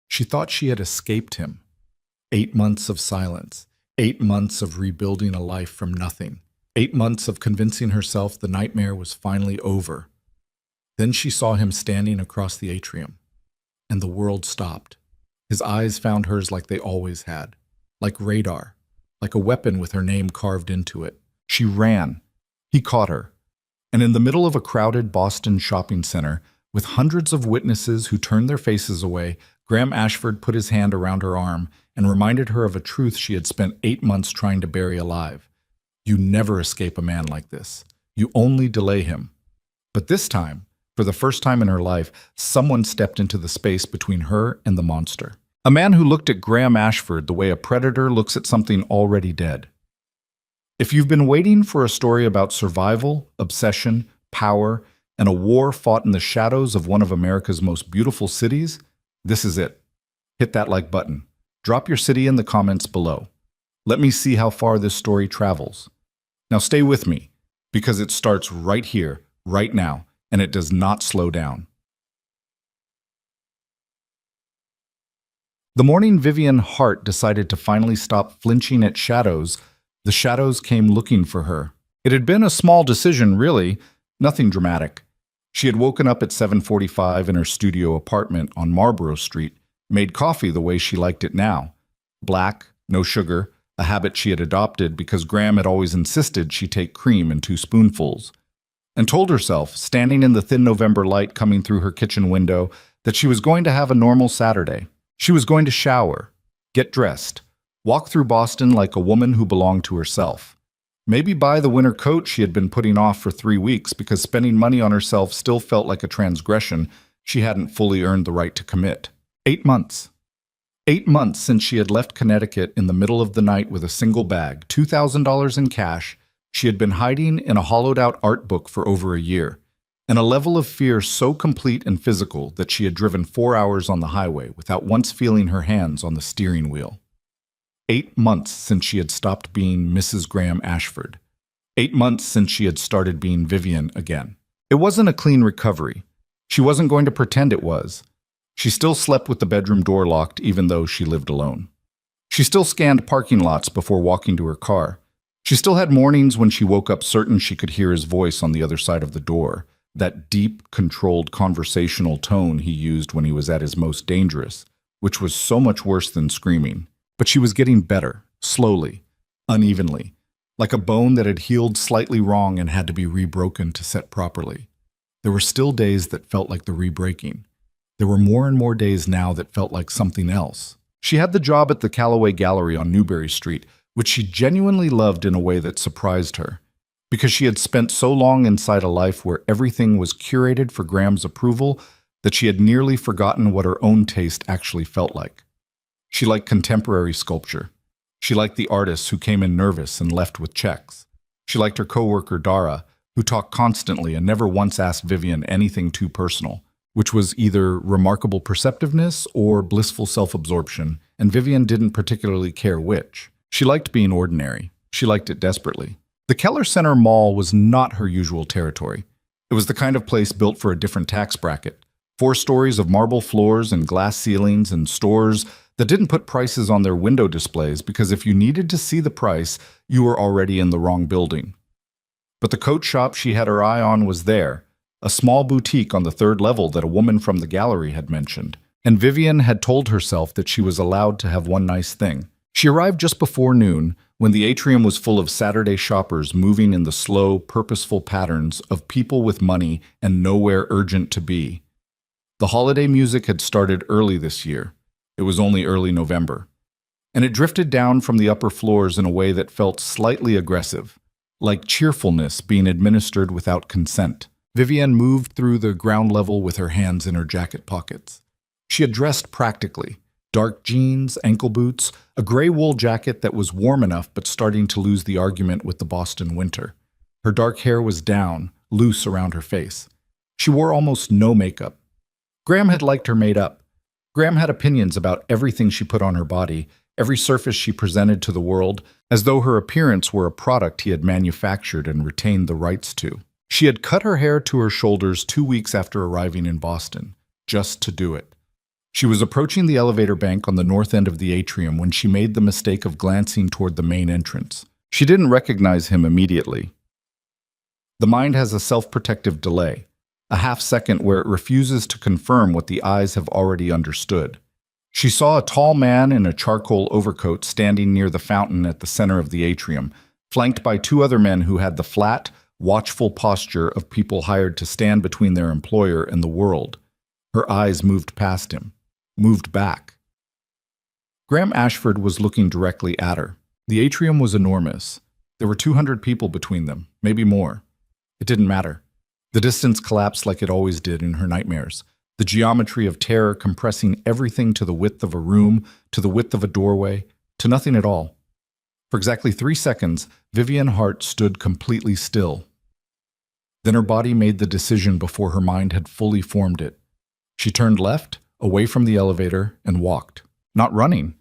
She thought she had escaped him. 8 months of silence. 8 months of rebuilding a life from nothing. 8 months of convincing herself the nightmare was finally over. Then she saw him standing across the atrium, and the world stopped. His eyes found hers like they always had, like radar, like a weapon with her name carved into it. She ran. He caught her. And in the middle of a crowded Boston shopping center, with hundreds of witnesses who turned their faces away, Graham Ashford put his hand around her arm and reminded her of a truth she had spent 8 months trying to bury alive. You never escape a man like this. You only delay him. But this time, for the first time in her life, someone stepped into the space between her and the monster. A man who looked at Graham Ashford the way a predator looks at something already dead. If you've been waiting for a story about survival, obsession, power, and a war fought in the shadows of one of America's most beautiful cities, this is it. Hit that like button. Drop your city in the comments below. Let me see how far this story travels. Now stay with me, because it starts right here, right now, and it does not slow down. The morning Vivian Hart decided to finally stop flinching at shadows, the shadows came looking for her. It had been a small decision, really, nothing dramatic. She had woken up at 7:45 in her studio apartment on Marlborough Street, made coffee the way she liked it now. Black, no sugar, a habit she had adopted because Graham had always insisted she take cream in 2 spoonfuls. And told herself, standing in the thin November light coming through her kitchen window, that she was going to have a normal Saturday. She was going to shower, get dressed, walk through Boston like a woman who belonged to herself. Maybe buy the winter coat she had been putting off for 3 weeks because spending money on herself still felt like a transgression she hadn't fully earned the right to commit. 8 months. 8 months since she had left Connecticut in the middle of the night with a single bag, $2,000 in cash. She had been hiding in a hollowed-out art book for over a year, and a level of fear so complete and physical that she had driven 4 hours on the highway without once feeling her hands on the steering wheel. 8 months since she had stopped being Mrs. Graham Ashford. 8 months since she had started being Vivian again. It wasn't a clean recovery. She wasn't going to pretend it was. She still slept with the bedroom door locked even though she lived alone. She still scanned parking lots before walking to her car. She still had mornings when she woke up certain she could hear his voice on the other side of the door, that deep, controlled conversational tone he used when he was at his most dangerous, which was so much worse than screaming. But she was getting better, slowly, unevenly, like a bone that had healed slightly wrong and had to be rebroken to set properly. There were still days that felt like the rebreaking. There were more and more days now that felt like something else. She had the job at the Callaway Gallery on Newbury Street, which she genuinely loved in a way that surprised her, because she had spent so long inside a life where everything was curated for Graham's approval that she had nearly forgotten what her own taste actually felt like. She liked contemporary sculpture. She liked the artists who came in nervous and left with checks. She liked her coworker Dara, who talked constantly and never once asked Vivian anything too personal, which was either remarkable perceptiveness or blissful self-absorption, and Vivian didn't particularly care which. She liked being ordinary. She liked it desperately. The Keller Center Mall was not her usual territory. It was the kind of place built for a different tax bracket. 4 stories of marble floors and glass ceilings and stores that didn't put prices on their window displays because if you needed to see the price, you were already in the wrong building. But the coat shop she had her eye on was there, a small boutique on the 3rd level that a woman from the gallery had mentioned. And Vivian had told herself that she was allowed to have one nice thing. She arrived just before noon, when the atrium was full of Saturday shoppers moving in the slow, purposeful patterns of people with money and nowhere urgent to be. The holiday music had started early this year. It was only early November. And it drifted down from the upper floors in a way that felt slightly aggressive, like cheerfulness being administered without consent. Vivian moved through the ground level with her hands in her jacket pockets. She had dressed practically. Dark jeans, ankle boots, a gray wool jacket that was warm enough but starting to lose the argument with the Boston winter. Her dark hair was down, loose around her face. She wore almost no makeup. Graham had liked her made up. Graham had opinions about everything she put on her body, every surface she presented to the world, as though her appearance were a product he had manufactured and retained the rights to. She had cut her hair to her shoulders 2 weeks after arriving in Boston, just to do it. She was approaching the elevator bank on the north end of the atrium when she made the mistake of glancing toward the main entrance. She didn't recognize him immediately. The mind has a self-protective delay, a half-second where it refuses to confirm what the eyes have already understood. She saw a tall man in a charcoal overcoat standing near the fountain at the center of the atrium, flanked by two other men who had the flat, watchful posture of people hired to stand between their employer and the world. Her eyes moved past him, moved back. Graham Ashford was looking directly at her. The atrium was enormous. There were 200 people between them, maybe more. It didn't matter. The distance collapsed like it always did in her nightmares, the geometry of terror compressing everything to the width of a room, to the width of a doorway, to nothing at all. For exactly 3 seconds, Vivian Hart stood completely still. Then her body made the decision before her mind had fully formed it. She turned left, away from the elevator, and walked. Not running.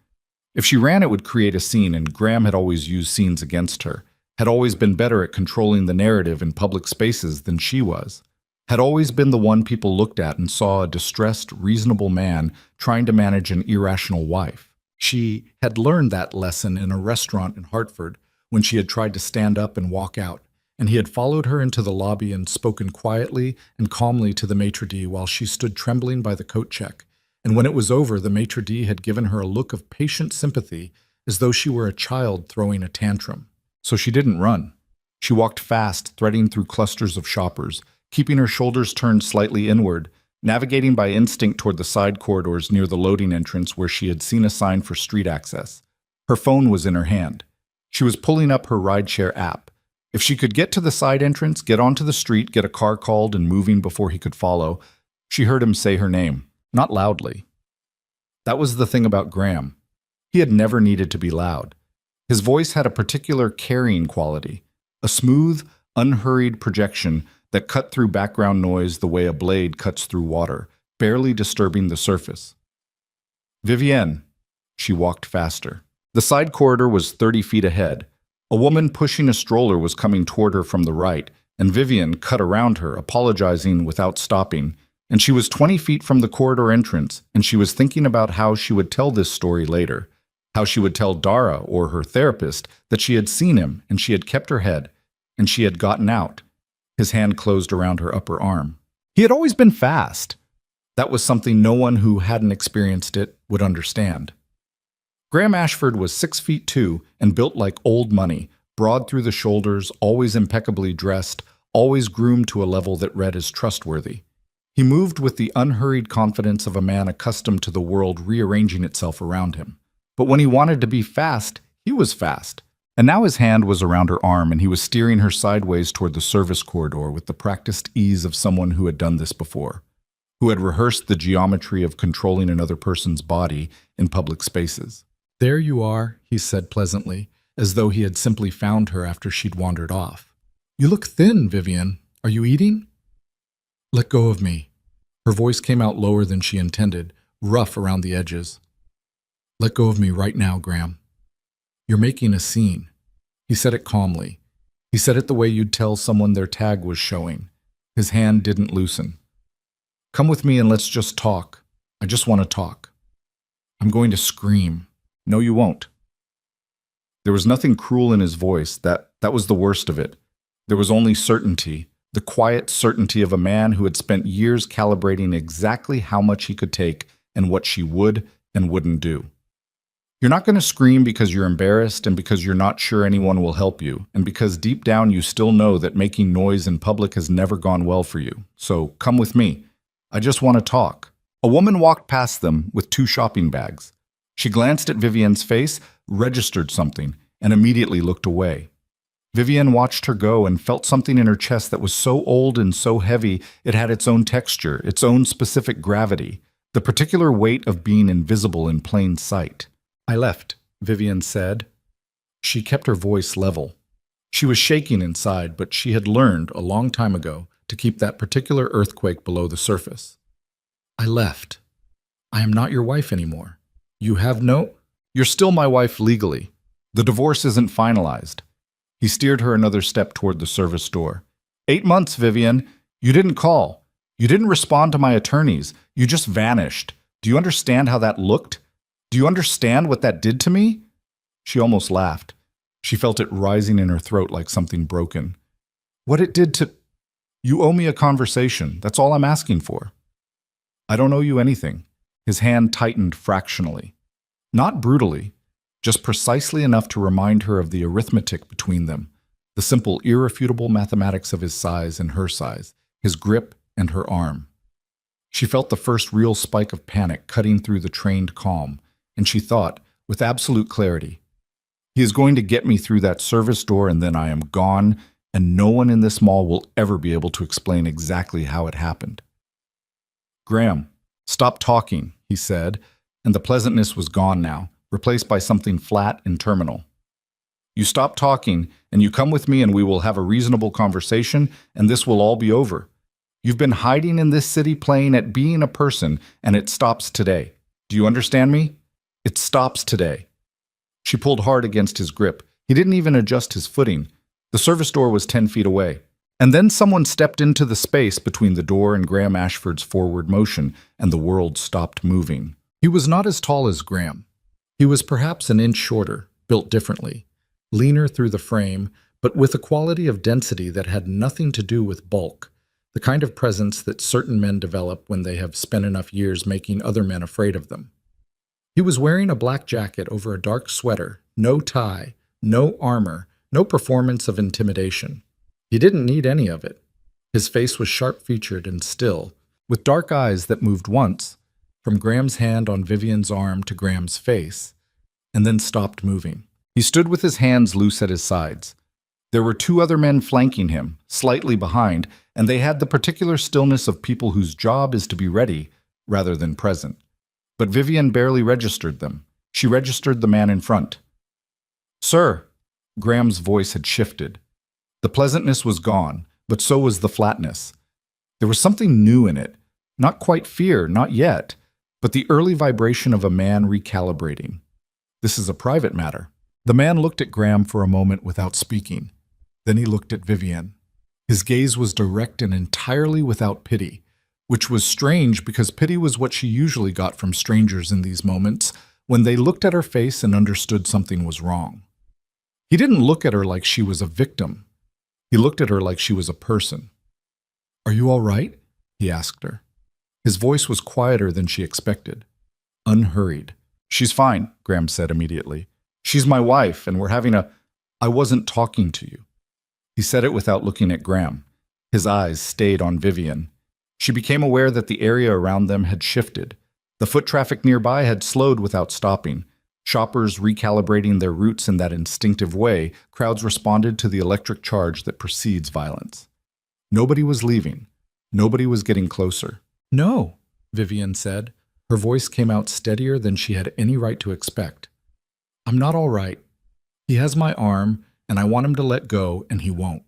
If she ran, it would create a scene, and Graham had always used scenes against her, had always been better at controlling the narrative in public spaces than she was, had always been the one people looked at and saw a distressed, reasonable man trying to manage an irrational wife. She had learned that lesson in a restaurant in Hartford when she had tried to stand up and walk out, and he had followed her into the lobby and spoken quietly and calmly to the maitre d' while she stood trembling by the coat check. And when it was over, the maitre d' had given her a look of patient sympathy, as though she were a child throwing a tantrum. So she didn't run. She walked fast, threading through clusters of shoppers, keeping her shoulders turned slightly inward, navigating by instinct toward the side corridors near the loading entrance where she had seen a sign for street access. Her phone was in her hand. She was pulling up her rideshare app. If she could get to the side entrance, get onto the street, get a car called and moving before he could follow, she heard him say her name, not loudly. That was the thing about Graham. He had never needed to be loud. His voice had a particular carrying quality, a smooth, unhurried projection that cut through background noise the way a blade cuts through water, barely disturbing the surface. Vivienne. She walked faster. The side corridor was 30 feet ahead. A woman pushing a stroller was coming toward her from the right, and Vivienne cut around her, apologizing without stopping. And she was 20 feet from the corridor entrance, and she was thinking about how she would tell this story later. How she would tell Dara or her therapist that she had seen him and she had kept her head, and she had gotten out. His hand closed around her upper arm. He had always been fast. That was something no one who hadn't experienced it would understand. Graham Ashford was 6'2" and built like old money, broad through the shoulders, always impeccably dressed, always groomed to a level that read as trustworthy. He moved with the unhurried confidence of a man accustomed to the world rearranging itself around him. But when he wanted to be fast, he was fast. And now his hand was around her arm and he was steering her sideways toward the service corridor with the practiced ease of someone who had done this before, who had rehearsed the geometry of controlling another person's body in public spaces. "There you are," he said pleasantly, as though he had simply found her after she'd wandered off. "You look thin, Vivian. Are you eating?" "Let go of me." Her voice came out lower than she intended, rough around the edges. "Let go of me right now, Graham. You're making a scene." He said it calmly. He said it the way you'd tell someone their tag was showing. His hand didn't loosen. "Come with me and let's just talk. I just want to talk." "I'm going to scream." "No, you won't." There was nothing cruel in his voice. That was the worst of it. There was only certainty, the quiet certainty of a man who had spent years calibrating exactly how much he could take and what she would and wouldn't do. You're not going to scream because you're embarrassed and because you're not sure anyone will help you, and because deep down you still know that making noise in public has never gone well for you. So come with me. I just want to talk. A woman walked past them with 2 shopping bags. She glanced at Vivienne's face, registered something, and immediately looked away. Vivienne watched her go and felt something in her chest that was so old and so heavy it had its own texture, its own specific gravity, the particular weight of being invisible in plain sight. "I left," Vivienne said. She kept her voice level. She was shaking inside, but she had learned a long time ago to keep that particular earthquake below the surface. "I left. I am not your wife anymore. You have no—" "You're still my wife legally. The divorce isn't finalized." He steered her another step toward the service door. 8 months, Vivienne. You didn't call. You didn't respond to my attorneys. You just vanished. Do you understand how that looked? Do you understand what that did to me? She almost laughed. She felt it rising in her throat like something broken. What it did to... You owe me a conversation. That's all I'm asking for. I don't owe you anything. His hand tightened fractionally. Not brutally, just precisely enough to remind her of the arithmetic between them, the simple, irrefutable mathematics of his size and her size, his grip and her arm. She felt the first real spike of panic cutting through the trained calm, and she thought, with absolute clarity, he is going to get me through that service door and then I am gone, and no one in this mall will ever be able to explain exactly how it happened. Graham, stop talking, he said, and the pleasantness was gone now, replaced by something flat and terminal. You stop talking, and you come with me and we will have a reasonable conversation, and this will all be over. You've been hiding in this city playing at being a person, and it stops today. Do you understand me? It stops today. She pulled hard against his grip. He didn't even adjust his footing. The service door was 10 feet away. And then someone stepped into the space between the door and Graham Ashford's forward motion, and the world stopped moving. He was not as tall as Graham. He was perhaps an inch shorter, built differently, leaner through the frame, but with a quality of density that had nothing to do with bulk, the kind of presence that certain men develop when they have spent enough years making other men afraid of them. He was wearing a black jacket over a dark sweater, no tie, no armor, no performance of intimidation. He didn't need any of it. His face was sharp-featured and still, with dark eyes that moved once, from Graham's hand on Vivian's arm to Graham's face, and then stopped moving. He stood with his hands loose at his sides. There were two other men flanking him, slightly behind, and they had the particular stillness of people whose job is to be ready rather than present. But Vivian barely registered them. She registered the man in front. Sir, Graham's voice had shifted. The pleasantness was gone, but so was the flatness. There was something new in it. Not quite fear, not yet, but the early vibration of a man recalibrating. This is a private matter. The man looked at Graham for a moment without speaking. Then he looked at Vivian. His gaze was direct and entirely without pity, which was strange because pity was what she usually got from strangers in these moments, when they looked at her face and understood something was wrong. He didn't look at her like she was a victim. He looked at her like she was a person. "Are you all right?" he asked her. His voice was quieter than she expected, unhurried. "She's fine," Graham said immediately. "She's my wife, and we're having a... I wasn't talking to you." He said it without looking at Graham. His eyes stayed on Vivian. She became aware that the area around them had shifted. The foot traffic nearby had slowed without stopping. Shoppers recalibrating their routes in that instinctive way, crowds responded to the electric charge that precedes violence. Nobody was leaving. Nobody was getting closer. "No," Vivian said. Her voice came out steadier than she had any right to expect. "I'm not all right. He has my arm, and I want him to let go, and he won't."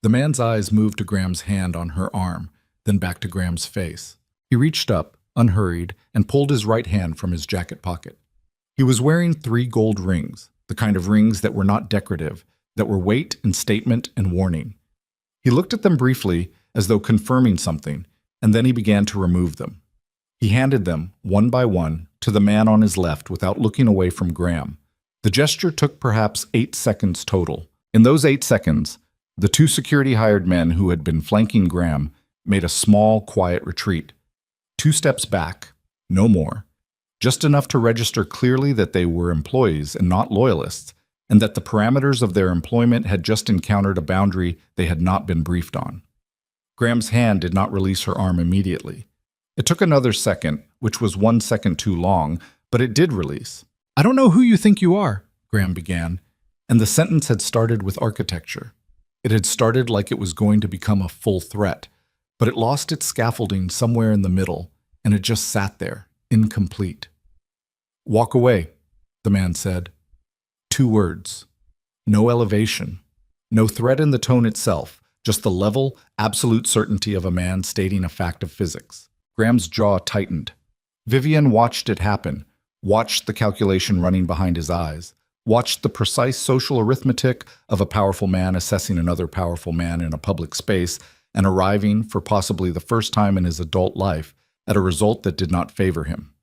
The man's eyes moved to Graham's hand on her arm, then back to Graham's face. He reached up, unhurried, and pulled his right hand from his jacket pocket. He was wearing 3 gold rings, the kind of rings that were not decorative, that were weight and statement and warning. He looked at them briefly, as though confirming something, and then he began to remove them. He handed them, one by one, to the man on his left without looking away from Graham. The gesture took perhaps 8 seconds total. In those 8 seconds, the 2 security-hired men who had been flanking Graham made a small, quiet retreat. 2 steps back, no more. Just enough to register clearly that they were employees and not loyalists, and that the parameters of their employment had just encountered a boundary they had not been briefed on. Graham's hand did not release her arm immediately. It took another second, which was 1 second too long, but it did release. "I don't know who you think you are," Graham began, and the sentence had started with architecture. It had started like it was going to become a full threat, but it lost its scaffolding somewhere in the middle, and it just sat there, incomplete. "Walk away," the man said. 2 words. No elevation. No threat in the tone itself, just the level, absolute certainty of a man stating a fact of physics. Graham's jaw tightened. Vivian watched it happen, watched the calculation running behind his eyes, watched the precise social arithmetic of a powerful man assessing another powerful man in a public space and arriving, for possibly the first time in his adult life, at a result that did not favor him.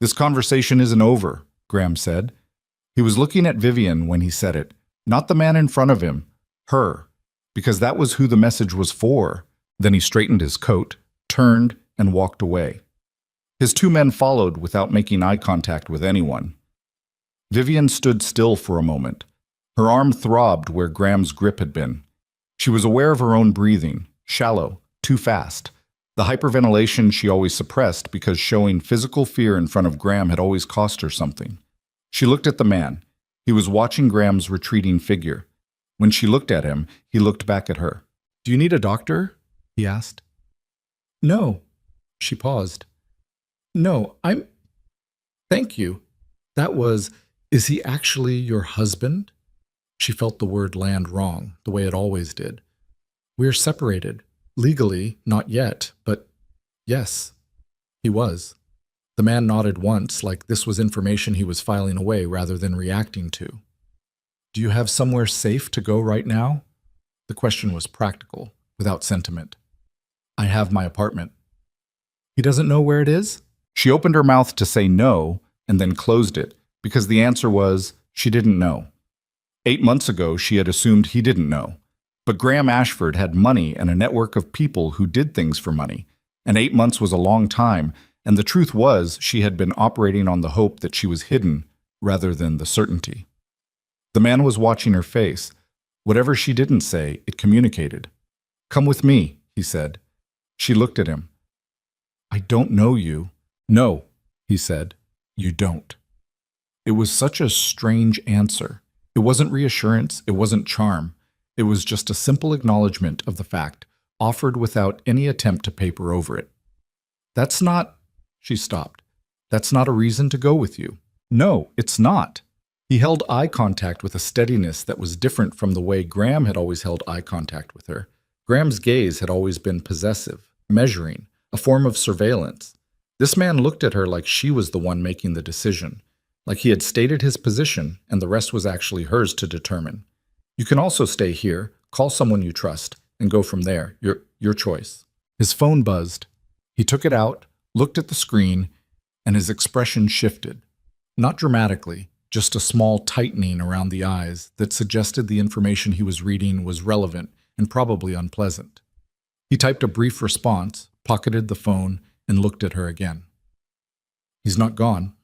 "This conversation isn't over," Graham said. He was looking at Vivian when he said it, not the man in front of him, her, because that was who the message was for. Then he straightened his coat, turned, and walked away. His two men followed without making eye contact with anyone. Vivian stood still for a moment. Her arm throbbed where Graham's grip had been. She was aware of her own breathing, shallow, too fast. The hyperventilation she always suppressed because showing physical fear in front of Graham had always cost her something. She looked at the man. He was watching Graham's retreating figure. When she looked at him, he looked back at her. "Do you need a doctor?" he asked. "No." She paused. "No, Thank you. That was... Is he actually your husband?" She felt the word land wrong, the way it always did. "We're separated. Legally, not yet, but yes." He was. The man nodded once, like this was information he was filing away rather than reacting to. "Do you have somewhere safe to go right now?" The question was practical, without sentiment. "I have my apartment." "He doesn't know where it is?" She opened her mouth to say no, and then closed it, because the answer was she didn't know. 8 months ago, she had assumed he didn't know. But Graham Ashford had money and a network of people who did things for money, and 8 months was a long time, and the truth was she had been operating on the hope that she was hidden rather than the certainty. The man was watching her face. Whatever she didn't say, it communicated. "Come with me," he said. She looked at him. "I don't know you." "No," he said. "You don't." It was such a strange answer. It wasn't reassurance, it wasn't charm. It was just a simple acknowledgement of the fact, offered without any attempt to paper over it. "That's not..." She stopped. "That's not a reason to go with you." "No, it's not." He held eye contact with a steadiness that was different from the way Graham had always held eye contact with her. Graham's gaze had always been possessive, measuring, a form of surveillance. This man looked at her like she was the one making the decision, like he had stated his position and the rest was actually hers to determine. "You can also stay here, call someone you trust, and go from there. Your choice." His phone buzzed. He took it out, looked at the screen, and his expression shifted. Not dramatically, just a small tightening around the eyes that suggested the information he was reading was relevant and probably unpleasant. He typed a brief response, pocketed the phone, and looked at her again. "He's not gone,"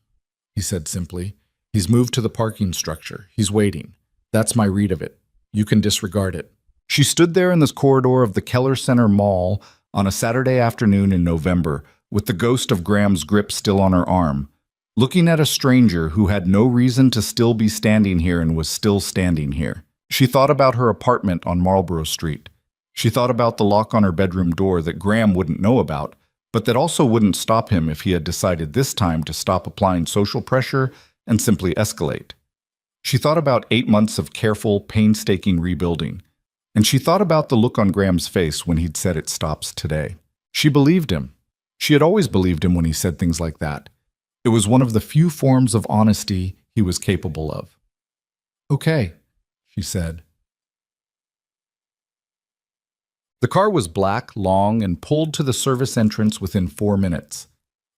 he said simply. "He's moved to the parking structure. He's waiting. That's my read of it. You can disregard it." She stood there in this corridor of the Keller Center Mall on a Saturday afternoon in November, with the ghost of Graham's grip still on her arm, looking at a stranger who had no reason to still be standing here and was still standing here. She thought about her apartment on Marlborough Street. She thought about the lock on her bedroom door that Graham wouldn't know about, but that also wouldn't stop him if he had decided this time to stop applying social pressure and simply escalate. She thought about 8 months of careful, painstaking rebuilding, and she thought about the look on Graham's face when he'd said it stops today. She believed him. She had always believed him when he said things like that. It was one of the few forms of honesty he was capable of. "Okay," she said. The car was black, long, and pulled to the service entrance within 4 minutes.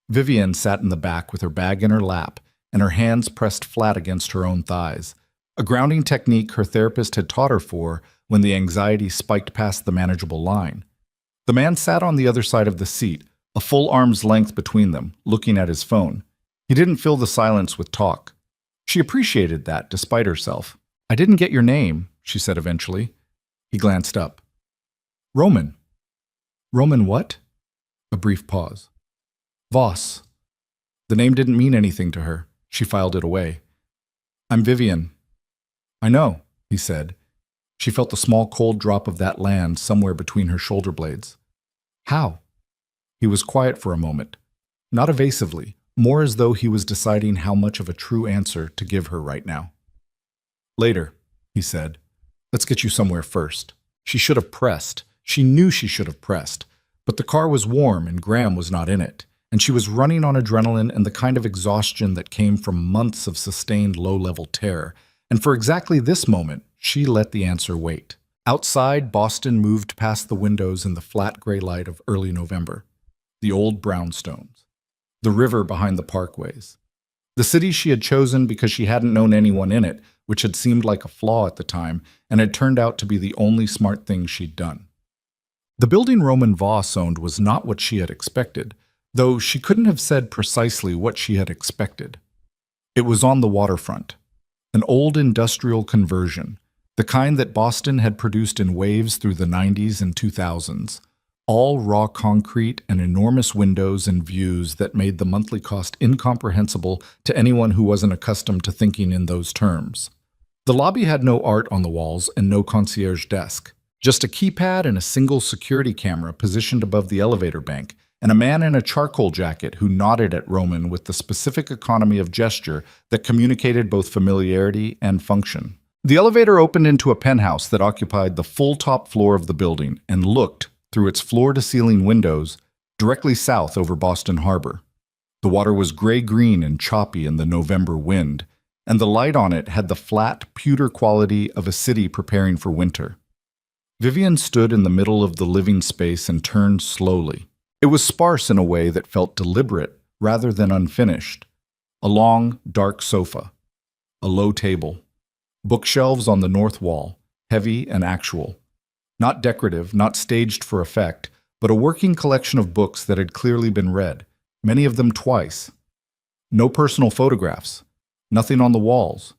Vivian sat in the back with her bag in her lap and her hands pressed flat against her own thighs, a grounding technique her therapist had taught her for when the anxiety spiked past the manageable line. The man sat on the other side of the seat, a full arm's length between them, looking at his phone. He didn't fill the silence with talk. She appreciated that, despite herself. "I didn't get your name," she said eventually. He glanced up. "Roman." "Roman what?" A brief pause. "Voss." The name didn't mean anything to her. She filed it away. "I'm Vivian." "I know," he said. She felt the small cold drop of that land somewhere between her shoulder blades. "How?" He was quiet for a moment, not evasively, more as though he was deciding how much of a true answer to give her right now. "Later," he said. "Let's get you somewhere first." She should have pressed. She knew she should have pressed. But the car was warm and Graham was not in it, and she was running on adrenaline and the kind of exhaustion that came from months of sustained low-level terror. And for exactly this moment, she let the answer wait. Outside, Boston moved past the windows in the flat gray light of early November. the old brownstones, the river behind the parkways. The city she had chosen because she hadn't known anyone in it, which had seemed like a flaw at the time, and had turned out to be the only smart thing she'd done. The building Roman Voss owned was not what she had expected, though she couldn't have said precisely what she had expected. It was on the waterfront, an old industrial conversion, the kind that Boston had produced in waves through the 90s and 2000s, all raw concrete and enormous windows and views that made the monthly cost incomprehensible to anyone who wasn't accustomed to thinking in those terms. The lobby had no art on the walls and no concierge desk, just a keypad and a single security camera positioned above the elevator bank, and a man in a charcoal jacket who nodded at Roman with the specific economy of gesture that communicated both familiarity and function. The elevator opened into a penthouse that occupied the full top floor of the building and looked, through its floor-to-ceiling windows, directly south over Boston Harbor. The water was gray-green and choppy in the November wind, and the light on it had the flat, pewter quality of a city preparing for winter. Vivian stood in the middle of the living space and turned slowly. It was sparse in a way that felt deliberate rather than unfinished. A long, dark sofa, a low table, bookshelves on the north wall, heavy and actual. Not decorative, not staged for effect, but a working collection of books that had clearly been read, many of them twice. No personal photographs, nothing on the walls.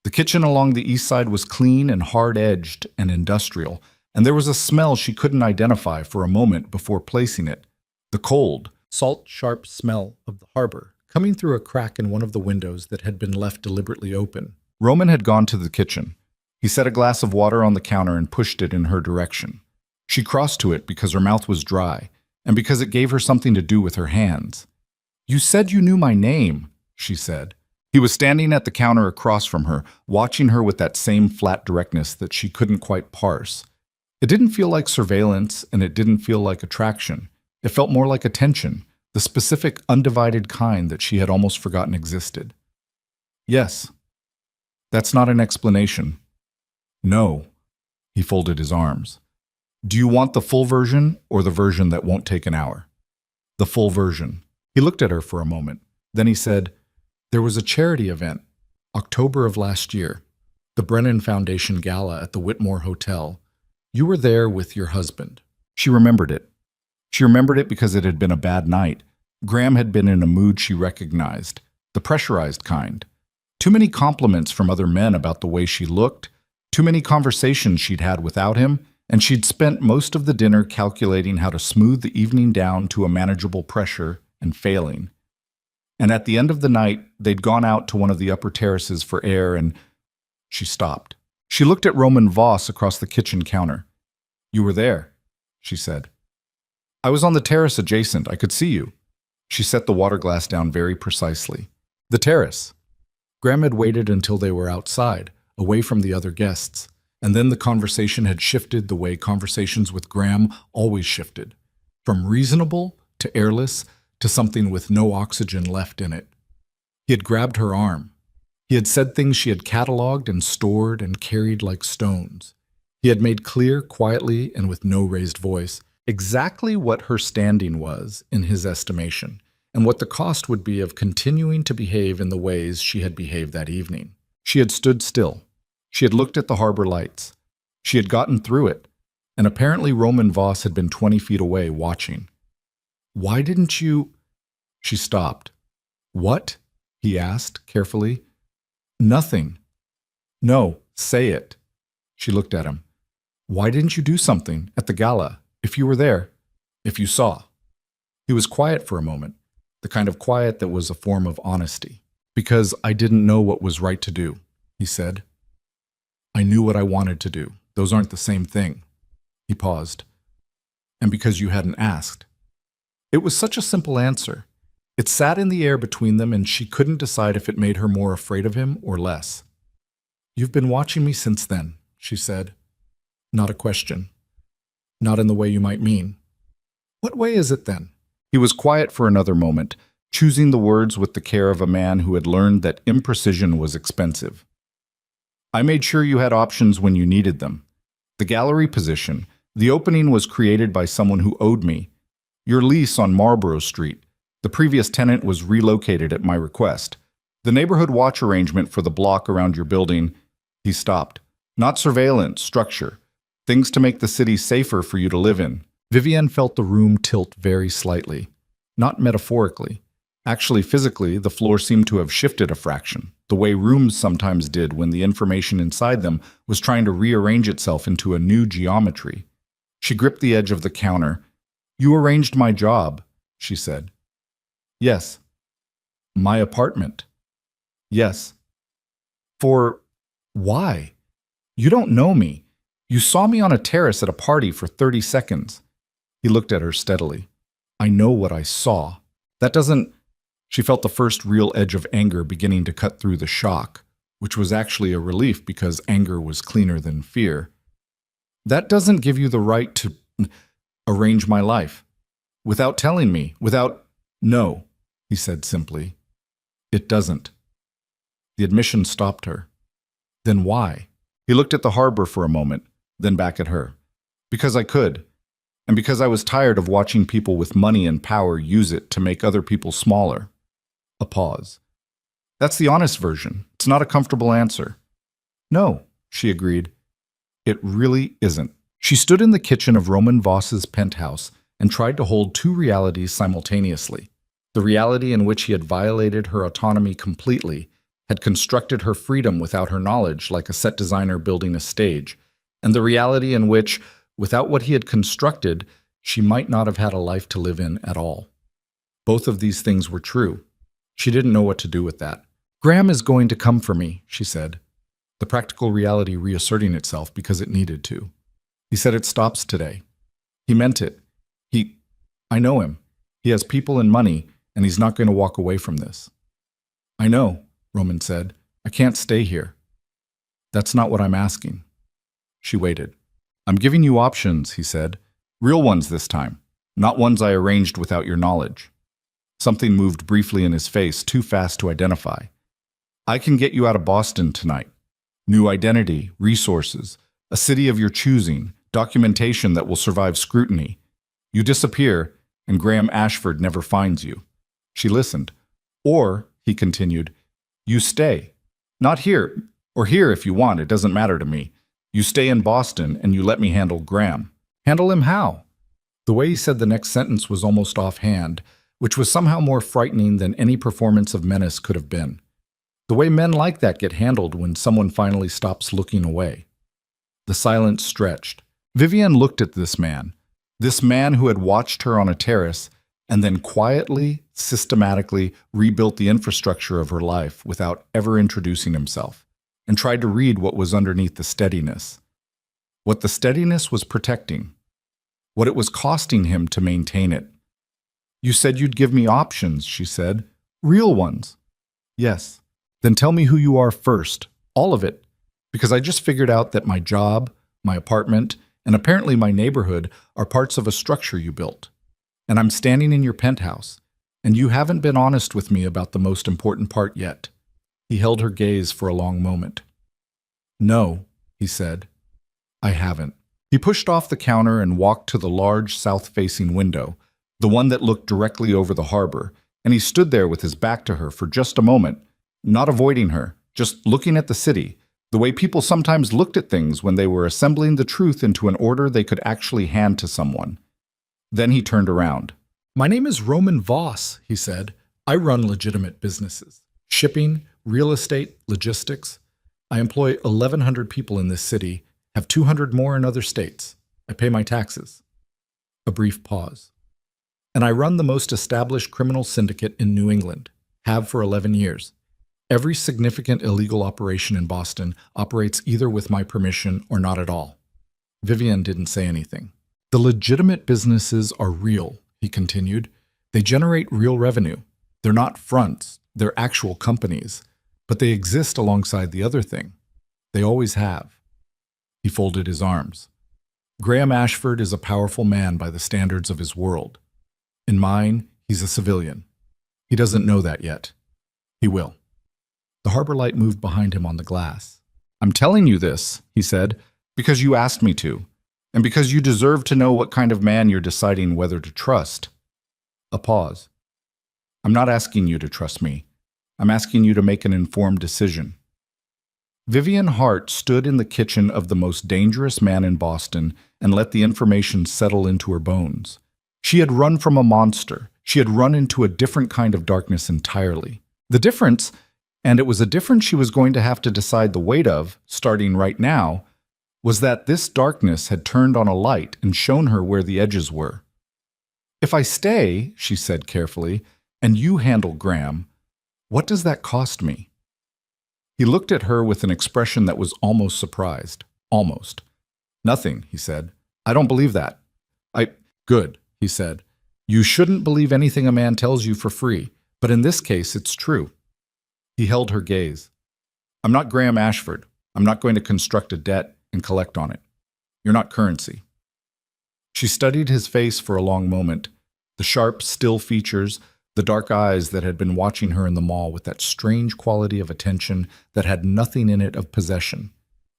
The kitchen along the east side was clean and hard-edged and industrial, and there was a smell she couldn't identify for a moment before placing it. The cold, salt-sharp smell of the harbor, coming through a crack in one of the windows that had been left deliberately open. Roman had gone to the kitchen. He set a glass of water on the counter and pushed it in her direction. She crossed to it because her mouth was dry, and because it gave her something to do with her hands. "You said you knew my name," she said. He was standing at the counter across from her, watching her with that same flat directness that she couldn't quite parse. It didn't feel like surveillance, and it didn't feel like attraction. It felt more like attention, the specific, undivided kind that she had almost forgotten existed. "Yes. That's not an explanation." "No." He folded his arms. "Do you want the full version or the version that won't take an hour?" "The full version." He looked at her for a moment. Then he said, "There was a charity event, October of last year, the Brennan Foundation Gala at the Whitmore Hotel. You were there with your husband." She remembered it. She remembered it because it had been a bad night. Graham had been in a mood she recognized, the pressurized kind. Too many compliments from other men about the way she looked, too many conversations she'd had without him, and she'd spent most of the dinner calculating how to smooth the evening down to a manageable pressure and failing. And at the end of the night, they'd gone out to one of the upper terraces for air and she stopped. She looked at Roman Voss across the kitchen counter. "You were there," she said. "I was on the terrace adjacent. I could see you." She set the water glass down very precisely. "The terrace." Graham had waited until they were outside, away from the other guests, and then the conversation had shifted the way conversations with Graham always shifted, from reasonable to airless to something with no oxygen left in it. He had grabbed her arm. He had said things she had cataloged and stored and carried like stones. He had made clear, quietly and with no raised voice, exactly what her standing was in his estimation, and what the cost would be of continuing to behave in the ways she had behaved that evening. She had stood still. She had looked at the harbor lights. She had gotten through it, and apparently Roman Voss had been 20 feet away watching. "Why didn't you—" She stopped. "What?" he asked, carefully. "Nothing." "No, say it." She looked at him. "Why didn't you do something at the gala, if you were there, if you saw?" He was quiet for a moment, the kind of quiet that was a form of honesty. "Because I didn't know what was right to do," he said. "I knew what I wanted to do. Those aren't the same thing." He paused. "And because you hadn't asked." It was such a simple answer. It sat in the air between them, and she couldn't decide if it made her more afraid of him or less. "You've been watching me since then," she said. Not a question. "Not in the way you might mean." "What way is it then?" He was quiet for another moment, choosing the words with the care of a man who had learned that imprecision was expensive. "I made sure you had options when you needed them. The gallery position, the opening was created by someone who owed me. Your lease on Marlborough Street. The previous tenant was relocated at my request. The neighborhood watch arrangement for the block around your building." He stopped. "Not surveillance, structure. Things to make the city safer for you to live in." Vivienne felt the room tilt very slightly. Not metaphorically. Actually, physically, the floor seemed to have shifted a fraction, the way rooms sometimes did when the information inside them was trying to rearrange itself into a new geometry. She gripped the edge of the counter. "You arranged my job," she said. "Yes." "My apartment." "Yes." "For why? You don't know me. You saw me on a terrace at a party for 30 seconds. He looked at her steadily. "I know what I saw. That doesn't—" She felt the first real edge of anger beginning to cut through the shock, which was actually a relief because anger was cleaner than fear. "That doesn't give you the right to arrange my life. Without telling me, without—" "No," he said simply. "It doesn't." The admission stopped her. Then why? He looked at the harbor for a moment, then back at her. "Because I could. And because I was tired of watching people with money and power use it to make other people smaller." A pause. "That's the honest version. It's not a comfortable answer." "No," she agreed. "It really isn't." She stood in the kitchen of Roman Voss's penthouse and tried to hold two realities simultaneously. The reality in which he had violated her autonomy completely, had constructed her freedom without her knowledge like a set designer building a stage, and the reality in which, without what he had constructed, she might not have had a life to live in at all. Both of these things were true. She didn't know what to do with that. "Graham is going to come for me," she said, the practical reality reasserting itself because it needed to. "He said it stops today." He meant it. I know him. He has people and money, and he's not going to walk away from this." "I know," Roman said. "I can't stay here." "That's not what I'm asking." She waited. "I'm giving you options," he said. "Real ones this time, not ones I arranged without your knowledge." Something moved briefly in his face, too fast to identify. "I can get you out of Boston tonight. New identity, resources, a city of your choosing, documentation that will survive scrutiny. You disappear, and Graham Ashford never finds you." She listened. "Or," he continued, "you stay. Not here, or here if you want, it doesn't matter to me. You stay in Boston, and you let me handle Graham." "Handle him how?" The way he said the next sentence was almost offhand, which was somehow more frightening than any performance of menace could have been. The way men like that get handled when someone finally stops looking away. The silence stretched. Vivienne looked at this man who had watched her on a terrace and then quietly, systematically rebuilt the infrastructure of her life without ever introducing himself, and tried to read what was underneath the steadiness. What the steadiness was protecting. What it was costing him to maintain it. "You said you'd give me options," she said. "Real ones." "Yes." "Then tell me who you are first. All of it. Because I just figured out that my job, my apartment, and apparently my neighborhood are parts of a structure you built. And I'm standing in your penthouse, and you haven't been honest with me about the most important part yet." He held her gaze for a long moment. "No," he said, "I haven't." He pushed off the counter and walked to the large south-facing window, the one that looked directly over the harbor, and he stood there with his back to her for just a moment, not avoiding her, just looking at the city, the way people sometimes looked at things when they were assembling the truth into an order they could actually hand to someone. Then he turned around. "My name is Roman Voss," he said. "I run legitimate businesses. Shipping, real estate, logistics. I employ 1,100 people in this city, have 200 more in other states. I pay my taxes." A brief pause. "And I run the most established criminal syndicate in New England. Have for 11 years. Every significant illegal operation in Boston operates either with my permission or not at all." Vivienne didn't say anything. "The legitimate businesses are real," he continued. "They generate real revenue. They're not fronts, they're actual companies. But they exist alongside the other thing. They always have." He folded his arms. "Graham Ashford is a powerful man by the standards of his world. In mine, he's a civilian. He doesn't know that yet. He will." The harbor light moved behind him on the glass. "I'm telling you this," he said, "because you asked me to, and because you deserve to know what kind of man you're deciding whether to trust." A pause. I'm not asking you to trust me. I'm asking you to make an informed decision. Vivian Hart stood in the kitchen of the most dangerous man in Boston and let the information settle into her bones. She had run from a monster. She had run into a different kind of darkness entirely. The difference, and it was a difference she was going to have to decide the weight of, starting right now, was that this darkness had turned on a light and shown her where the edges were. If I stay, she said carefully, and you handle Graham, what does that cost me? He looked at her with an expression that was almost surprised. Almost. Nothing, he said. I don't believe that. Good, he said. You shouldn't believe anything a man tells you for free, but in this case, it's true. He held her gaze. I'm not Graham Ashford. I'm not going to construct a debt and collect on it. You're not currency. She studied his face for a long moment, the sharp, still features, the dark eyes that had been watching her in the mall with that strange quality of attention that had nothing in it of possession.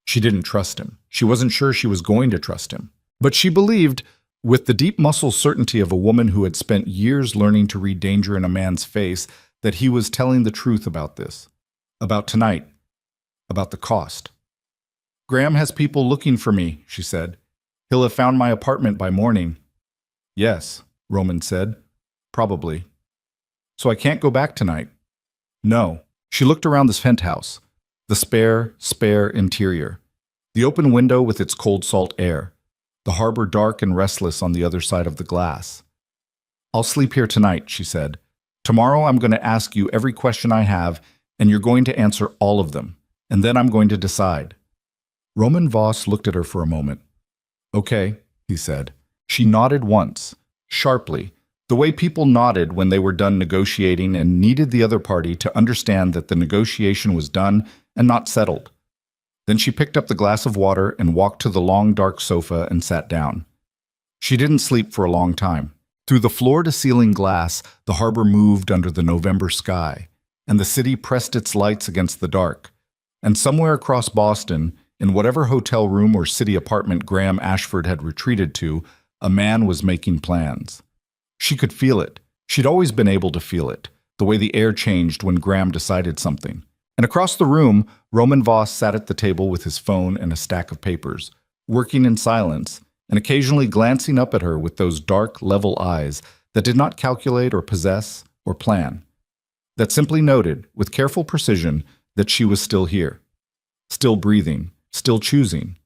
She didn't trust him. She wasn't sure she was going to trust him. But she believed, with the deep muscle certainty of a woman who had spent years learning to read danger in a man's face, that he was telling the truth about this, about tonight, about the cost. Graham has people looking for me, she said. He'll have found my apartment by morning. Yes, Roman said. Probably. So I can't go back tonight. No. She looked around this penthouse, the spare interior, the open window with its cold salt air, the harbor dark and restless on the other side of the glass. I'll sleep here tonight, she said. Tomorrow I'm going to ask you every question I have, and you're going to answer all of them, and then I'm going to decide. Roman Voss looked at her for a moment. Okay, he said. She nodded once, sharply, the way people nodded when they were done negotiating and needed the other party to understand that the negotiation was done and not settled. Then she picked up the glass of water and walked to the long dark sofa and sat down. She didn't sleep for a long time. Through the floor-to-ceiling glass, the harbor moved under the November sky, and the city pressed its lights against the dark. And somewhere across Boston, in whatever hotel room or city apartment Graham Ashford had retreated to, a man was making plans. She could feel it. She'd always been able to feel it, the way the air changed when Graham decided something. And across the room, Roman Voss sat at the table with his phone and a stack of papers, working in silence, and occasionally glancing up at her with those dark, level eyes that did not calculate or possess or plan, that simply noted, with careful precision, that she was still here, still breathing, still choosing,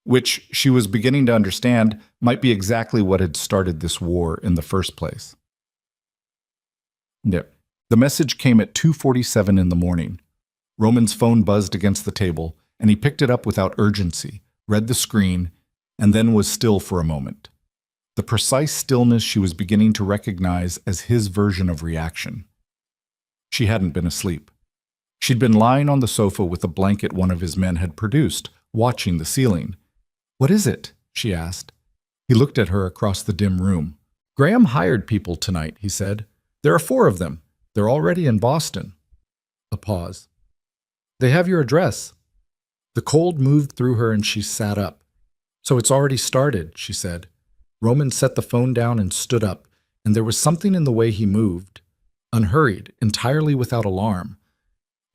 which she was beginning to understand might be exactly what had started this war in the first place. The message came at 2:47 in the morning. Roman's phone buzzed against the table, and he picked it up without urgency, read the screen, and then was still for a moment. The precise stillness she was beginning to recognize as his version of reaction. She hadn't been asleep. She'd been lying on the sofa with a blanket one of his men had produced, watching the ceiling. "What is it?" she asked. He looked at her across the dim room. "Graham hired people tonight," he said. "There are 4 of them. They're already in Boston." A pause. "They have your address." The cold moved through her and she sat up. "So it's already started," she said. Roman set the phone down and stood up, and there was something in the way he moved, unhurried, entirely without alarm,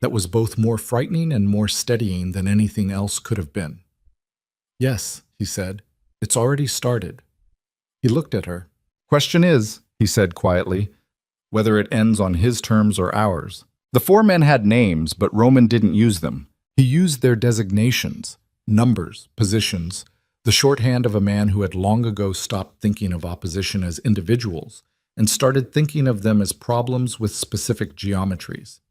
that was both more frightening and more steadying than anything else could have been. "Yes," he said, "it's already started." He looked at her. "Question is," he said quietly, "whether it ends on his terms or ours." The 4 men had names, but Roman didn't use them. He used their designations, numbers, positions, the shorthand of a man who had long ago stopped thinking of opposition as individuals and started thinking of them as problems with specific geometries.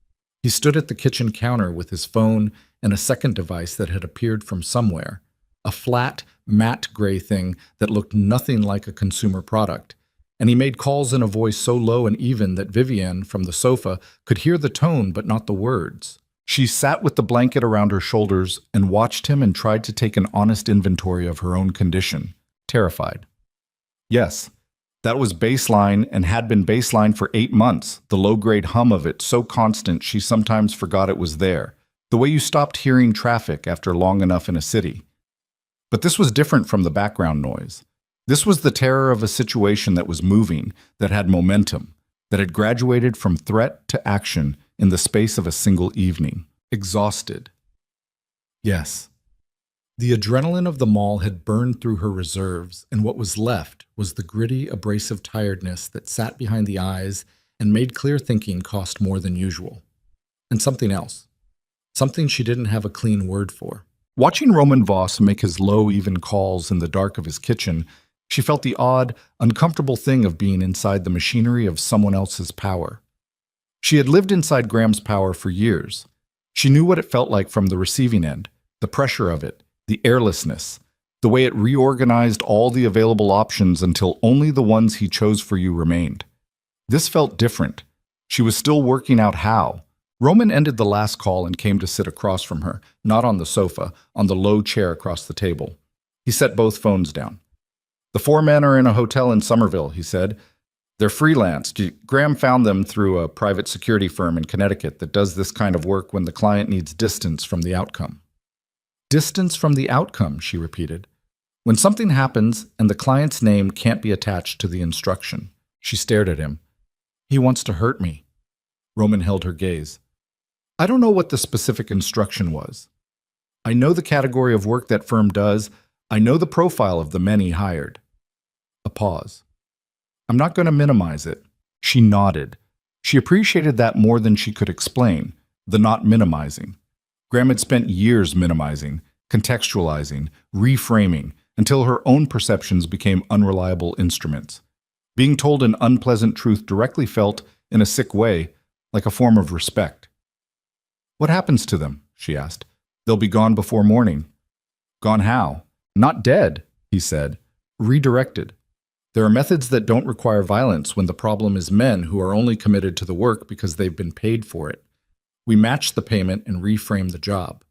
He stood at the kitchen counter with his phone and a second device that had appeared from somewhere, a flat, matte gray thing that looked nothing like a consumer product, and he made calls in a voice so low and even that Vivian, from the sofa, could hear the tone but not the words. She sat with the blanket around her shoulders and watched him and tried to take an honest inventory of her own condition, terrified. Yes, that was baseline and had been baseline for 8 months, the low-grade hum of it so constant she sometimes forgot it was there, the way you stopped hearing traffic after long enough in a city. But this was different from the background noise. This was the terror of a situation that was moving, that had momentum, that had graduated from threat to action in the space of a single evening. Exhausted. Yes. The adrenaline of the mall had burned through her reserves, and what was left was the gritty, abrasive tiredness that sat behind the eyes and made clear thinking cost more than usual. And something else. Something she didn't have a clean word for. Watching Roman Voss make his low, even calls in the dark of his kitchen, she felt the odd, uncomfortable thing of being inside the machinery of someone else's power. She had lived inside Graham's power for years. She knew what it felt like from the receiving end, the pressure of it, the airlessness, the way it reorganized all the available options until only the ones he chose for you remained. This felt different. She was still working out how. Roman ended the last call and came to sit across from her, not on the sofa, on the low chair across the table. He set both phones down. "The four men are in a hotel in Somerville," he said. "They're freelance. Graham found them through a private security firm in Connecticut that does this kind of work when the client needs distance from the outcome." Distance from the outcome, she repeated. When something happens and the client's name can't be attached to the instruction. She stared at him. "He wants to hurt me." Roman held her gaze. "I don't know what the specific instruction was. I know the category of work that firm does. I know the profile of the men he hired." A pause. "I'm not going to minimize it." She nodded. She appreciated that more than she could explain, the not minimizing. Graham had spent years minimizing, contextualizing, reframing, until her own perceptions became unreliable instruments. Being told an unpleasant truth directly felt, in a sick way, like a form of respect. "What happens to them?" she asked. "They'll be gone before morning." "Gone how?" "Not dead," he said. "Redirected. There are methods that don't require violence when the problem is men who are only committed to the work because they've been paid for it. We match the payment and reframe the job.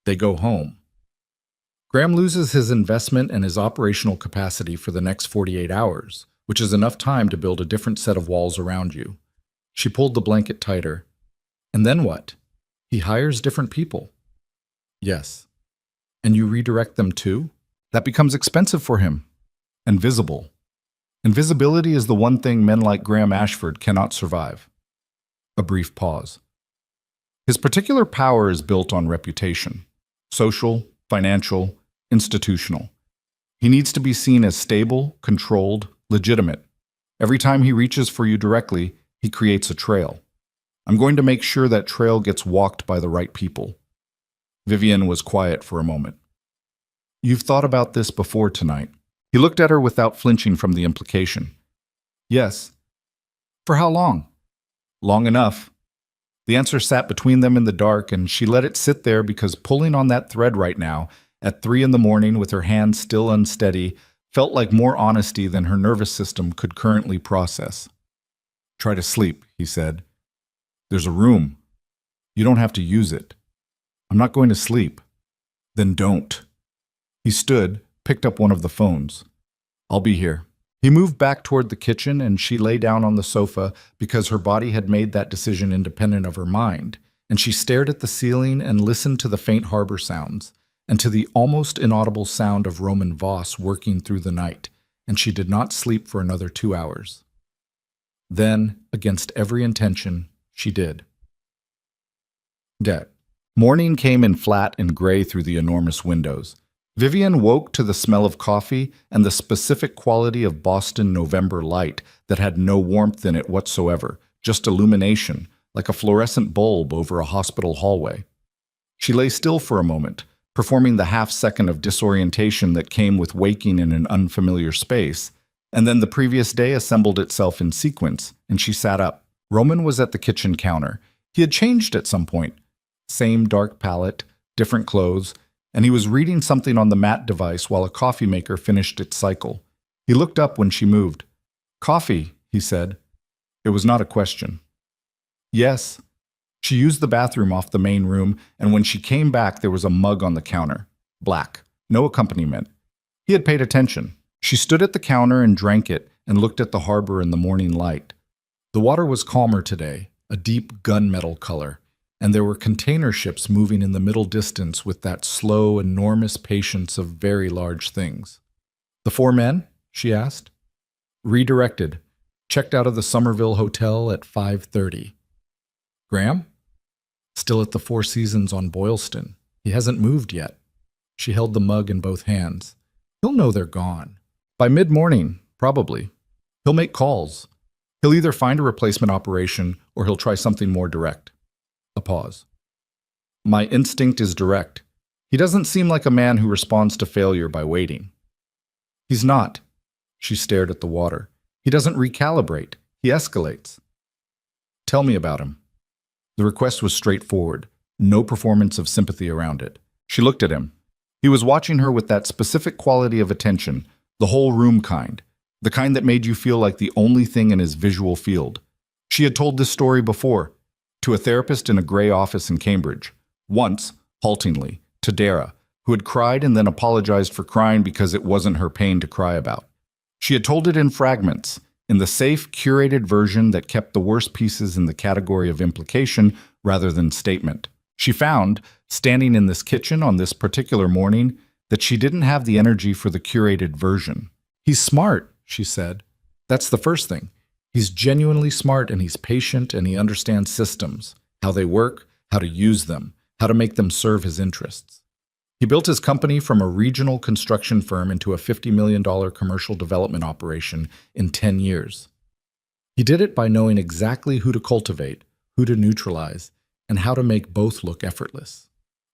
They go home." Graham loses his investment and his operational capacity for the next 48 hours, which is enough time to build a different set of walls around you. She pulled the blanket tighter. "And then what? He hires different people." "Yes." "And you redirect them too?" "That becomes expensive for him. And visible. Invisibility is the one thing men like Graham Ashford cannot survive." A brief pause. "His particular power is built on reputation. Social, financial, institutional. He needs to be seen as stable, controlled, legitimate. Every time he reaches for you directly, he creates a trail. I'm going to make sure that trail gets walked by the right people." Vivian was quiet for a moment. "You've thought about this before tonight." He looked at her without flinching from the implication. "Yes." "For how long?" "Long enough." The answer sat between them in the dark, and she let it sit there because pulling on that thread right now, at 3 a.m, with her hand still unsteady, felt like more honesty than her nervous system could currently process. "Try to sleep," he said. "There's a room. You don't have to use it." "I'm not going to sleep." "Then don't." He stood, picked up one of the phones. "I'll be here." He moved back toward the kitchen, and she lay down on the sofa because her body had made that decision independent of her mind, and she stared at the ceiling and listened to the faint harbor sounds, and to the almost inaudible sound of Roman Voss working through the night, and she did not sleep for another 2 hours. Then, against every intention, she did. Debt. Morning came in flat and gray through the enormous windows. Vivian woke to the smell of coffee and the specific quality of Boston November light that had no warmth in it whatsoever, just illumination, like a fluorescent bulb over a hospital hallway. She lay still for a moment, performing the half-second of disorientation that came with waking in an unfamiliar space, and then the previous day assembled itself in sequence, and she sat up. Roman was at the kitchen counter. He had changed at some point. Same dark palette, different clothes, and he was reading something on the mat device while a coffee maker finished its cycle. He looked up when she moved. "Coffee," he said. It was not a question. "Yes." She used the bathroom off the main room, and when she came back there was a mug on the counter. Black. No accompaniment. He had paid attention. She stood at the counter and drank it and looked at the harbor in the morning light. The water was calmer today, a deep gunmetal color, and there were container ships moving in the middle distance with that slow, enormous patience of very large things. "The four men?" she asked. Redirected. Checked out of the Somerville Hotel at 5:30. Graham? Still at the Four Seasons on Boylston. He hasn't moved yet. She held the mug in both hands. He'll know they're gone. By mid-morning, probably. He'll make calls. He'll either find a replacement operation or he'll try something more direct. A pause. My instinct is direct. He doesn't seem like a man who responds to failure by waiting. He's not. She stared at the water. He doesn't recalibrate. He escalates. Tell me about him. The request was straightforward. No performance of sympathy around it. She looked at him. He was watching her with that specific quality of attention, the whole room kind, the kind that made you feel like the only thing in his visual field. She had told this story before, to a therapist in a grey office in Cambridge, once, haltingly, to Dara, who had cried and then apologized for crying because it wasn't her pain to cry about. She had told it in fragments, in the safe, curated version that kept the worst pieces in the category of implication rather than statement. She found, standing in this kitchen on this particular morning, that she didn't have the energy for the curated version. He's smart, she said. That's the first thing. He's genuinely smart and he's patient and he understands systems, how they work, how to use them, how to make them serve his interests. He built his company from a regional construction firm into a $50 million commercial development operation in 10 years. He did it by knowing exactly who to cultivate, who to neutralize, and how to make both look effortless.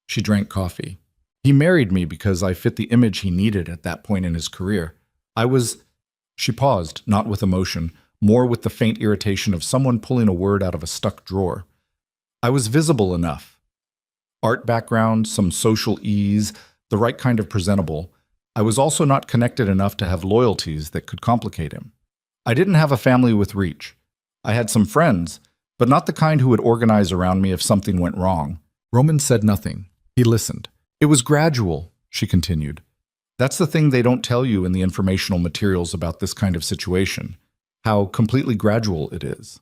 She drank coffee. He married me because I fit the image he needed at that point in his career. She paused, not with emotion, more with the faint irritation of someone pulling a word out of a stuck drawer. I was visible enough. Art background, some social ease, the right kind of presentable. I was also not connected enough to have loyalties that could complicate him. I didn't have a family with reach. I had some friends, but not the kind who would organize around me if something went wrong. Roman said nothing. He listened. It was gradual, she continued. That's the thing they don't tell you in the informational materials about this kind of situation, how completely gradual it is.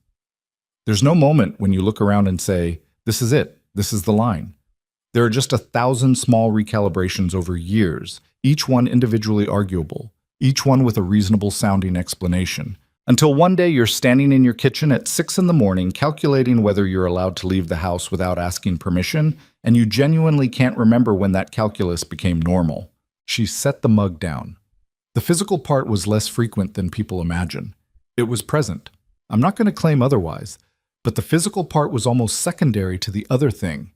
There's no moment when you look around and say, this is it, this is the line. There are just 1,000 small recalibrations over years, each one individually arguable, each one with a reasonable sounding explanation, until one day you're standing in your kitchen at 6 a.m. calculating whether you're allowed to leave the house without asking permission, and you genuinely can't remember when that calculus became normal. She set the mug down. The physical part was less frequent than people imagine. It was present. I'm not going to claim otherwise, but the physical part was almost secondary to the other thing.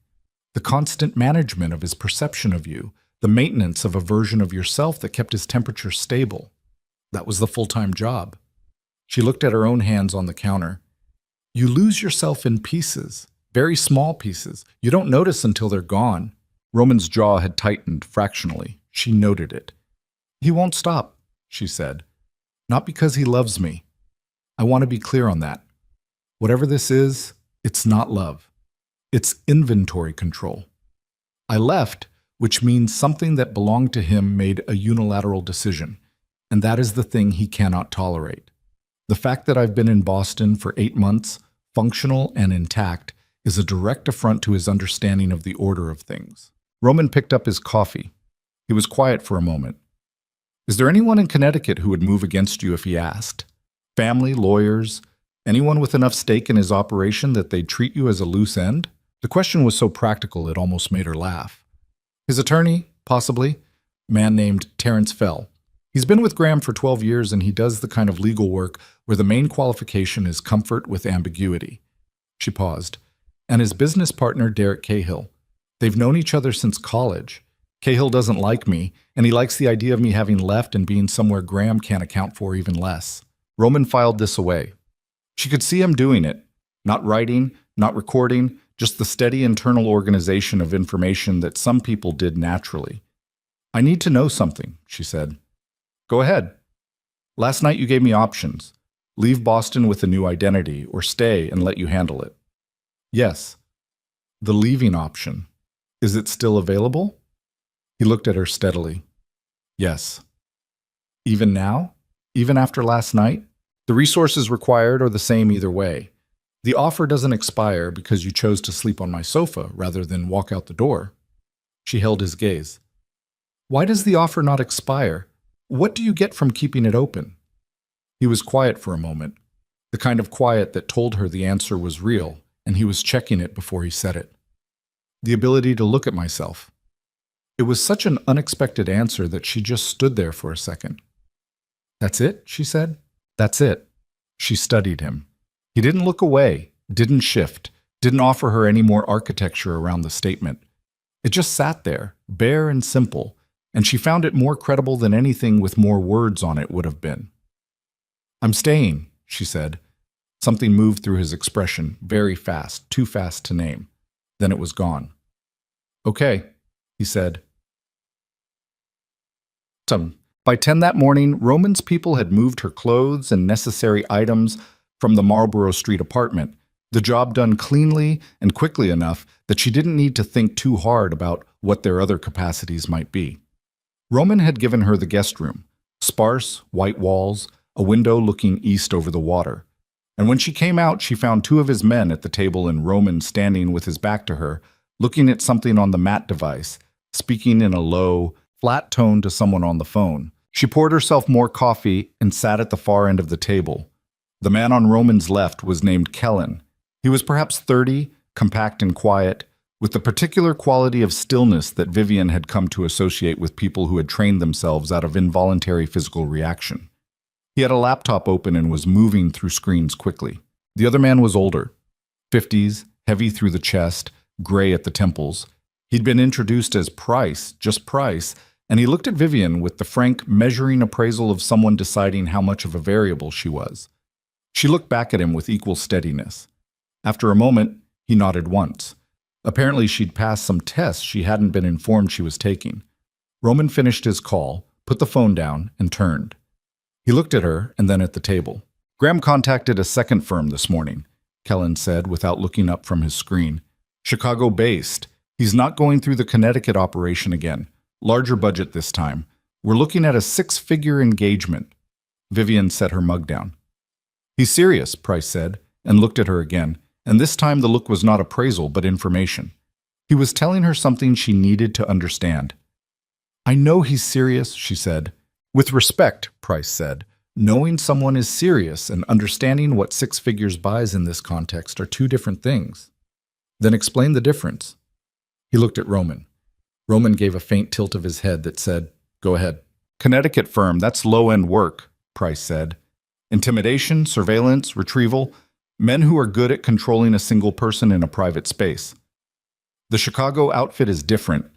The constant management of his perception of you, the maintenance of a version of yourself that kept his temperature stable. That was the full-time job. She looked at her own hands on the counter. You lose yourself in pieces, very small pieces. You don't notice until they're gone. Roman's jaw had tightened fractionally. She noted it. He won't stop, she said. Not because he loves me. I want to be clear on that. Whatever this is, it's not love. It's inventory control. I left, which means something that belonged to him made a unilateral decision, and that is the thing he cannot tolerate. The fact that I've been in Boston for 8 months, functional and intact, is a direct affront to his understanding of the order of things. Roman picked up his coffee. He was quiet for a moment. Is there anyone in Connecticut who would move against you if he asked? Family, lawyers, anyone with enough stake in his operation that they'd treat you as a loose end? The question was so practical it almost made her laugh. His attorney, possibly, a man named Terrence Fell. He's been with Graham for 12 years and he does the kind of legal work where the main qualification is comfort with ambiguity. She paused. And his business partner, Derek Cahill. They've known each other since college. Cahill doesn't like me, and he likes the idea of me having left and being somewhere Graham can't account for even less. Roman filed this away. She could see him doing it. Not writing, not recording, just the steady internal organization of information that some people did naturally. I need to know something, she said. Go ahead. Last night you gave me options. Leave Boston with a new identity, or stay and let you handle it. Yes. The leaving option. Is it still available? He looked at her steadily. Yes. Even now? Even after last night? The resources required are the same either way. The offer doesn't expire because you chose to sleep on my sofa rather than walk out the door. She held his gaze. Why does the offer not expire? What do you get from keeping it open? He was quiet for a moment, the kind of quiet that told her the answer was real, and he was checking it before he said it. The ability to look at myself. It was such an unexpected answer that she just stood there for a second. That's it, she said. That's it. She studied him. He didn't look away, didn't shift, didn't offer her any more architecture around the statement. It just sat there, bare and simple, and she found it more credible than anything with more words on it would have been. I'm staying, she said. Something moved through his expression, very fast, too fast to name. Then it was gone. Okay, he said. By 10 that morning, Roman's people had moved her clothes and necessary items from the Marlborough Street apartment, the job done cleanly and quickly enough that she didn't need to think too hard about what their other capacities might be. Roman had given her the guest room, sparse, white walls, a window looking east over the water. And when she came out, she found two of his men at the table and Roman standing with his back to her, looking at something on the mat device, speaking in a low, flat tone to someone on the phone. She poured herself more coffee and sat at the far end of the table. The man on Roman's left was named Kellen. He was perhaps 30, compact and quiet, with the particular quality of stillness that Vivian had come to associate with people who had trained themselves out of involuntary physical reaction. He had a laptop open and was moving through screens quickly. The other man was older, 50s, heavy through the chest, gray at the temples. He'd been introduced as Price, just Price, and he looked at Vivian with the frank, measuring appraisal of someone deciding how much of a variable she was. She looked back at him with equal steadiness. After a moment, he nodded once. Apparently, she'd passed some tests she hadn't been informed she was taking. Roman finished his call, put the phone down, and turned. He looked at her and then at the table. Graham contacted a second firm this morning, Kellen said without looking up from his screen. Chicago-based. He's not going through the Connecticut operation again. Larger budget this time. We're looking at a 6-figure engagement. Vivian set her mug down. He's serious, Price said, and looked at her again, and this time the look was not appraisal but information. He was telling her something she needed to understand. I know he's serious, she said. With respect, Price said, knowing someone is serious and understanding what 6 figures buys in this context are two different things. Then explain the difference. He looked at Roman. Roman gave a faint tilt of his head that said, Go ahead. Connecticut firm, that's low-end work, Price said. Intimidation, surveillance, retrieval, men who are good at controlling a single person in a private space. The Chicago outfit is different.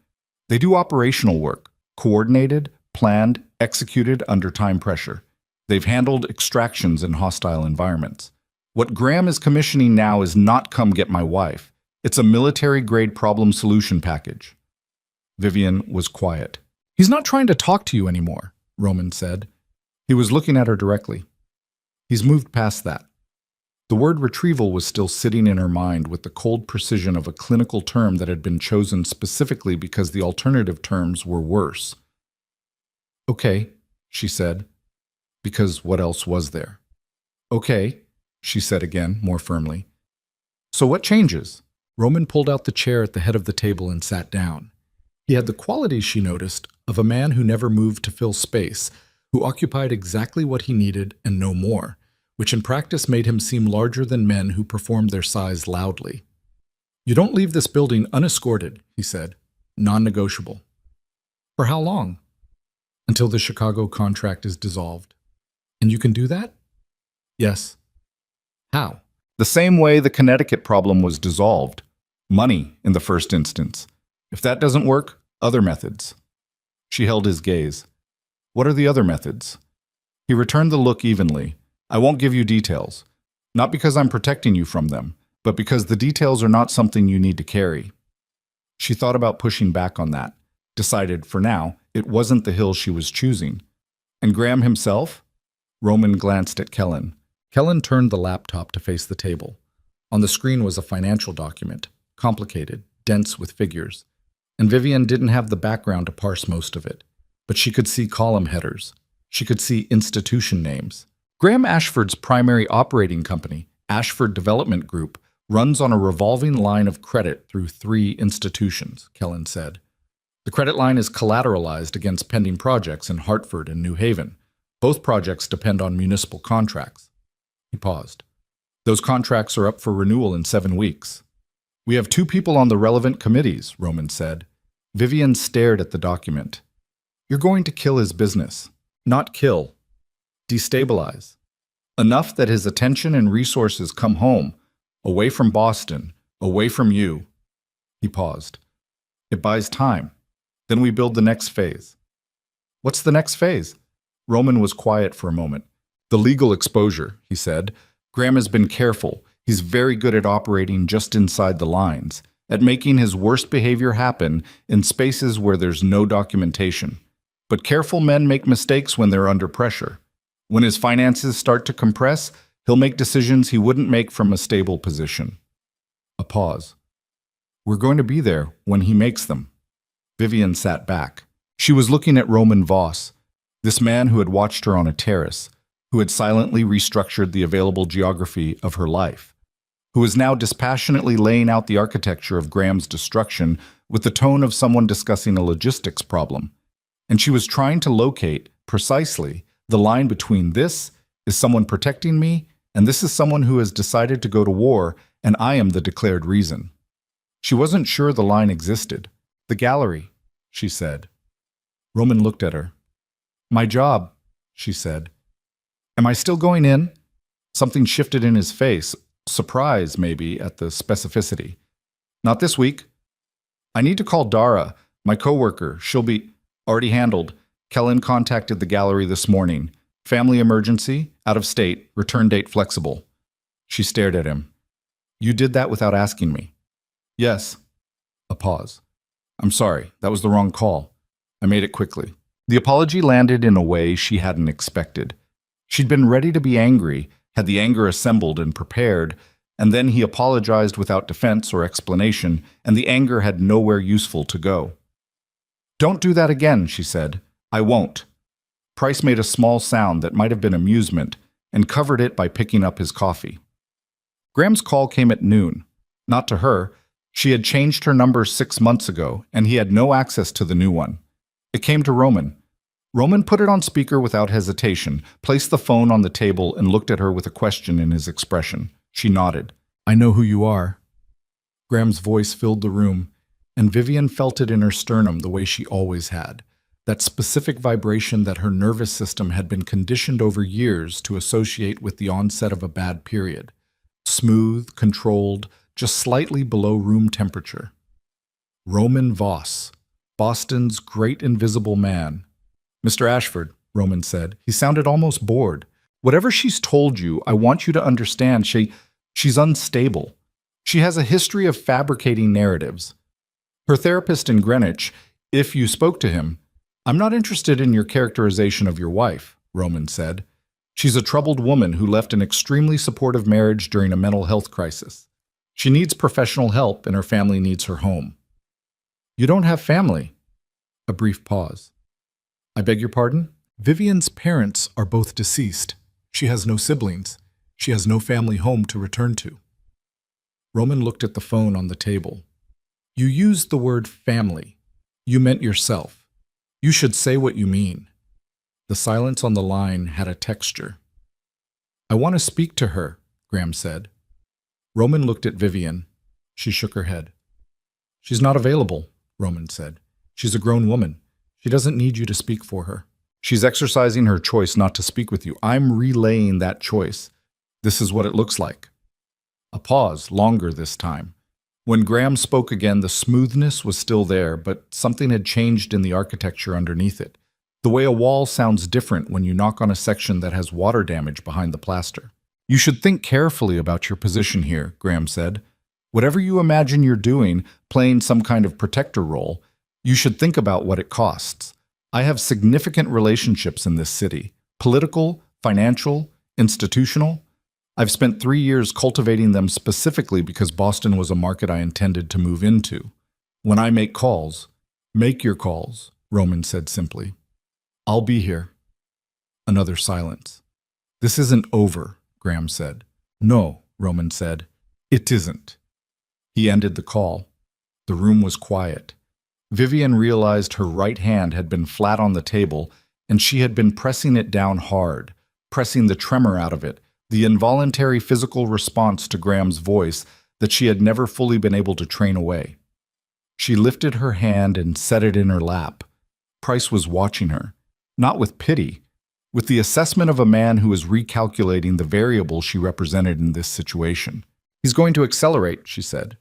They do operational work, coordinated, planned, executed under time pressure. They've handled extractions in hostile environments. What Graham is commissioning now is not come get my wife. It's a military-grade problem solution package. Vivian was quiet. He's not trying to talk to you anymore, Roman said. He was looking at her directly. He's moved past that. The word retrieval was still sitting in her mind with the cold precision of a clinical term that had been chosen specifically because the alternative terms were worse. Okay, she said, because what else was there? Okay, she said again, more firmly. So what changes? Roman pulled out the chair at the head of the table and sat down. He had the qualities, she noticed, of a man who never moved to fill space, who occupied exactly what he needed and no more, which in practice made him seem larger than men who performed their size loudly. You don't leave this building unescorted, he said, non-negotiable. For how long? Until the Chicago contract is dissolved. And you can do that? Yes. How? The same way the Connecticut problem was dissolved. Money, in the first instance. If that doesn't work, other methods. She held his gaze. What are the other methods? He returned the look evenly. I won't give you details. Not because I'm protecting you from them, but because the details are not something you need to carry. She thought about pushing back on that, decided, for now, it wasn't the hill she was choosing. And Graham himself? Roman glanced at Kellen. Kellen turned the laptop to face the table. On the screen was a financial document, complicated, dense with figures. And Vivian didn't have the background to parse most of it, but she could see column headers. She could see institution names. Graham Ashford's primary operating company, Ashford Development Group, runs on a revolving line of credit through 3 institutions, Kellen said. The credit line is collateralized against pending projects in Hartford and New Haven. Both projects depend on municipal contracts. He paused. Those contracts are up for renewal in 7 weeks. We have 2 people on the relevant committees, Roman said. Vivian stared at the document. You're going to kill his business. Not kill. Destabilize. Enough that his attention and resources come home, away from Boston, away from you. He paused. It buys time. Then we build the next phase. What's the next phase? Roman was quiet for a moment. The legal exposure, he said. Graham has been careful. He's very good at operating just inside the lines, at making his worst behavior happen in spaces where there's no documentation. But careful men make mistakes when they're under pressure. When his finances start to compress, he'll make decisions he wouldn't make from a stable position. A pause. We're going to be there when he makes them. Vivian sat back. She was looking at Roman Voss, this man who had watched her on a terrace, who had silently restructured the available geography of her life, who was now dispassionately laying out the architecture of Graham's destruction with the tone of someone discussing a logistics problem. And she was trying to locate, precisely, the line between this is someone protecting me, and this is someone who has decided to go to war, and I am the declared reason. She wasn't sure the line existed. The gallery, she said. Roman looked at her. My job, she said. Am I still going in? Something shifted in his face, surprise maybe at the specificity. Not this week. I need to call Dara, my coworker. She'll be already handled. Kellen contacted the gallery this morning. Family emergency, out of state, return date flexible. She stared at him. You did that without asking me. Yes. A pause. I'm sorry, that was the wrong call. I made it quickly. The apology landed in a way she hadn't expected. She'd been ready to be angry, had the anger assembled and prepared, and then he apologized without defense or explanation, and the anger had nowhere useful to go. Don't do that again, she said. I won't. Price made a small sound that might have been amusement and covered it by picking up his coffee. Graham's call came at noon. Not to her. She had changed her number 6 months ago, and he had no access to the new one. It came to Roman. Roman put it on speaker without hesitation, placed the phone on the table, and looked at her with a question in his expression. She nodded. I know who you are. Graham's voice filled the room, and Vivian felt it in her sternum the way she always had, that specific vibration that her nervous system had been conditioned over years to associate with the onset of a bad period. Smooth, controlled, just slightly below room temperature. Roman Voss, Boston's great invisible man. Mr. Ashford, Roman said. He sounded almost bored. Whatever she's told you, I want you to understand she's unstable. She has a history of fabricating narratives. Her therapist in Greenwich, if you spoke to him, I'm not interested in your characterization of your wife, Roman said. She's a troubled woman who left an extremely supportive marriage during a mental health crisis. She needs professional help, and her family needs her home. You don't have family. A brief pause. I beg your pardon? Vivian's parents are both deceased. She has no siblings. She has no family home to return to. Roman looked at the phone on the table. You used the word family. You meant yourself. You should say what you mean. The silence on the line had a texture. I want to speak to her, Graham said. Roman looked at Vivian. She shook her head. She's not available, Roman said. She's a grown woman. She doesn't need you to speak for her. She's exercising her choice not to speak with you. I'm relaying that choice. This is what it looks like. A pause, longer this time. When Graham spoke again, the smoothness was still there, but something had changed in the architecture underneath it. The way a wall sounds different when you knock on a section that has water damage behind the plaster. You should think carefully about your position here, Graham said. Whatever you imagine you're doing, playing some kind of protector role, you should think about what it costs. I have significant relationships in this city. Political, financial, institutional. I've spent 3 years cultivating them specifically because Boston was a market I intended to move into. When I make calls, make your calls, Roman said simply. I'll be here. Another silence. This isn't over, Graham said. No, Roman said. It isn't. He ended the call. The room was quiet. Vivian realized her right hand had been flat on the table, and she had been pressing it down hard, pressing the tremor out of it, the involuntary physical response to Graham's voice that she had never fully been able to train away. She lifted her hand and set it in her lap. Price was watching her, not with pity, with the assessment of a man who was recalculating the variable she represented in this situation. "He's going to accelerate," she said.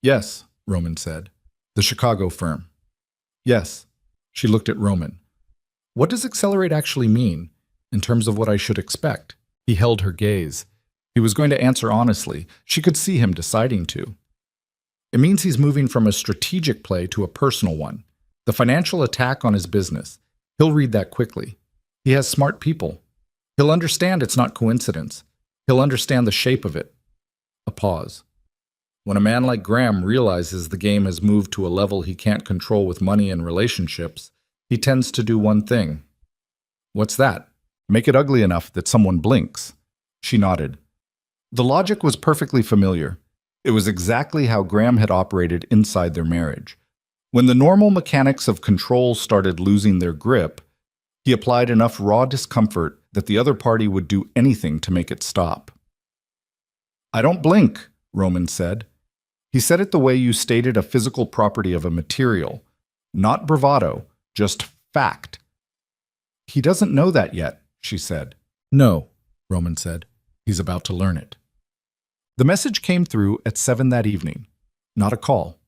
"Yes," Roman said. "The Chicago firm." "Yes." She looked at Roman. "What does accelerate actually mean, in terms of what I should expect?" He held her gaze. He was going to answer honestly. She could see him deciding to. "It means he's moving from a strategic play to a personal one. The financial attack on his business. He'll read that quickly. He has smart people. He'll understand it's not coincidence. He'll understand the shape of it." A pause. When a man like Graham realizes the game has moved to a level he can't control with money and relationships, he tends to do one thing. "What's that?" "Make it ugly enough that someone blinks." She nodded. The logic was perfectly familiar. It was exactly how Graham had operated inside their marriage. When the normal mechanics of control started losing their grip, he applied enough raw discomfort that the other party would do anything to make it stop. "I don't blink," Roman said. He said it the way you stated a physical property of a material. Not bravado, just fact. "He doesn't know that yet," she said. "No," Roman said. "He's about to learn it." The message came through at 7 that evening. Not a call.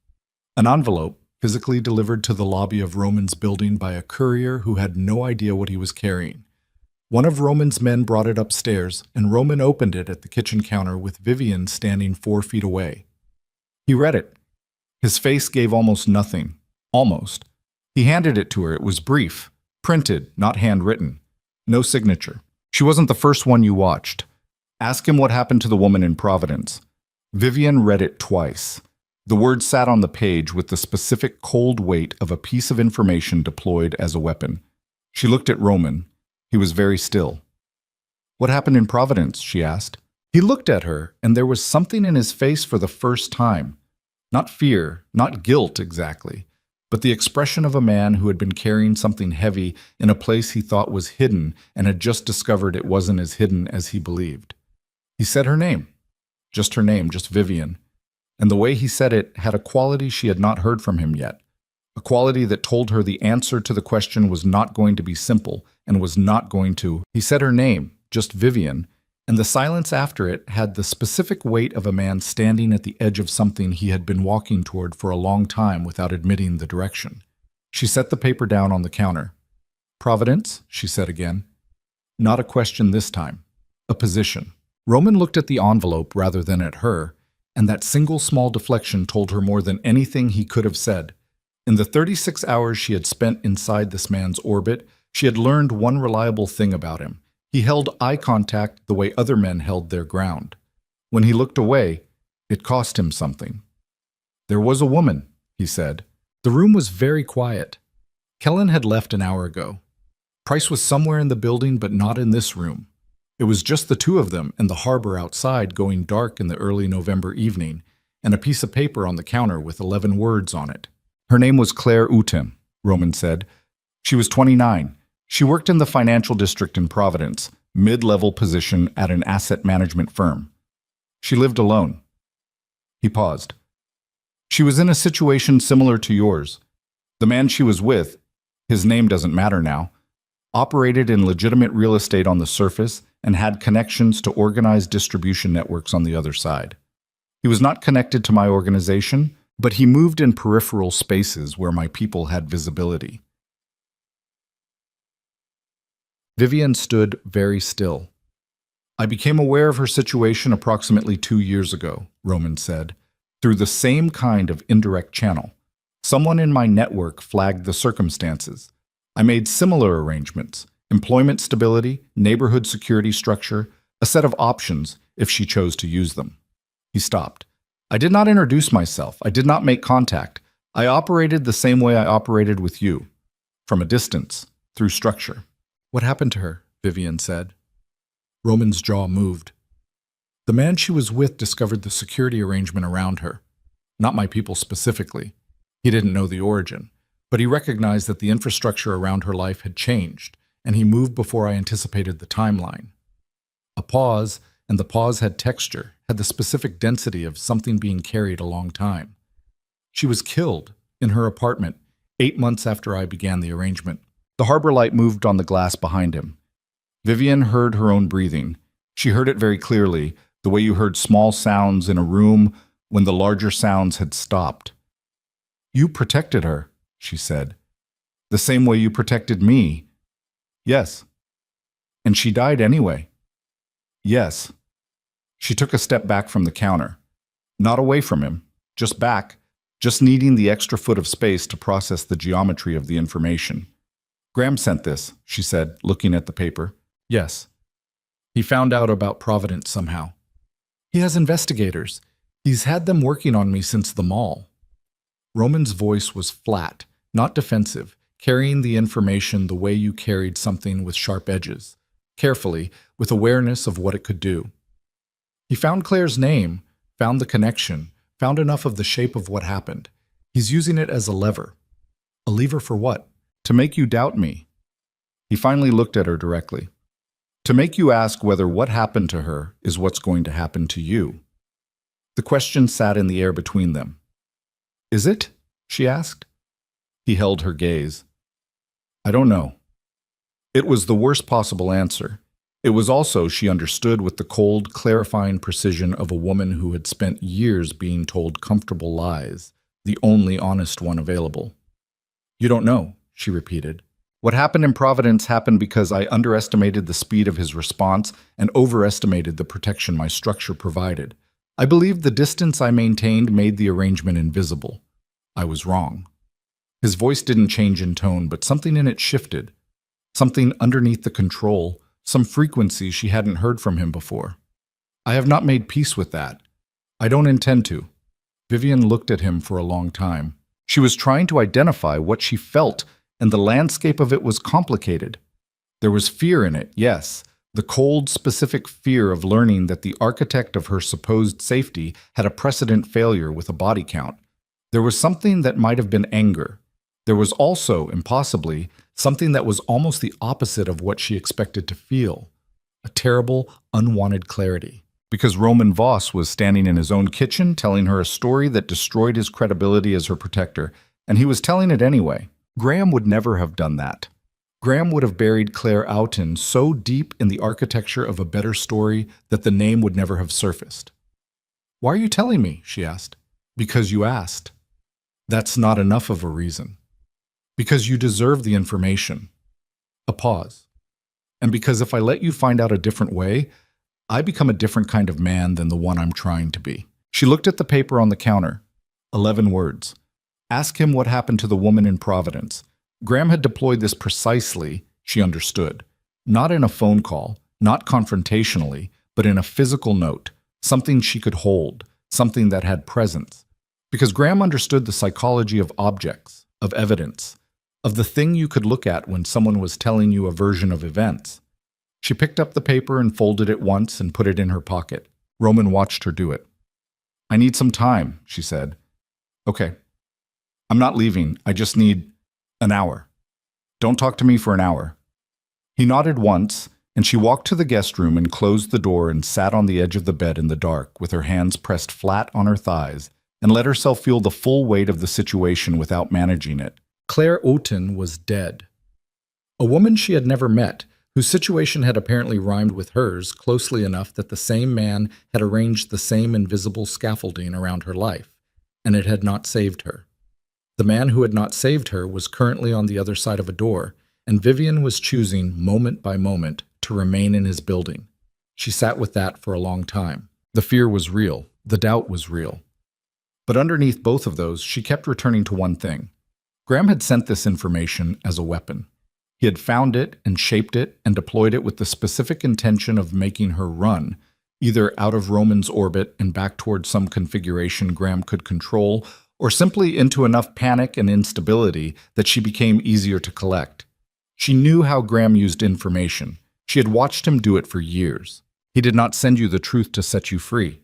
An envelope physically delivered to the lobby of Roman's building by a courier who had no idea what he was carrying. One of Roman's men brought it upstairs, and Roman opened it at the kitchen counter with Vivian standing 4 feet away. He read it. His face gave almost nothing. Almost. He handed it to her. It was brief. Printed, not handwritten. No signature. She wasn't the first one you watched. Ask him what happened to the woman in Providence. Vivian read it twice. The words sat on the page with the specific cold weight of a piece of information deployed as a weapon. She looked at Roman. He was very still. "What happened in Providence?" she asked. He looked at her, and there was something in his face for the first time. Not fear, not guilt exactly, but the expression of a man who had been carrying something heavy in a place he thought was hidden and had just discovered it wasn't as hidden as he believed. He said her name, just Vivian, and the way he said it had a quality she had not heard from him yet, a quality that told her the answer to the question was not going to be simple and was not going to. He said her name, just Vivian, and the silence after it had the specific weight of a man standing at the edge of something he had been walking toward for a long time without admitting the direction. She set the paper down on the counter. "Providence?" she said again. Not a question this time. A position. Roman looked at the envelope rather than at her, and that single small deflection told her more than anything he could have said. In the 36 hours she had spent inside this man's orbit, she had learned one reliable thing about him. He held eye contact the way other men held their ground. When he looked away, it cost him something. "There was a woman," he said. The room was very quiet. Kellen had left an hour ago. Price was somewhere in the building, but not in this room. It was just the two of them and the harbor outside going dark in the early November evening, and a piece of paper on the counter with 11 words on it. Her name was Claire Uten, Roman said. She was 29. She worked in the financial district in Providence, mid-level position at an asset management firm. She lived alone. He paused. She was in a situation similar to yours. The man she was with, his name doesn't matter now, operated in legitimate real estate on the surface and had connections to organized distribution networks on the other side. He was not connected to my organization, but he moved in peripheral spaces where my people had visibility. Vivian stood very still. "I became aware of her situation approximately 2 years ago," Roman said, "through the same kind of indirect channel. Someone in my network flagged the circumstances. I made similar arrangements, employment stability, neighborhood security structure, a set of options if she chose to use them." He stopped. "I did not introduce myself. I did not make contact. I operated the same way I operated with you, from a distance, through structure." "What happened to her?" Vivian said. Roman's jaw moved. "The man she was with discovered the security arrangement around her. Not my people specifically. He didn't know the origin. But he recognized that the infrastructure around her life had changed, and he moved before I anticipated the timeline. A pause, and the pause had texture, had the specific density of something being carried a long time. She was killed in her apartment 8 months after I began the arrangement. The harbor light moved on the glass behind him. Vivian heard her own breathing. She heard it very clearly, the way you heard small sounds in a room when the larger sounds had stopped. "You protected her," she said. "The same way you protected me." "Yes." "And she died anyway." "Yes." She took a step back from the counter. Not away from him, just back, just needing the extra foot of space to process the geometry of the information. "Graham sent this," she said, looking at the paper. "Yes. He found out about Providence somehow. He has investigators. He's had them working on me since the mall." Roman's voice was flat, not defensive, carrying the information the way you carried something with sharp edges, carefully, with awareness of what it could do. He found Claire's name, found the connection, found enough of the shape of what happened. He's using it as a lever. A lever for what? To make you doubt me. He finally looked at her directly. To make you ask whether what happened to her is what's going to happen to you. The question sat in the air between them. "Is it?" she asked. He held her gaze. "I don't know." It was the worst possible answer. It was also, she understood with the cold, clarifying precision of a woman who had spent years being told comfortable lies, the only honest one available. "You don't know," she repeated. "What happened in Providence happened because I underestimated the speed of his response and overestimated the protection my structure provided. I believed the distance I maintained made the arrangement invisible. I was wrong." His voice didn't change in tone, but something in it shifted. Something underneath the control, some frequency she hadn't heard from him before. "I have not made peace with that. I don't intend to." Vivian looked at him for a long time. She was trying to identify what she felt, and the landscape of it was complicated. There was fear in it, yes, the cold, specific fear of learning that the architect of her supposed safety had a precedent failure with a body count. There was something that might have been anger. There was also, impossibly, something that was almost the opposite of what she expected to feel. A terrible, unwanted clarity. Because Roman Voss was standing in his own kitchen telling her a story that destroyed his credibility as her protector, and he was telling it anyway. Graham would never have done that. Graham would have buried Claire Outen so deep in the architecture of a better story that the name would never have surfaced. "Why are you telling me?" she asked. "Because you asked." "That's not enough of a reason." "Because you deserve the information." A pause. "And because if I let you find out a different way, I become a different kind of man than the one I'm trying to be." She looked at the paper on the counter. 11 words. Ask him what happened to the woman in Providence. Graham had deployed this precisely, she understood. Not in a phone call, not confrontationally, but in a physical note, something she could hold, something that had presence. Because Graham understood the psychology of objects, of evidence, of the thing you could look at when someone was telling you a version of events. She picked up the paper and folded it once and put it in her pocket. Roman watched her do it. "I need some time," she said. "Okay. I'm not leaving. I just need an hour. Don't talk to me for an hour." He nodded once, and she walked to the guest room and closed the door and sat on the edge of the bed in the dark with her hands pressed flat on her thighs and let herself feel the full weight of the situation without managing it. Claire Outen was dead. A woman she had never met, whose situation had apparently rhymed with hers closely enough that the same man had arranged the same invisible scaffolding around her life, and it had not saved her. The man who had not saved her was currently on the other side of a door, and Vivian was choosing, moment by moment, to remain in his building. She sat with that for a long time. The fear was real. The doubt was real. But underneath both of those, she kept returning to one thing. Graham had sent this information as a weapon. He had found it and shaped it and deployed it with the specific intention of making her run, either out of Roman's orbit and back towards some configuration Graham could control, or simply into enough panic and instability that she became easier to collect. She knew how Graham used information. She had watched him do it for years. He did not send you the truth to set you free.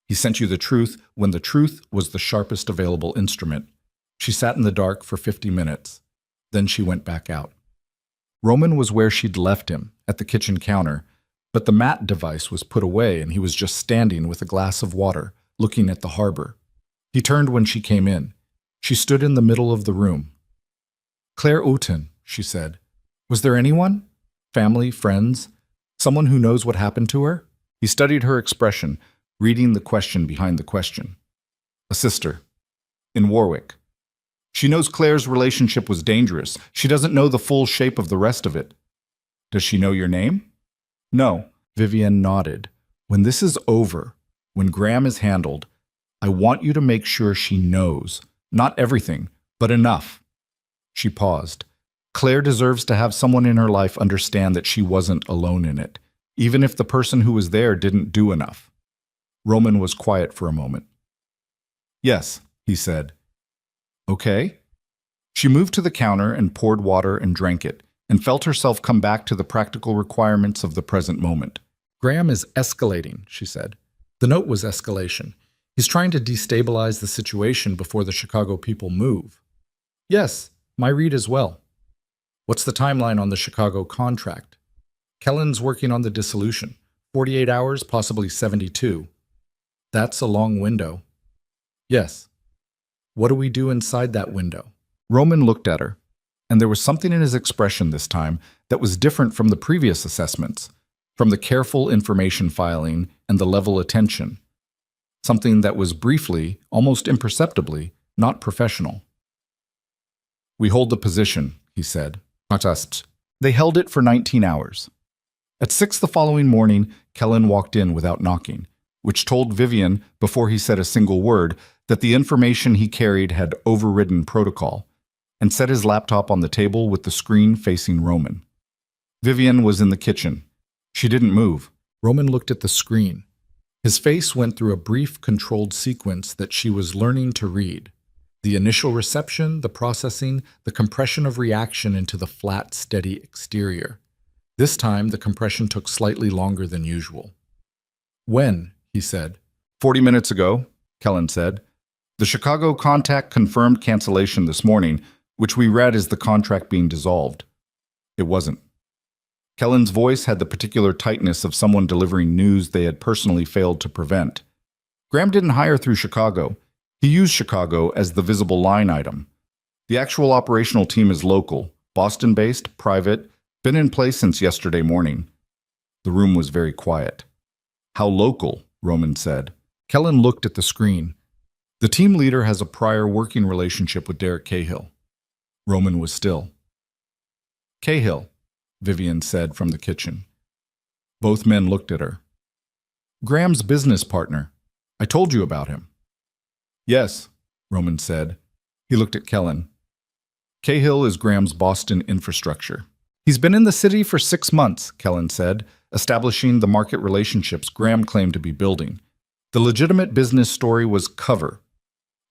He sent you the truth when the truth was the sharpest available instrument. She sat in the dark for 50 minutes. Then she went back out. Roman was where she'd left him, at the kitchen counter, but the mat device was put away and he was just standing with a glass of water, looking at the harbor. He turned when she came in. She stood in the middle of the room. "Claire Houghton," she said. "Was there anyone? Family, friends? Someone who knows what happened to her?" He studied her expression, reading the question behind the question. "A sister. In Warwick. She knows Claire's relationship was dangerous. She doesn't know the full shape of the rest of it." "Does she know your name?" "No." Vivian nodded. "When this is over, when Graham is handled, I want you to make sure she knows. Not everything, but enough." She paused. Claire deserves to have someone in her life understand that she wasn't alone in it, even if the person who was there didn't do enough. Roman was quiet for a moment. "Yes," he said. "Okay." She moved to the counter and poured water and drank it, and felt herself come back to the practical requirements of the present moment. "Graham is escalating," she said. The note was escalation. He's trying to destabilize the situation before the Chicago people move. "Yes, my read as well." "What's the timeline on the Chicago contract?" "Kellen's working on the dissolution. 48 hours, possibly 72. "That's a long window." "Yes." "What do we do inside that window?" Roman looked at her, and there was something in his expression this time that was different from the previous assessments, from the careful information filing and the level attention. Something that was briefly, almost imperceptibly, not professional. "We hold the position," he said. They held it for 19 hours. At 6 the following morning, Kellen walked in without knocking, which told Vivian, before he said a single word, that the information he carried had overridden protocol, and set his laptop on the table with the screen facing Roman. Vivian was in the kitchen. She didn't move. Roman looked at the screen. His face went through a brief, controlled sequence that she was learning to read. The initial reception, the processing, the compression of reaction into the flat, steady exterior. This time, the compression took slightly longer than usual. "When?" he said. 40 minutes ago, Kellen said. "The Chicago contact confirmed cancellation this morning, which we read as the contract being dissolved." It wasn't. Kellen's voice had the particular tightness of someone delivering news they had personally failed to prevent. Graham didn't hire through Chicago. He used Chicago as the visible line item. The actual operational team is local, Boston-based, private, been in place since yesterday morning. The room was very quiet. "How local?" Roman said. Kellen looked at the screen. "The team leader has a prior working relationship with Derek Cahill." Roman was still. "Cahill," Vivian said from the kitchen. Both men looked at her. "Graham's business partner. I told you about him." "Yes," Roman said. He looked at Kellen. "Cahill is Graham's Boston infrastructure. He's been in the city for 6 months," Kellen said, establishing the market relationships Graham claimed to be building. The legitimate business story was cover.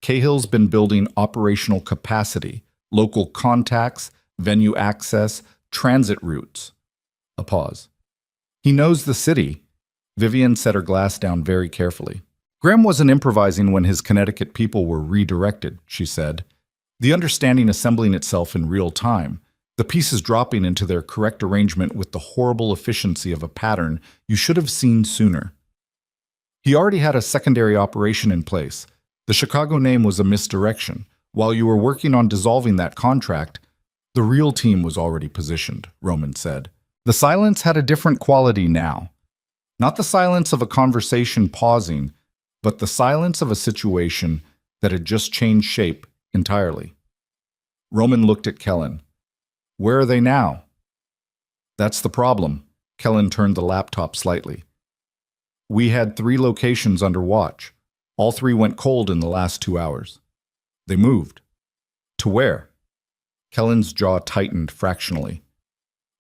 Cahill's been building operational capacity, local contacts, venue access, transit routes. A pause. "He knows the city." Vivian set her glass down very carefully. "Graham wasn't improvising when his Connecticut people were redirected," she said. "The understanding assembling itself in real time, the pieces dropping into their correct arrangement with the horrible efficiency of a pattern you should have seen sooner. He already had a secondary operation in place. The Chicago name was a misdirection. While you were working on dissolving that contract, the real team was already positioned," Roman said. The silence had a different quality now. Not the silence of a conversation pausing, but the silence of a situation that had just changed shape entirely. Roman looked at Kellen. "Where are they now?" "That's the problem." Kellen turned the laptop slightly. "We had 3 locations under watch. All 3 went cold in the last 2 hours. They moved." "To where?" Kellen's jaw tightened fractionally.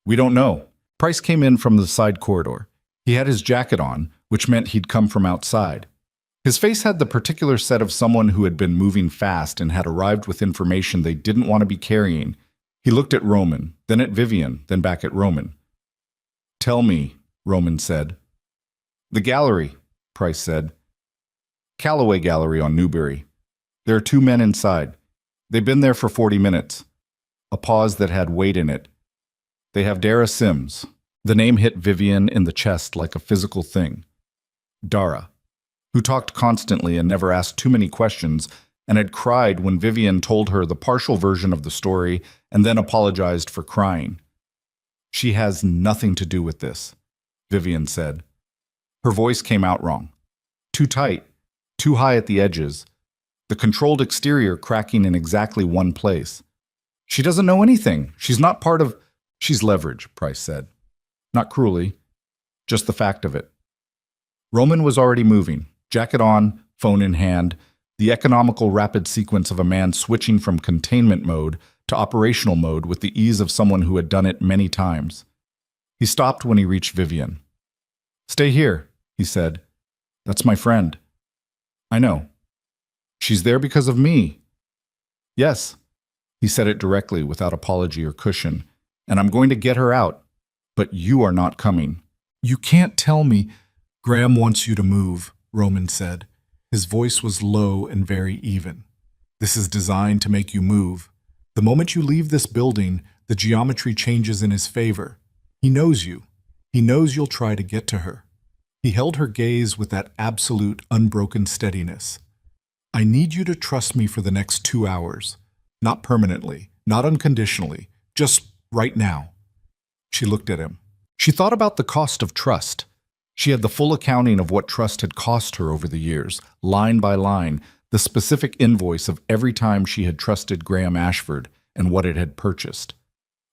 "We don't know." Price came in from the side corridor. He had his jacket on, which meant he'd come from outside. His face had the particular set of someone who had been moving fast and had arrived with information they didn't want to be carrying. He looked at Roman, then at Vivian, then back at Roman. "Tell me," Roman said. "The gallery," Price said. "Callaway Gallery on Newbury. There are 2 men inside. They've been there for 40 minutes. A pause that had weight in it. They have Dara Sims. The name hit Vivian in the chest like a physical thing. Dara, who talked constantly and never asked too many questions, and had cried when Vivian told her the partial version of the story and then apologized for crying. She has nothing to do with this, Vivian said. Her voice came out wrong. Too tight, too high at the edges, the controlled exterior cracking in exactly one place. She doesn't know anything. She's not part of... She's leverage, Price said. Not cruelly, just the fact of it. Roman was already moving, jacket on, phone in hand, the economical rapid sequence of a man switching from containment mode to operational mode with the ease of someone who had done it many times. He stopped when he reached Vivian. Stay here, he said. That's my friend. I know. She's there because of me. Yes, he said it directly without apology or cushion, and I'm going to get her out, but you are not coming. You can't tell me. Graham wants you to move, Roman said. His voice was low and very even. This is designed to make you move. The moment you leave this building, the geometry changes in his favor. He knows you. He knows you'll try to get to her. He held her gaze with that absolute, unbroken steadiness. I need you to trust me for the next 2 hours. Not permanently, not unconditionally, just right now. She looked at him. She thought about the cost of trust. She had the full accounting of what trust had cost her over the years, line by line, the specific invoice of every time she had trusted Graham Ashford and what it had purchased.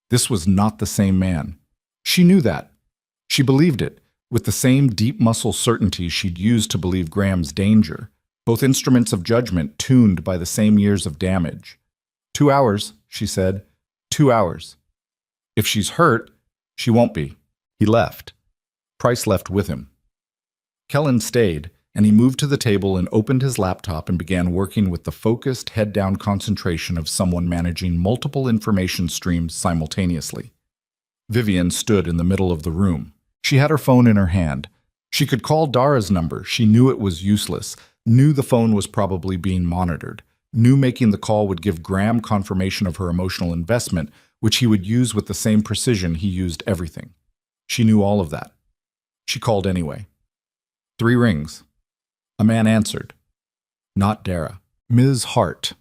This was not the same man. She knew that. She believed it, with the same deep muscle certainty she'd used to believe Graham's danger, both instruments of judgment tuned by the same years of damage. 2 hours, she said. 2 hours. If she's hurt, she won't be. He left. Price left with him. Kellen stayed, and he moved to the table and opened his laptop and began working with the focused, head-down concentration of someone managing multiple information streams simultaneously. Vivian stood in the middle of the room. She had her phone in her hand. She could call Dara's number. She knew it was useless, knew the phone was probably being monitored, knew making the call would give Graham confirmation of her emotional investment, which he would use with the same precision he used everything. She knew all of that. She called anyway. 3 rings. A man answered. Not Dara. Ms. Hart.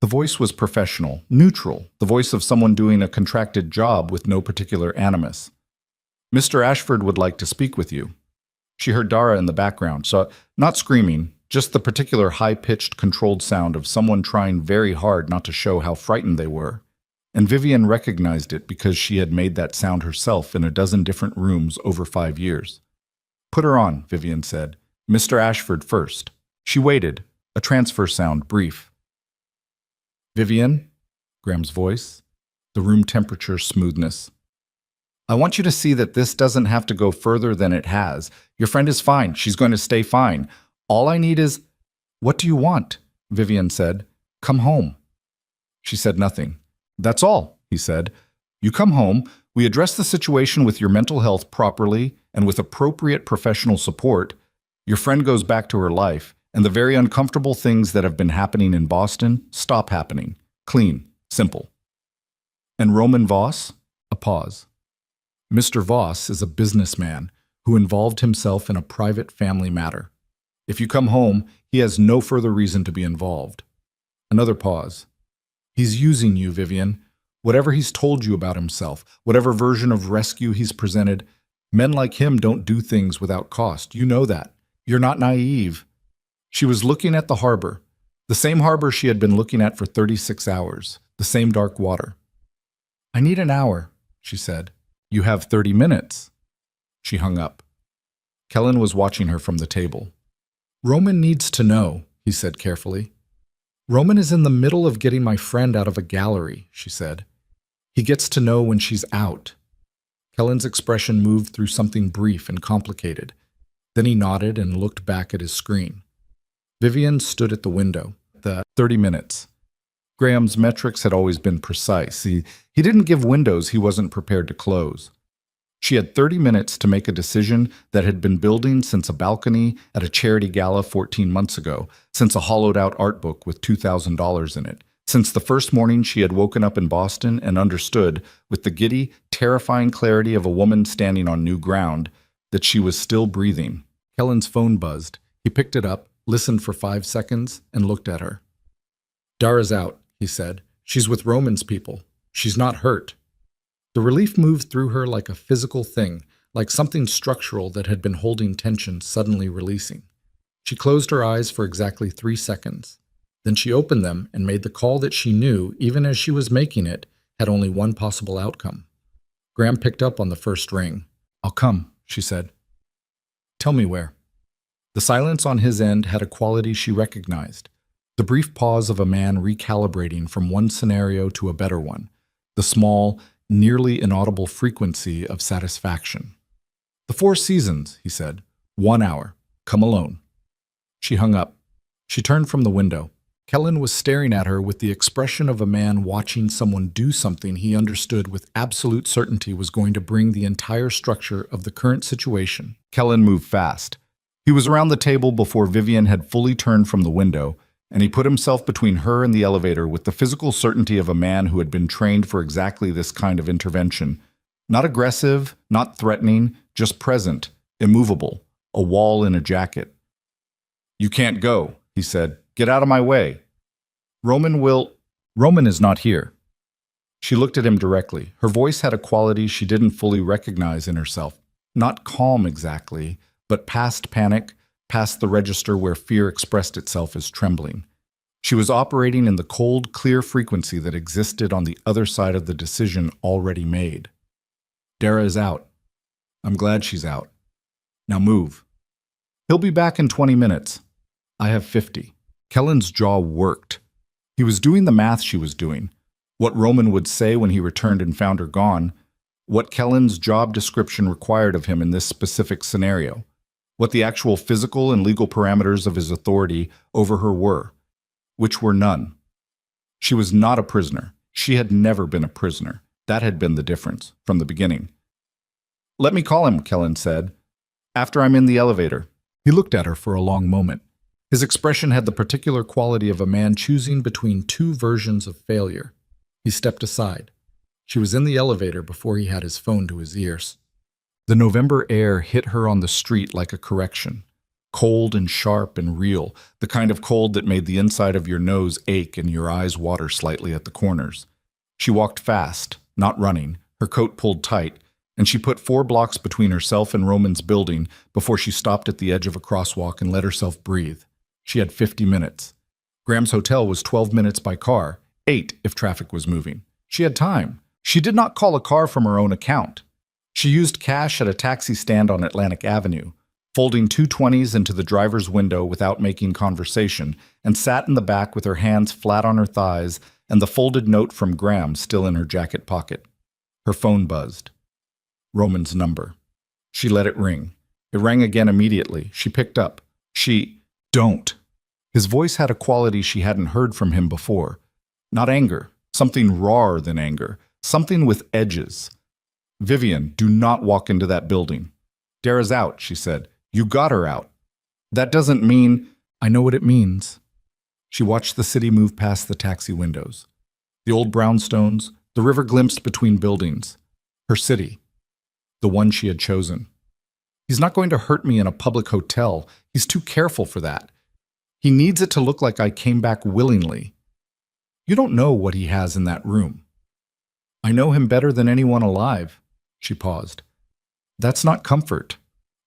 The voice was professional, neutral, the voice of someone doing a contracted job with no particular animus. Mr. Ashford would like to speak with you. She heard Dara in the background, so not screaming, just the particular high-pitched, controlled sound of someone trying very hard not to show how frightened they were. And Vivian recognized it because she had made that sound herself in a dozen different rooms over 5 years. Put her on, Vivian said. Mr. Ashford first. She waited, a transfer sound brief. Vivian? Graham's voice. The room temperature smoothness. I want you to see that this doesn't have to go further than it has. Your friend is fine. She's going to stay fine. All I need is... What do you want? Vivian said. Come home. She said nothing. That's all, he said. You come home, we address the situation with your mental health properly and with appropriate professional support. Your friend goes back to her life, and the very uncomfortable things that have been happening in Boston stop happening. Clean, simple. And Roman Voss? A pause. Mr. Voss is a businessman who involved himself in a private family matter. If you come home, he has no further reason to be involved. Another pause. He's using you, Vivian. Whatever he's told you about himself, whatever version of rescue he's presented, men like him don't do things without cost. You know that. You're not naive. She was looking at the harbor, the same harbor she had been looking at for 36 hours, the same dark water. I need an hour, she said. You have 30 minutes. She hung up. Kellen was watching her from the table. Roman needs to know, he said carefully. Roman is in the middle of getting my friend out of a gallery, she said. He gets to know when she's out. Kellen's expression moved through something brief and complicated. Then he nodded and looked back at his screen. Vivian stood at the window. The 30 minutes. Graham's metrics had always been precise. He didn't give windows he wasn't prepared to close. She had 30 minutes to make a decision that had been building since a balcony at a charity gala 14 months ago, since a hollowed-out art book with $2,000 in it, Since the first morning she had woken up in Boston and understood, with the giddy, terrifying clarity of a woman standing on new ground, that she was still breathing. Kellen's phone buzzed. He picked it up, listened for 5 seconds, and looked at her. "Dara's out," he said. "She's with Roman's people. She's not hurt." The relief moved through her like a physical thing, like something structural that had been holding tension suddenly releasing. She closed her eyes for exactly 3 seconds. Then she opened them and made the call that she knew, even as she was making it, had only one possible outcome. Graham picked up on the first ring. "I'll come," she said. "Tell me where." The silence on his end had a quality she recognized. The brief pause of a man recalibrating from one scenario to a better one. The small, nearly inaudible frequency of satisfaction. "The Four Seasons," he said. "1 hour. Come alone." She hung up. She turned from the window. Kellen was staring at her with the expression of a man watching someone do something he understood with absolute certainty was going to bring the entire structure of the current situation. Kellen moved fast. He was around the table before Vivian had fully turned from the window, and he put himself between her and the elevator with the physical certainty of a man who had been trained for exactly this kind of intervention. Not aggressive, not threatening, just present, immovable, a wall in a jacket. "You can't go," he said. "Get out of my way. Roman is not here." She looked at him directly. Her voice had a quality she didn't fully recognize in herself. Not calm exactly, but past panic, past the register where fear expressed itself as trembling. She was operating in the cold, clear frequency that existed on the other side of the decision already made. "Dara is out. I'm glad she's out. Now move. He'll be back in 20 minutes. I have 50. Kellen's jaw worked. He was doing the math she was doing. What Roman would say when he returned and found her gone. What Kellen's job description required of him in this specific scenario. What the actual physical and legal parameters of his authority over her were. Which were none. She was not a prisoner. She had never been a prisoner. That had been the difference, from the beginning. "Let me call him," Kellen said. "After I'm in the elevator." He looked at her for a long moment. His expression had the particular quality of a man choosing between two versions of failure. He stepped aside. She was in the elevator before he had his phone to his ears. The November air hit her on the street like a correction. Cold and sharp and real, the kind of cold that made the inside of your nose ache and your eyes water slightly at the corners. She walked fast, not running, her coat pulled tight, and she put 4 blocks between herself and Roman's building before she stopped at the edge of a crosswalk and let herself breathe. She had 50 minutes. Graham's hotel was 12 minutes by car, 8 if traffic was moving. She had time. She did not call a car from her own account. She used cash at a taxi stand on Atlantic Avenue, folding 2 20s into the driver's window without making conversation, and sat in the back with her hands flat on her thighs and the folded note from Graham still in her jacket pocket. Her phone buzzed. Roman's number. She let it ring. It rang again immediately. She picked up. Don't. His voice had a quality she hadn't heard from him before. Not anger. Something rawer than anger. Something with edges. "Vivian, do not walk into that building." "Dara's out," she said. "You got her out." "That doesn't mean—" "I know what it means." She watched the city move past the taxi windows. The old brownstones, the river glimpsed between buildings. Her city. The one she had chosen. "He's not going to hurt me in a public hotel. He's too careful for that. He needs it to look like I came back willingly. You don't know what he has in that room." "I know him better than anyone alive." She paused. "That's not comfort.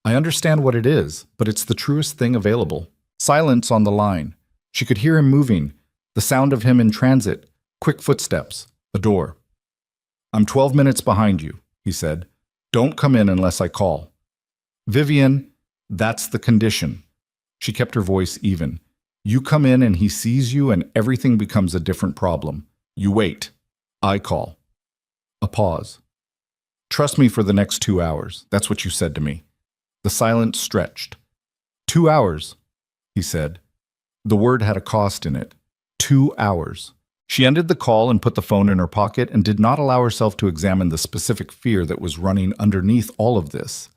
I understand what it is, but it's the truest thing available." Silence on the line. She could hear him moving, the sound of him in transit, quick footsteps, a door. "I'm 12 minutes behind you," he said. "Don't come in unless I call." "Vivian, that's the condition." She kept her voice even. "You come in and he sees you and everything becomes a different problem. You wait. I call." A pause. "Trust me for the next 2 hours. That's what you said to me." The silence stretched. 2 hours, he said. The word had a cost in it. 2 hours. She ended the call and put the phone in her pocket and did not allow herself to examine the specific fear that was running underneath all of this.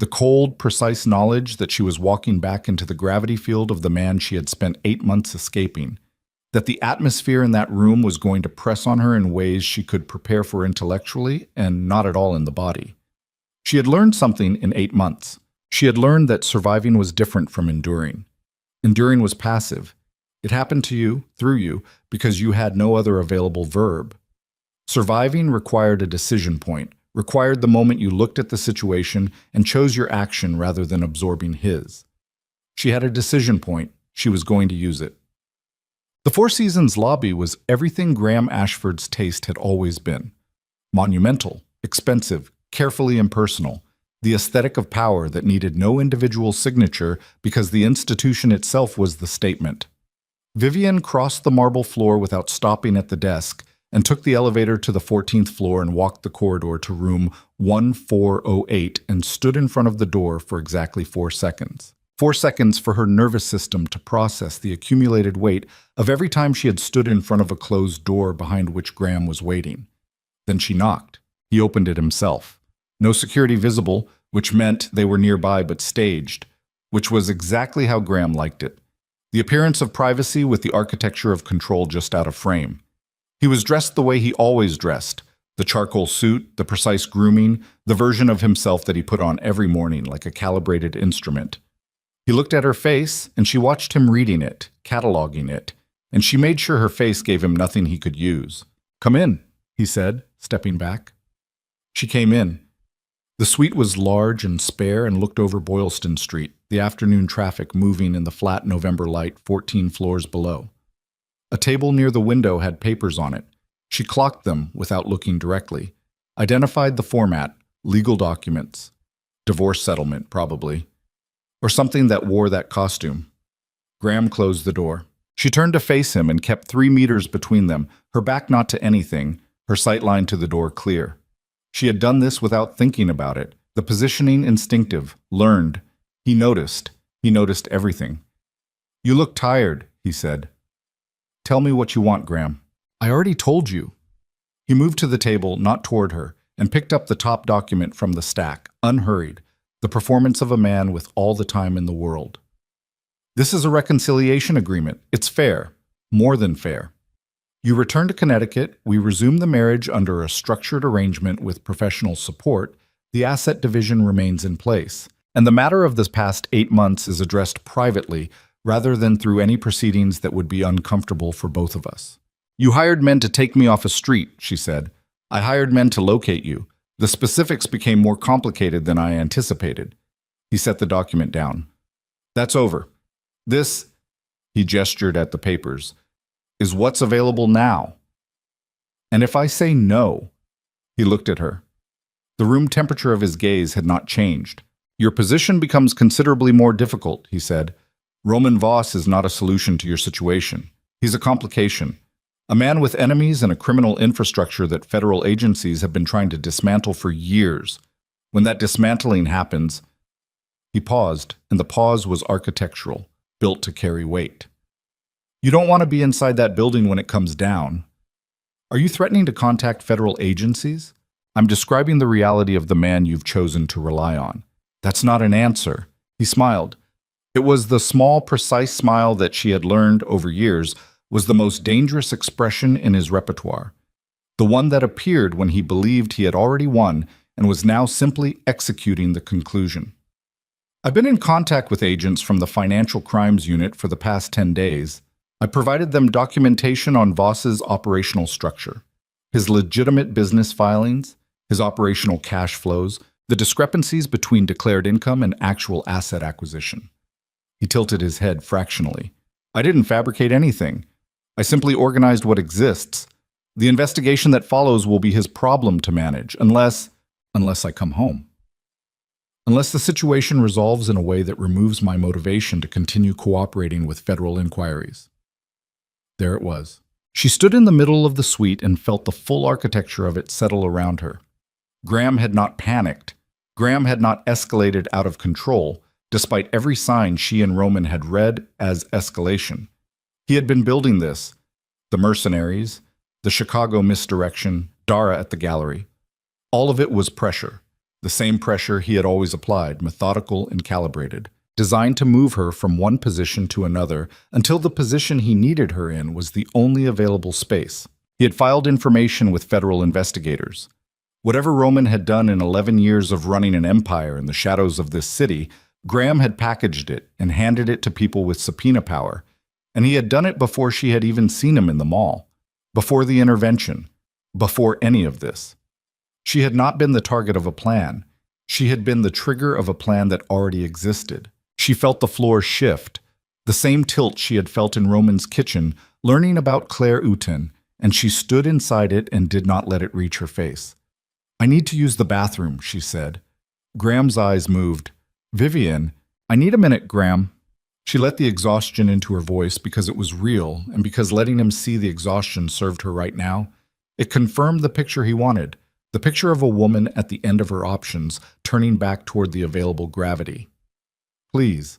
The cold, precise knowledge that she was walking back into the gravity field of the man she had spent 8 months escaping. that the atmosphere in that room was going to press on her in ways she could prepare for intellectually and not at all in the body. She had learned something in 8 months. She had learned that surviving was different from enduring. Enduring was passive. It happened to you, through you, because you had no other available verb. Surviving required a decision point, required the moment you looked at the situation and chose your action rather than absorbing his. She had a decision point. She was going to use it. The Four Seasons lobby was everything Graham Ashford's taste had always been. Monumental, expensive, carefully impersonal, the aesthetic of power that needed no individual signature because the institution itself was the statement. Vivian crossed the marble floor without stopping at the desk and took the elevator to the 14th floor and walked the corridor to room 1408 and stood in front of the door for exactly 4 seconds. 4 seconds for her nervous system to process the accumulated weight of every time she had stood in front of a closed door behind which Graham was waiting. Then she knocked. He opened it himself. No security visible, which meant they were nearby but staged, which was exactly how Graham liked it. The appearance of privacy with the architecture of control just out of frame. He was dressed the way he always dressed, the charcoal suit, the precise grooming, the version of himself that he put on every morning like a calibrated instrument. He looked at her face, and she watched him reading it, cataloging it, and she made sure her face gave him nothing he could use. "Come in," he said, stepping back. She came in. The suite was large and spare and looked over Boylston Street, the afternoon traffic moving in the flat November light 14 floors below. A table near the window had papers on it. She clocked them without looking directly, identified the format, legal documents, divorce settlement probably, or something that wore that costume. Graham closed the door. She turned to face him and kept 3 meters between them, her back not to anything, her sight line to the door clear. She had done this without thinking about it, the positioning instinctive, learned. He noticed everything. "You look tired," he said. "Tell me what you want, Graham." "I already told you." He moved to the table, not toward her, and picked up the top document from the stack, unhurried, the performance of a man with all the time in the world. "This is a reconciliation agreement. It's fair. More than fair. You return to Connecticut, we resume the marriage under a structured arrangement with professional support, the asset division remains in place, and the matter of this past 8 months is addressed privately rather than through any proceedings that would be uncomfortable for both of us. You hired men to take me off a street," she said. "I hired men to locate you. The specifics became more complicated than I anticipated." He set the document down. "That's over. This," he gestured at the papers, "is what's available now. And if I say no," he looked at her. The room temperature of his gaze had not changed. "Your position becomes considerably more difficult," he said. "Roman Voss is not a solution to your situation. He's a complication. A man with enemies and a criminal infrastructure that federal agencies have been trying to dismantle for years. When that dismantling happens..." He paused, and the pause was architectural, built to carry weight. "You don't want to be inside that building when it comes down. Are you threatening to contact federal agencies? I'm describing the reality of the man you've chosen to rely on. That's not an answer." He smiled. It was the small, precise smile that she had learned over years was the most dangerous expression in his repertoire. The one that appeared when he believed he had already won and was now simply executing the conclusion. "I've been in contact with agents from the Financial Crimes Unit for the past 10 days. I provided them documentation on Voss's operational structure, his legitimate business filings, his operational cash flows, the discrepancies between declared income and actual asset acquisition." He tilted his head fractionally. "I didn't fabricate anything. I simply organized what exists. The investigation that follows will be his problem to manage, unless I come home. Unless the situation resolves in a way that removes my motivation to continue cooperating with federal inquiries." There it was. She stood in the middle of the suite and felt the full architecture of it settle around her. Graham had not panicked. Graham had not escalated out of control, despite every sign she and Roman had read as escalation. He had been building this. The mercenaries, the Chicago misdirection, Dara at the gallery. All of it was pressure. The same pressure he had always applied, methodical and calibrated. designed to move her from one position to another until the position he needed her in was the only available space. He had filed information with federal investigators. Whatever Roman had done in 11 years of running an empire in the shadows of this city, Graham had packaged it and handed it to people with subpoena power. And he had done it before she had even seen him in the mall, before the intervention, before any of this. She had not been the target of a plan. She had been the trigger of a plan that already existed. She felt the floor shift, the same tilt she had felt in Roman's kitchen, learning about Claire Uten, and she stood inside it and did not let it reach her face. "I need to use the bathroom," she said. Graham's eyes moved. "Vivian, I need a minute, Graham." She let the exhaustion into her voice because it was real, and because letting him see the exhaustion served her right now. It confirmed the picture he wanted, the picture of a woman at the end of her options, turning back toward the available gravity. "Please."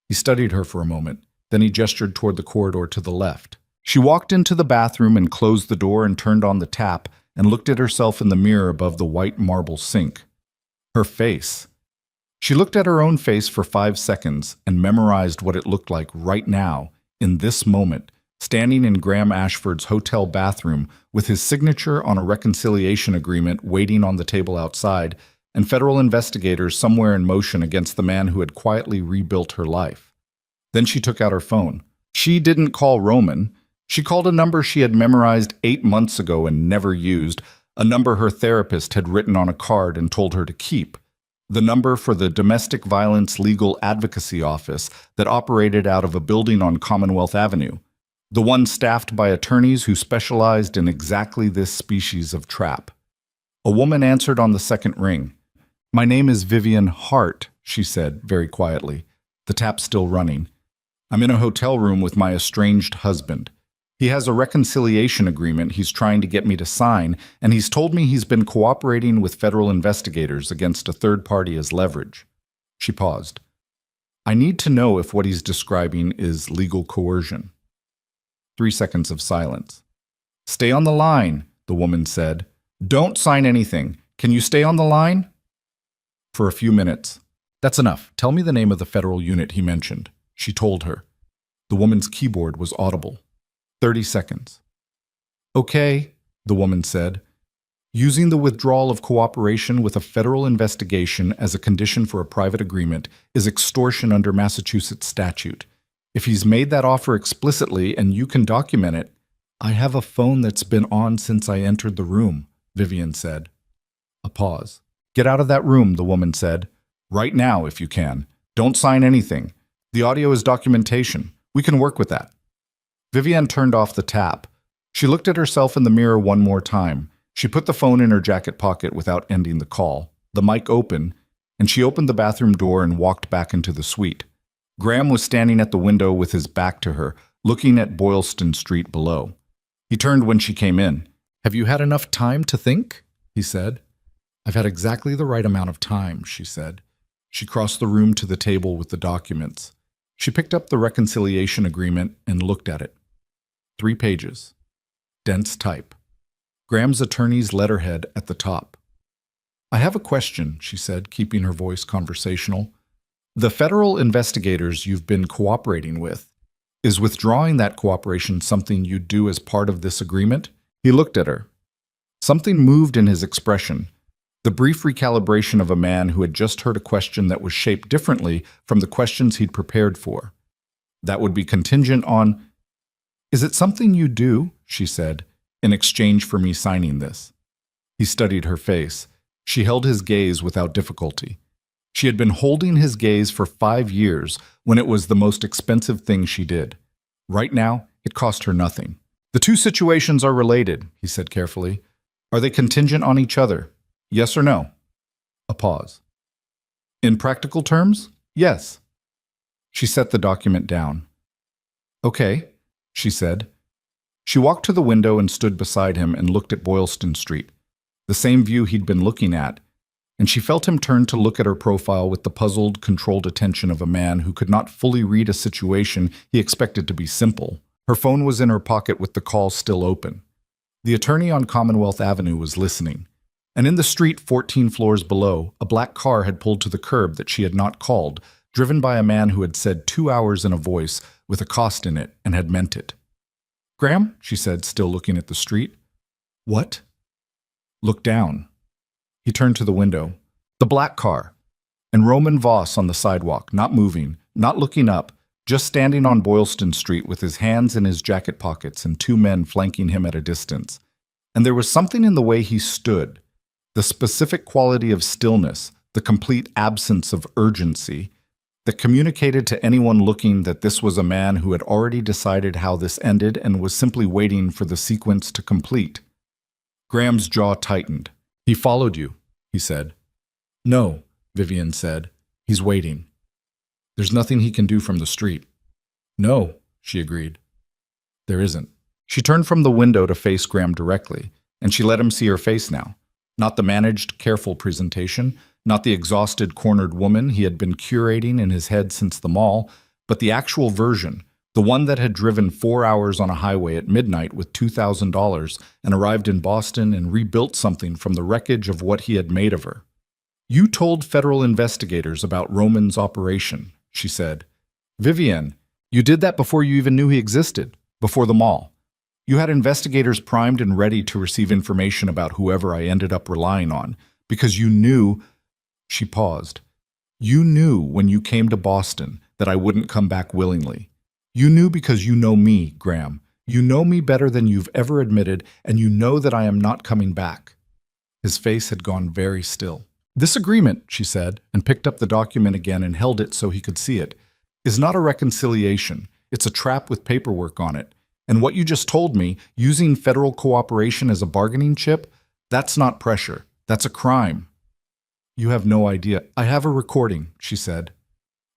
He studied her for a moment, then he gestured toward the corridor to the left. She walked into the bathroom and closed the door and turned on the tap and looked at herself in the mirror above the white marble sink. Her face. She looked at her own face for 5 seconds and memorized what it looked like right now, in this moment, standing in Graham Ashford's hotel bathroom with his signature on a reconciliation agreement waiting on the table outside, and federal investigators somewhere in motion against the man who had quietly rebuilt her life. Then she took out her phone. She didn't call Roman. She called a number she had memorized 8 months ago and never used, a number her therapist had written on a card and told her to keep. The number for the Domestic Violence Legal Advocacy Office that operated out of a building on Commonwealth Avenue. The one staffed by attorneys who specialized in exactly this species of trap. A woman answered on the second ring. "My name is Vivian Hart," she said very quietly, the tap still running. "I'm in a hotel room with my estranged husband. He has a reconciliation agreement he's trying to get me to sign, and he's told me he's been cooperating with federal investigators against a third party as leverage." She paused. "I need to know if what he's describing is legal coercion." 3 seconds of silence. "Stay on the line," the woman said. "Don't sign anything. Can you stay on the line?" For a few minutes. "That's enough. Tell me the name of the federal unit he mentioned." She told her. The woman's keyboard was audible. 30 seconds. "Okay," the woman said. "Using the withdrawal of cooperation with a federal investigation as a condition for a private agreement is extortion under Massachusetts statute. If he's made that offer explicitly and you can document it—" "I have a phone that's been on since I entered the room," Vivian said. A pause. "Get out of that room," the woman said. "Right now, if you can. Don't sign anything. The audio is documentation. We can work with that." Vivian turned off the tap. She looked at herself in the mirror one more time. She put the phone in her jacket pocket without ending the call. The mic open, and she opened the bathroom door and walked back into the suite. Graham was standing at the window with his back to her, looking at Boylston Street below. He turned when she came in. "Have you had enough time to think?" he said. "I've had exactly the right amount of time," she said. She crossed the room to the table with the documents. She picked up the reconciliation agreement and looked at it. 3 pages. Dense type. Graham's attorney's letterhead at the top. "I have a question," she said, keeping her voice conversational. "The federal investigators you've been cooperating with, is withdrawing that cooperation something you do as part of this agreement?" He looked at her. Something moved in his expression. The brief recalibration of a man who had just heard a question that was shaped differently from the questions he'd prepared for. "That would be contingent on—" "Is it something you do," she said, "in exchange for me signing this?" He studied her face. She held his gaze without difficulty. She had been holding his gaze for 5 years when it was the most expensive thing she did. Right now, it cost her nothing. "The two situations are related," he said carefully. "Are they contingent on each other? Yes or no?" A pause. "In practical terms, yes." She set the document down. "Okay," she said. She walked to the window and stood beside him and looked at Boylston Street, the same view he'd been looking at, and she felt him turn to look at her profile with the puzzled, controlled attention of a man who could not fully read a situation he expected to be simple. Her phone was in her pocket with the call still open. The attorney on Commonwealth Avenue was listening, and in the street 14 floors below, a black car had pulled to the curb that she had not called, driven by a man who had said 2 hours in a voice with a cost in it and had meant it. "Graham," she said, still looking at the street. "What?" "Look down." He turned to the window. The black car. And Roman Voss on the sidewalk, not moving, not looking up, just standing on Boylston Street with his hands in his jacket pockets and 2 men flanking him at a distance. And there was something in the way he stood, the specific quality of stillness, the complete absence of urgency, that communicated to anyone looking that this was a man who had already decided how this ended and was simply waiting for the sequence to complete. Graham's jaw tightened. "He followed you," he said. "No," Vivian said. "He's waiting. There's nothing he can do from the street." "No," she agreed. "There isn't." She turned from the window to face Graham directly, and she let him see her face now. Not the managed, careful presentation, not the exhausted, cornered woman he had been curating in his head since the mall, but the actual version, the one that had driven 4 hours on a highway at midnight with $2,000 and arrived in Boston and rebuilt something from the wreckage of what he had made of her. "You told federal investigators about Roman's operation," she said. "Vivian, you did that before you even knew he existed, before the mall. You had investigators primed and ready to receive information about whoever I ended up relying on, because you knew—" She paused. "You knew when you came to Boston that I wouldn't come back willingly. You knew because you know me, Graham. You know me better than you've ever admitted, and you know that I am not coming back." His face had gone very still. "This agreement," she said, and picked up the document again and held it so he could see it, "is not a reconciliation. It's a trap with paperwork on it. And what you just told me, using federal cooperation as a bargaining chip, that's not pressure. That's a crime." "You have no idea. I have a recording," she said.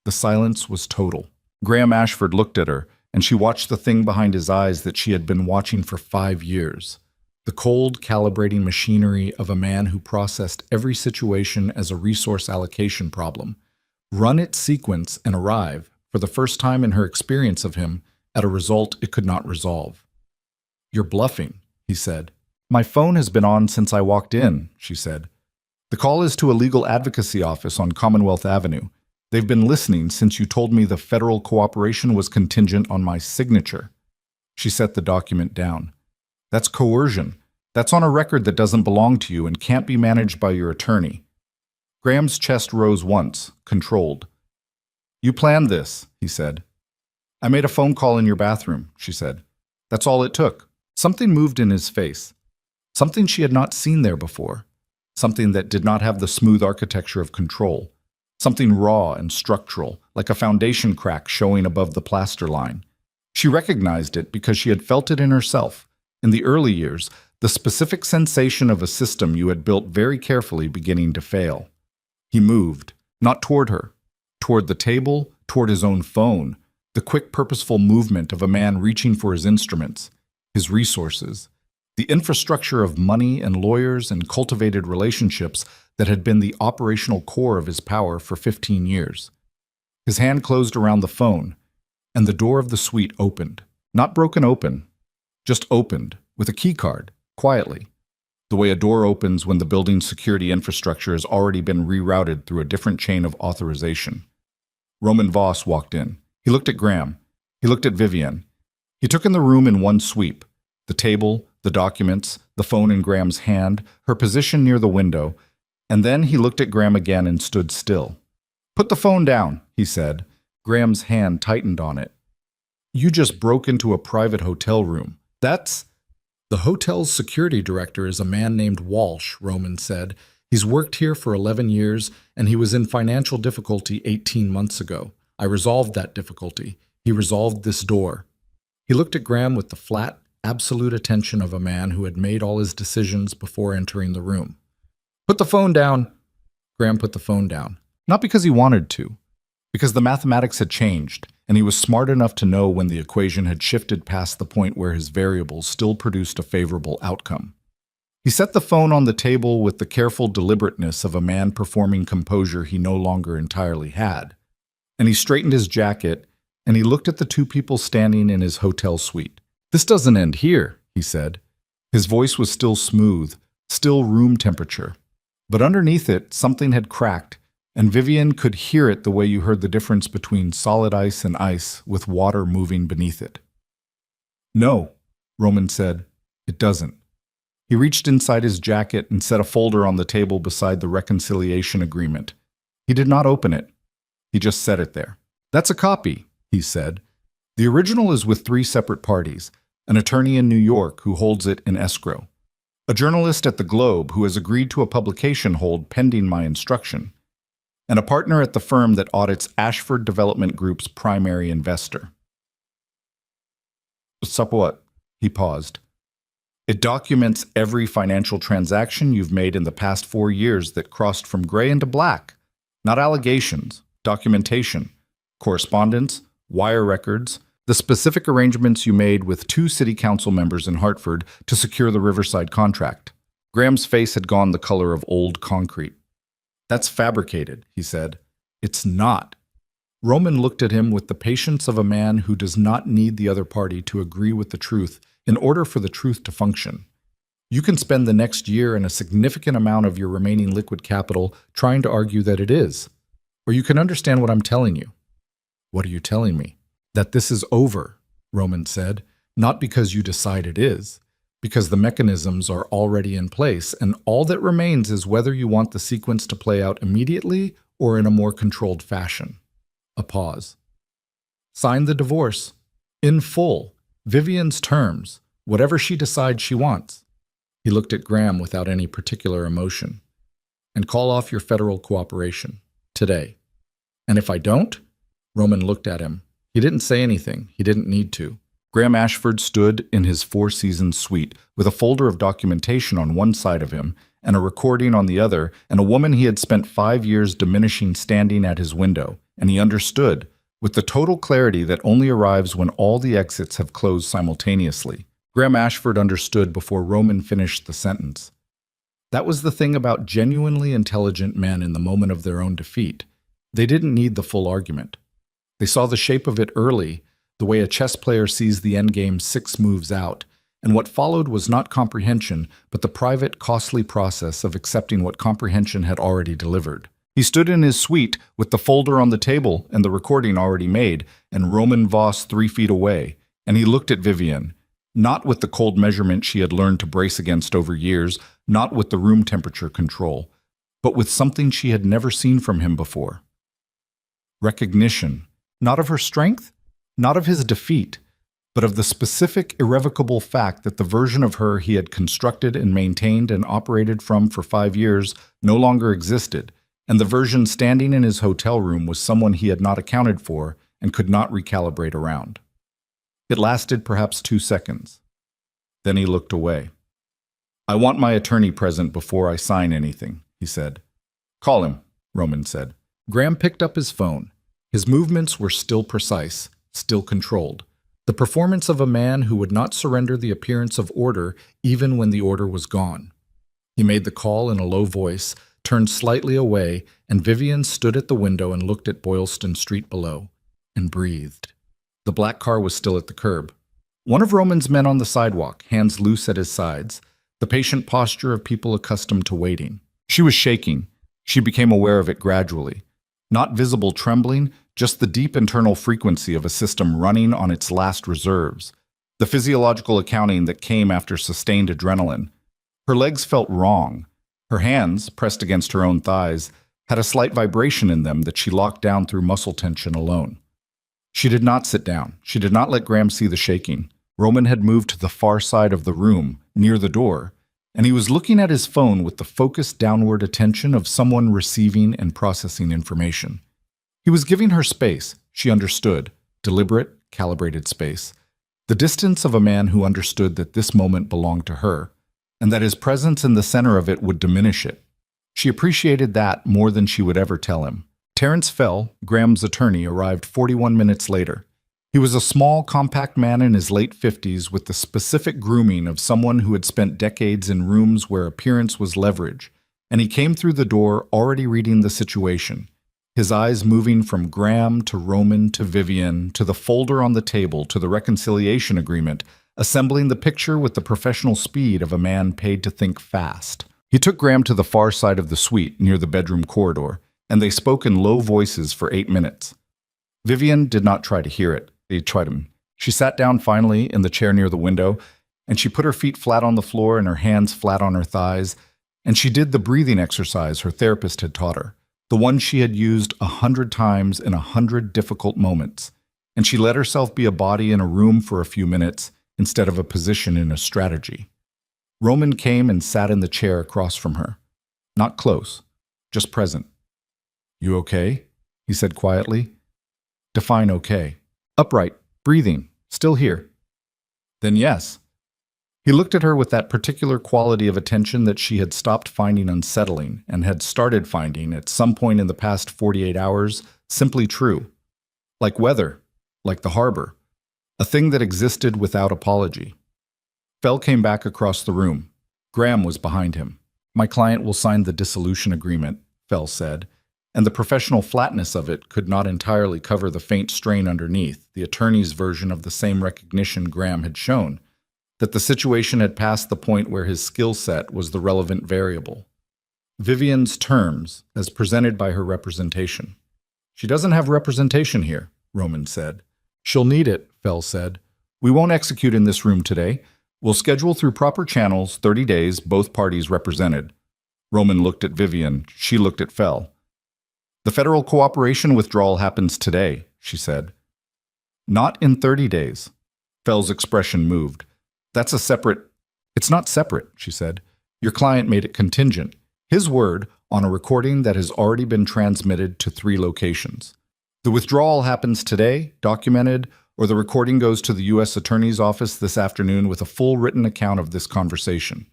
The silence was total. Graham Ashford looked at her, and she watched the thing behind his eyes that she had been watching for 5 years. The cold, calibrating machinery of a man who processed every situation as a resource allocation problem, run its sequence and arrive, for the first time in her experience of him, at a result it could not resolve. "You're bluffing," he said. "My phone has been on since I walked in," she said. "The call is to a legal advocacy office on Commonwealth Avenue. They've been listening since you told me the federal cooperation was contingent on my signature." She set the document down. "That's coercion. That's on a record that doesn't belong to you and can't be managed by your attorney." Graham's chest rose once, controlled. "You planned this," he said. "I made a phone call in your bathroom," she said. "That's all it took." Something moved in his face. Something she had not seen there before. Something that did not have the smooth architecture of control. Something raw and structural, like a foundation crack showing above the plaster line. She recognized it because she had felt it in herself. In the early years, the specific sensation of a system you had built very carefully beginning to fail. He moved, not toward her, toward the table, toward his own phone, the quick, purposeful movement of a man reaching for his instruments, his resources, the infrastructure of money and lawyers and cultivated relationships that had been the operational core of his power for 15 years. His hand closed around the phone, and the door of the suite opened. Not broken open, just opened, with a key card, quietly, the way a door opens when the building's security infrastructure has already been rerouted through a different chain of authorization. Roman Voss walked in. He looked at Graham. He looked at Vivian. He took in the room in one sweep. The table, the documents, the phone in Graham's hand, her position near the window, and then he looked at Graham again and stood still. "Put the phone down," he said. Graham's hand tightened on it. "You just broke into a private hotel room. That's—" "The hotel's security director is a man named Walsh," Roman said. "He's worked here for 11 years, and he was in financial difficulty 18 months ago. I resolved that difficulty. He resolved this door." He looked at Graham with the flat, absolute attention of a man who had made all his decisions before entering the room. "Put the phone down." Graham put the phone down. Not because he wanted to, because the mathematics had changed, and he was smart enough to know when the equation had shifted past the point where his variables still produced a favorable outcome. He set the phone on the table with the careful deliberateness of a man performing composure he no longer entirely had. And he straightened his jacket, and he looked at the 2 people standing in his hotel suite. "This doesn't end here," he said. His voice was still smooth, still room temperature. But underneath it, something had cracked, and Vivian could hear it the way you heard the difference between solid ice and ice with water moving beneath it. "No," Roman said. "It doesn't." He reached inside his jacket and set a folder on the table beside the reconciliation agreement. He did not open it. He just set it there. "That's a copy," he said. "The original is with 3 separate parties, an attorney in New York who holds it in escrow, a journalist at the Globe who has agreed to a publication hold pending my instruction, and a partner at the firm that audits Ashford Development Group's primary investor." "Sup what?" He paused. "It documents every financial transaction you've made in the past 4 years that crossed from gray into black. Not allegations, documentation, correspondence, wire records, the specific arrangements you made with 2 city council members in Hartford to secure the Riverside contract." Graham's face had gone the color of old concrete. "That's fabricated," he said. "It's not." Roman looked at him with the patience of a man who does not need the other party to agree with the truth in order for the truth to function. You can spend the next year and a significant amount of your remaining liquid capital trying to argue that it is. Or you can understand what I'm telling you. "What are you telling me?" "That this is over," Roman said, "not because you decide it is, because the mechanisms are already in place, and all that remains is whether you want the sequence to play out immediately or in a more controlled fashion." A pause. "Sign the divorce. In full. Vivian's terms. Whatever she decides she wants." He looked at Graham without any particular emotion. "And call off your federal cooperation. Today." "And if I don't?" Roman looked at him. He didn't say anything. He didn't need to. Graham Ashford stood in his Four Seasons suite with a folder of documentation on one side of him and a recording on the other, and a woman he had spent 5 years diminishing standing at his window, and he understood, with the total clarity that only arrives when all the exits have closed simultaneously. Graham Ashford understood before Roman finished the sentence. That was the thing about genuinely intelligent men in the moment of their own defeat. They didn't need the full argument. They saw the shape of it early, the way a chess player sees the endgame 6 moves out, and what followed was not comprehension, but the private, costly process of accepting what comprehension had already delivered. He stood in his suite with the folder on the table and the recording already made, and Roman Voss 3 feet away, and he looked at Vivian, not with the cold measurement she had learned to brace against over years, not with the room temperature control, but with something she had never seen from him before. Recognition, not of her strength, not of his defeat, but of the specific, irrevocable fact that the version of her he had constructed and maintained and operated from for 5 years no longer existed, and the version standing in his hotel room was someone he had not accounted for and could not recalibrate around. It lasted perhaps 2 seconds. Then he looked away. "I want my attorney present before I sign anything," he said. "Call him," Roman said. Graham picked up his phone. His movements were still precise, still controlled. The performance of a man who would not surrender the appearance of order even when the order was gone. He made the call in a low voice, turned slightly away, and Vivian stood at the window and looked at Boylston Street below, and breathed. The black car was still at the curb. One of Roman's men on the sidewalk, hands loose at his sides, the patient posture of people accustomed to waiting. She was shaking. She became aware of it gradually. Not visible trembling, just the deep internal frequency of a system running on its last reserves, the physiological accounting that came after sustained adrenaline. Her legs felt wrong. Her hands, pressed against her own thighs, had a slight vibration in them that she locked down through muscle tension alone. She did not sit down. She did not let Graham see the shaking. Roman had moved to the far side of the room, near the door, and he was looking at his phone with the focused downward attention of someone receiving and processing information. He was giving her space, she understood, deliberate, calibrated space. The distance of a man who understood that this moment belonged to her, and that his presence in the center of it would diminish it. She appreciated that more than she would ever tell him. Terrence Fell, Graham's attorney, arrived 41 minutes later. He was a small, compact man in his late 50s with the specific grooming of someone who had spent decades in rooms where appearance was leverage, and he came through the door already reading the situation, his eyes moving from Graham to Roman to Vivian to the folder on the table to the reconciliation agreement, assembling the picture with the professional speed of a man paid to think fast. He took Graham to the far side of the suite, near the bedroom corridor, and they spoke in low voices for 8 minutes. Vivian did not try to hear it. She sat down finally in the chair near the window, and she put her feet flat on the floor and her hands flat on her thighs, and she did the breathing exercise her therapist had taught her, the one she had used 100 times in 100 difficult moments, and she let herself be a body in a room for a few minutes instead of a position in a strategy. Roman came and sat in the chair across from her. Not close, just present. "You okay?" he said quietly. "Define okay." "Upright, breathing, still here." "Then yes." He looked at her with that particular quality of attention that she had stopped finding unsettling and had started finding at some point in the past 48 hours simply true. Like weather, like the harbor, a thing that existed without apology. Fell came back across the room. Graham was behind him. "My client will sign the dissolution agreement," Fell said, and the professional flatness of it could not entirely cover the faint strain underneath, the attorney's version of the same recognition Graham had shown, that the situation had passed the point where his skill set was the relevant variable. Vivian's terms, as presented by her representation. "She doesn't have representation here," Roman said. "She'll need it," Fell said. "We won't execute in this room today. We'll schedule through proper channels, 30 days, both parties represented." Roman looked at Vivian. She looked at Fell. "The federal cooperation withdrawal happens today," she said. "Not in 30 days." Fell's expression moved. "That's a separate—" "It's not separate," she said. "Your client made it contingent. His word on a recording that has already been transmitted to 3 locations. The withdrawal happens today, documented, or the recording goes to the U.S. Attorney's Office this afternoon with a full written account of this conversation."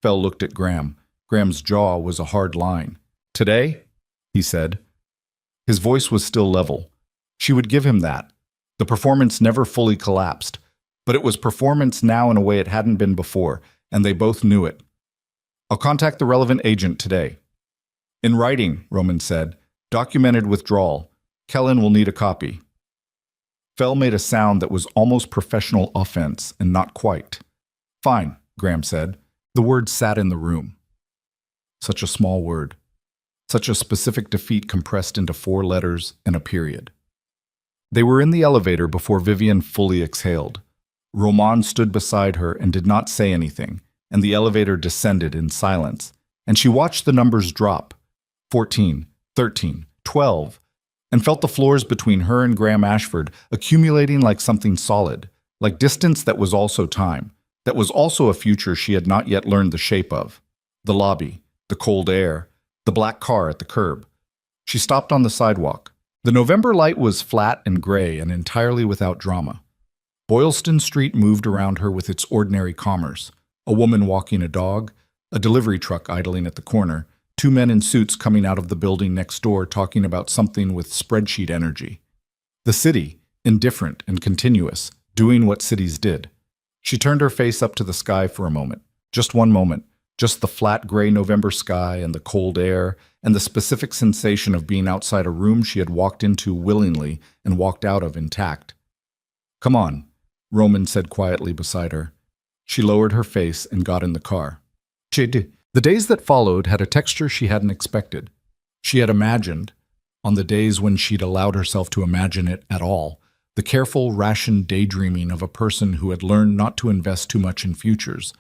Fell looked at Graham. Graham's jaw was a hard line. "Today?" he said. His voice was still level. She would give him that. The performance never fully collapsed, but it was performance now in a way it hadn't been before, and they both knew it. "I'll contact the relevant agent today." "In writing," Roman said. "Documented withdrawal. Kellen will need a copy." Fell made a sound that was almost professional offense, and not quite. "Fine," Graham said. The word sat in the room. Such a small word. Such a specific defeat compressed into 4 letters and a period. They were in the elevator before Vivian fully exhaled. Roman stood beside her and did not say anything, and the elevator descended in silence, and she watched the numbers drop. 14, 13, 12, and felt the floors between her and Graham Ashford accumulating like something solid, like distance that was also time, that was also a future she had not yet learned the shape of. The lobby, the cold air, the black car at the curb. She stopped on the sidewalk. The November light was flat and gray and entirely without drama. Boylston Street moved around her with its ordinary commerce. A woman walking a dog, a delivery truck idling at the corner, 2 men in suits coming out of the building next door talking about something with spreadsheet energy. The city, indifferent and continuous, doing what cities did. She turned her face up to the sky for a moment. Just one moment. Just the flat gray November sky and the cold air and the specific sensation of being outside a room she had walked into willingly and walked out of intact. "Come on," Roman said quietly beside her. She lowered her face and got in the car. The days that followed had a texture she hadn't expected. She had imagined, on the days when she'd allowed herself to imagine it at all, the careful, rationed daydreaming of a person who had learned not to invest too much in futures,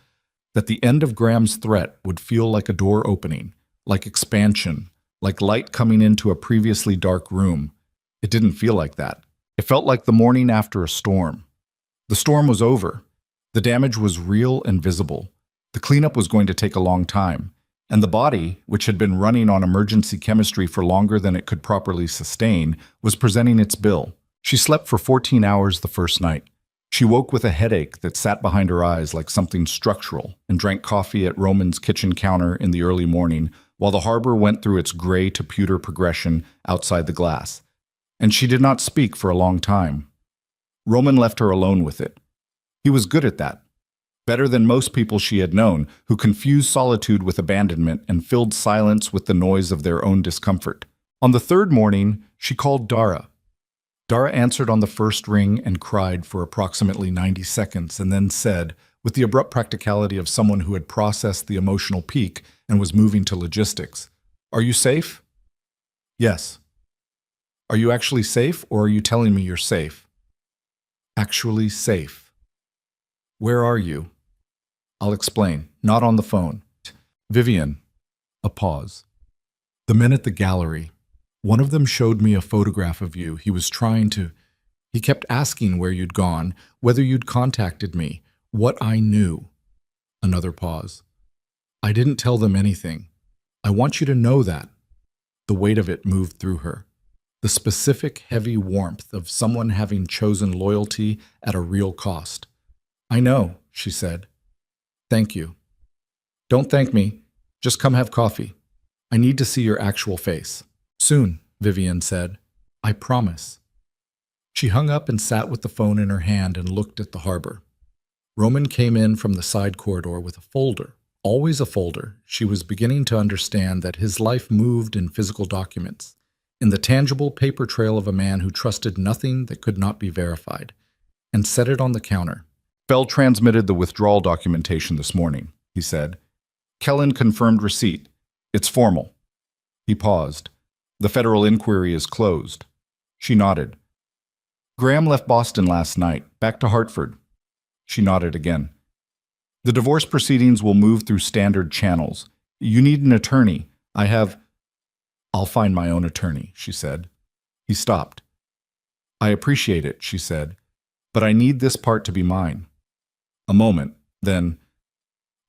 that the end of Graham's threat would feel like a door opening, like expansion, like light coming into a previously dark room. It didn't feel like that. It felt like the morning after a storm. The storm was over. The damage was real and visible. The cleanup was going to take a long time, and the body, which had been running on emergency chemistry for longer than it could properly sustain, was presenting its bill. She slept for 14 hours the first night. She woke with a headache that sat behind her eyes like something structural and drank coffee at Roman's kitchen counter in the early morning while the harbor went through its gray to pewter progression outside the glass. And she did not speak for a long time. Roman left her alone with it. He was good at that. Better than most people she had known, who confused solitude with abandonment and filled silence with the noise of their own discomfort. On the 3rd morning, she called Dara. Dara answered on the first ring and cried for approximately 90 seconds and then said, with the abrupt practicality of someone who had processed the emotional peak and was moving to logistics, "Are you safe?" Yes. Are you actually safe, or are you telling me you're safe? Actually safe. Where are you? I'll explain. Not on the phone. Vivian. A pause. The men at the gallery. One of them showed me a photograph of you. He kept asking where you'd gone, whether you'd contacted me, what I knew. Another pause. I didn't tell them anything. I want you to know that. The weight of it moved through her. The specific, heavy warmth of someone having chosen loyalty at a real cost. I know, she said. Thank you. Don't thank me. Just come have coffee. I need to see your actual face. Soon, Vivian said. I promise. She hung up and sat with the phone in her hand and looked at the harbor. Roman came in from the side corridor with a folder. Always a folder. She was beginning to understand that his life moved in physical documents, in the tangible paper trail of a man who trusted nothing that could not be verified, and set it on the counter. Bell transmitted the withdrawal documentation this morning, he said. Kellen confirmed receipt. It's formal. He paused. The federal inquiry is closed. She nodded. Graham left Boston last night, back to Hartford. She nodded again. The divorce proceedings will move through standard channels. You need an attorney. I'll find my own attorney, she said. He stopped. I appreciate it, she said, but I need this part to be mine. A moment, then,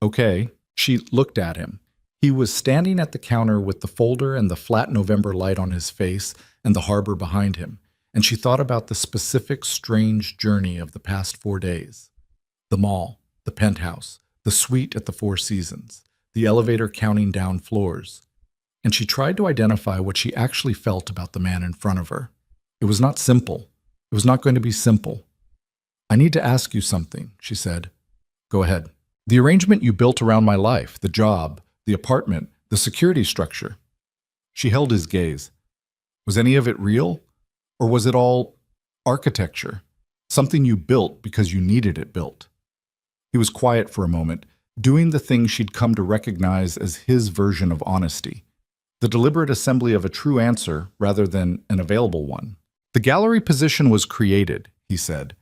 okay. She looked at him. He was standing at the counter with the folder and the flat November light on his face and the harbor behind him, and she thought about the specific, strange journey of the past 4 days. The mall, the penthouse, the suite at the Four Seasons, the elevator counting down floors. And she tried to identify what she actually felt about the man in front of her. It was not simple. It was not going to be simple. I need to ask you something, she said. Go ahead. The arrangement you built around my life, the job, the apartment, the security structure. She held his gaze. Was any of it real? Or was it all architecture? Something you built because you needed it built? He was quiet for a moment, doing the thing she'd come to recognize as his version of honesty. The deliberate assembly of a true answer rather than an available one. The gallery position was created, he said.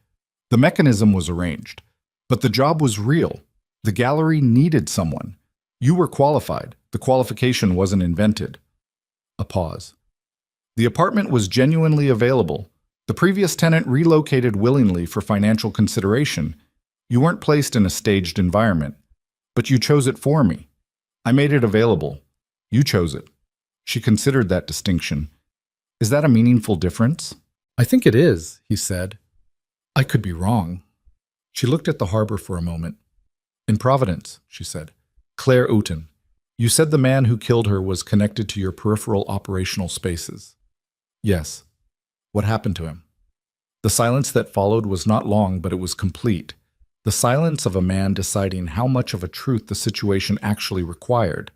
The mechanism was arranged. But the job was real. The gallery needed someone. You were qualified. The qualification wasn't invented. A pause. The apartment was genuinely available. The previous tenant relocated willingly for financial consideration. You weren't placed in a staged environment. But you chose it for me. I made it available. You chose it. She considered that distinction. Is that a meaningful difference? I think it is, he said. I could be wrong. She looked at the harbor for a moment. In Providence, she said. Claire Uten. You said the man who killed her was connected to your peripheral operational spaces. Yes. What happened to him? The silence that followed was not long, but it was complete. The silence of a man deciding how much of a truth the situation actually required.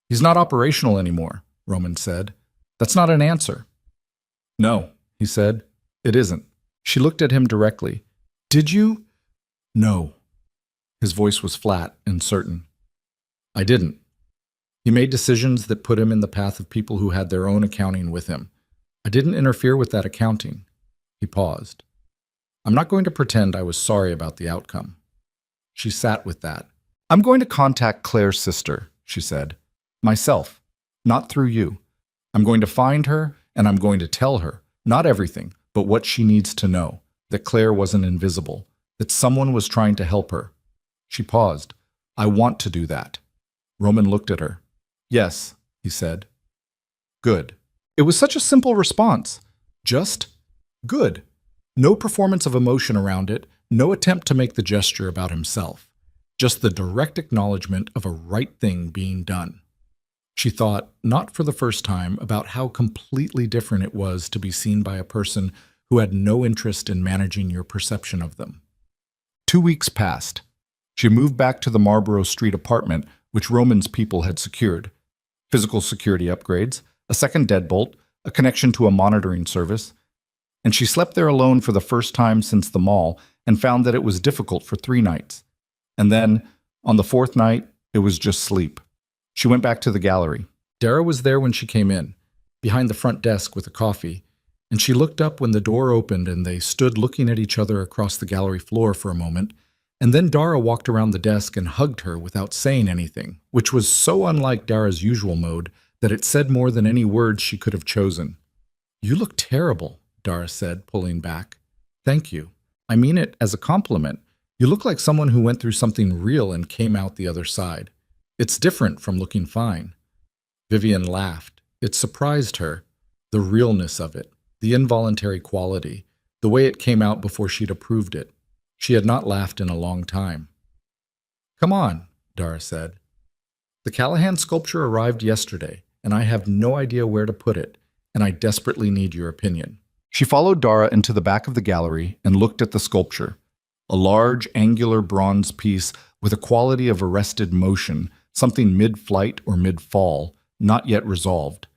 He's not operational anymore, Roman said. That's not an answer. No, he said. It isn't. She looked at him directly. Did you? No. His voice was flat and certain. I didn't. He made decisions that put him in the path of people who had their own accounting with him. I didn't interfere with that accounting. He paused. I'm not going to pretend I was sorry about the outcome. She sat with that. I'm going to contact Claire's sister, she said. Myself, not through you. I'm going to find her, and I'm going to tell her, not everything, but what she needs to know, that Claire wasn't invisible, that someone was trying to help her. She paused. I want to do that. Roman looked at her. Yes, he said. Good. It was such a simple response. Just good. No performance of emotion around it, no attempt to make the gesture about himself. Just the direct acknowledgement of a right thing being done. She thought, not for the first time, about how completely different it was to be seen by a person who had no interest in managing your perception of them. 2 weeks passed. She moved back to the Marlborough Street apartment, which Roman's people had secured. Physical security upgrades, a second deadbolt, a connection to a monitoring service. And she slept there alone for the first time since the mall and found that it was difficult for 3 nights. And then, on the 4th night, it was just sleep. She went back to the gallery. Dara was there when she came in. behind the front desk with a coffee, and she looked up when the door opened and they stood looking at each other across the gallery floor for a moment, and then Dara walked around the desk and hugged her without saying anything, which was so unlike Dara's usual mode that it said more than any words she could have chosen. "You look terrible," Dara said, pulling back. "Thank you. I mean it as a compliment. You look like someone who went through something real and came out the other side. It's different from looking fine." Vivian laughed. It surprised her, the realness of it, the involuntary quality, the way it came out before she'd approved it. She had not laughed in a long time. "Come on," Dara said. "The Callahan sculpture arrived yesterday, and I have no idea where to put it, and I desperately need your opinion." She followed Dara into the back of the gallery and looked at the sculpture, a large, angular bronze piece with a quality of arrested motion, something mid-flight or mid-fall, not yet resolved.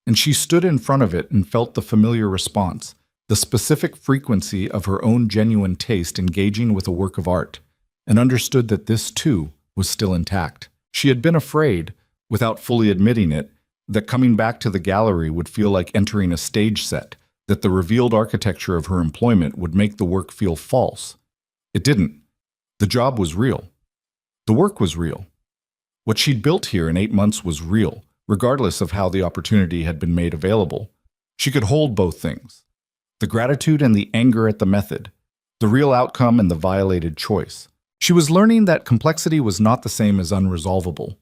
And she stood in front of it and felt the familiar response, the specific frequency of her own genuine taste engaging with a work of art, and understood that this, too, was still intact. She had been afraid, without fully admitting it, that coming back to the gallery would feel like entering a stage set, that the revealed architecture of her employment would make the work feel false. It didn't. The job was real. The work was real. What she'd built here in 8 months was real, regardless of how the opportunity had been made available. She could hold both things. The gratitude and the anger at the method, the real outcome and the violated choice. She was learning that complexity was not the same as unresolvable.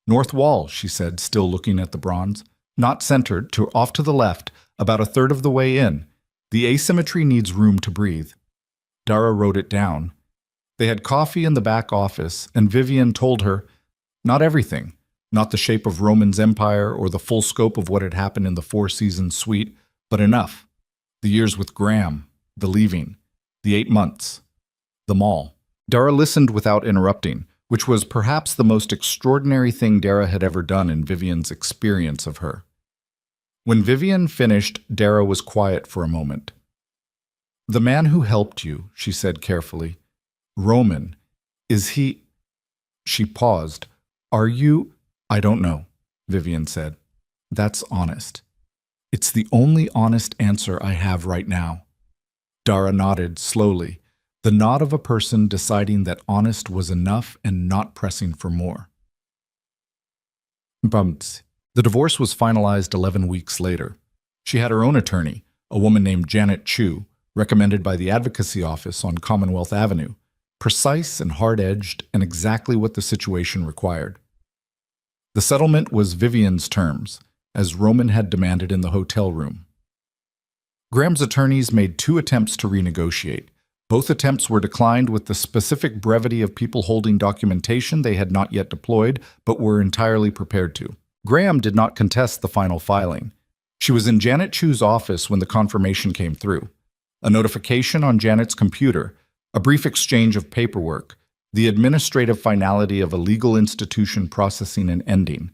"North wall," she said, still looking at the bronze. "Not centered, off to the left, about a third of the way in. The asymmetry needs room to breathe." Dara wrote it down. They had coffee in the back office, and Vivian told her, not everything, not the shape of Roman's empire or the full scope of what had happened in the Four Seasons suite, but enough. The years with Graham, the leaving, the 8 months, the mall. Dara listened without interrupting, which was perhaps the most extraordinary thing Dara had ever done in Vivian's experience of her. When Vivian finished, Dara was quiet for a moment. "The man who helped you," she said carefully, "Roman, is he—" She paused. "Are you—" "I don't know," Vivian said. "That's honest. It's the only honest answer I have right now." Dara nodded slowly, the nod of a person deciding that honest was enough and not pressing for more. Bumps. The divorce was finalized 11 weeks later. She had her own attorney, a woman named Janet Chu, recommended by the Advocacy Office on Commonwealth Avenue, precise and hard-edged and exactly what the situation required. The settlement was Vivian's terms, as Roman had demanded in the hotel room. Graham's attorneys made 2 attempts to renegotiate. Both attempts were declined with the specific brevity of people holding documentation they had not yet deployed but were entirely prepared to. Graham did not contest the final filing. She was in Janet Chu's office when the confirmation came through. A notification on Janet's computer, a brief exchange of paperwork, the administrative finality of a legal institution processing an ending.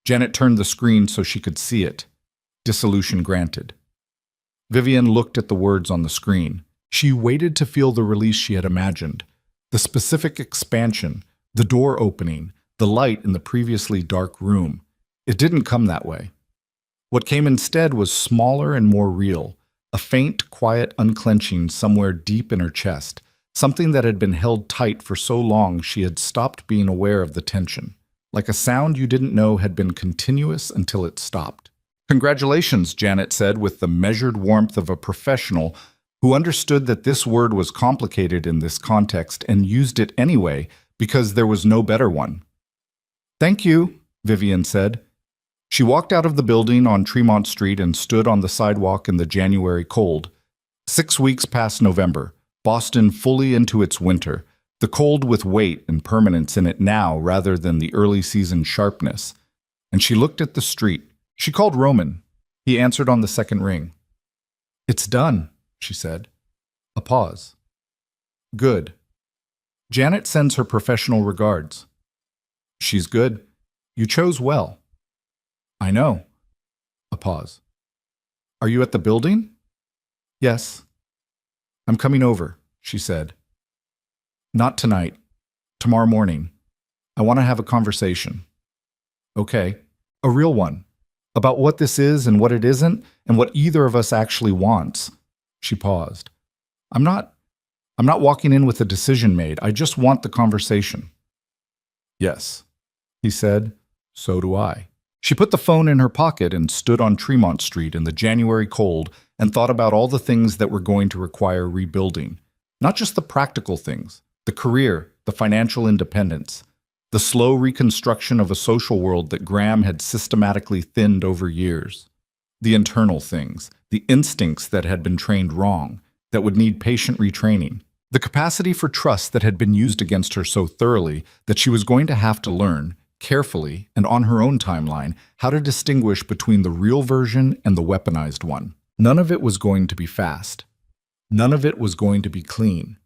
Janet turned the screen so she could see it. Dissolution granted. Vivian looked at the words on the screen. She waited to feel the release she had imagined. The specific expansion, the door opening, the light in the previously dark room. It didn't come that way. What came instead was smaller and more real, a faint, quiet unclenching somewhere deep in her chest, something that had been held tight for so long she had stopped being aware of the tension, like a sound you didn't know had been continuous until it stopped. "Congratulations," Janet said with the measured warmth of a professional who understood that this word was complicated in this context and used it anyway because there was no better one. "Thank you," Vivian said. She walked out of the building on Tremont Street and stood on the sidewalk in the January cold. 6 weeks past November, Boston fully into its winter, the cold with weight and permanence in it now rather than the early season sharpness. And she looked at the street. She called Roman. He answered on the second ring. "It's done," she said. A pause. "Good. Janet sends her professional regards." "She's good. You chose well." "I know." A pause. "Are you at the building?" "Yes." "I'm coming over," she said. "Not tonight. Tomorrow morning. I want to have a conversation." "Okay. A real one. About what this is and what it isn't, and what either of us actually wants. She paused. I'm not walking in with a decision made. I just want the conversation. Yes, he said. So do I. She put the phone in her pocket and stood on Tremont Street in the January cold and thought about all the things that were going to require rebuilding. Not just the practical things, the career, the financial independence, the slow reconstruction of a social world that Graham had systematically thinned over years. The internal things, the instincts that had been trained wrong, that would need patient retraining. The capacity for trust that had been used against her so thoroughly that she was going to have to learn, carefully and on her own timeline, how to distinguish between the real version and the weaponized one. None of it was going to be fast. None of it was going to be clean.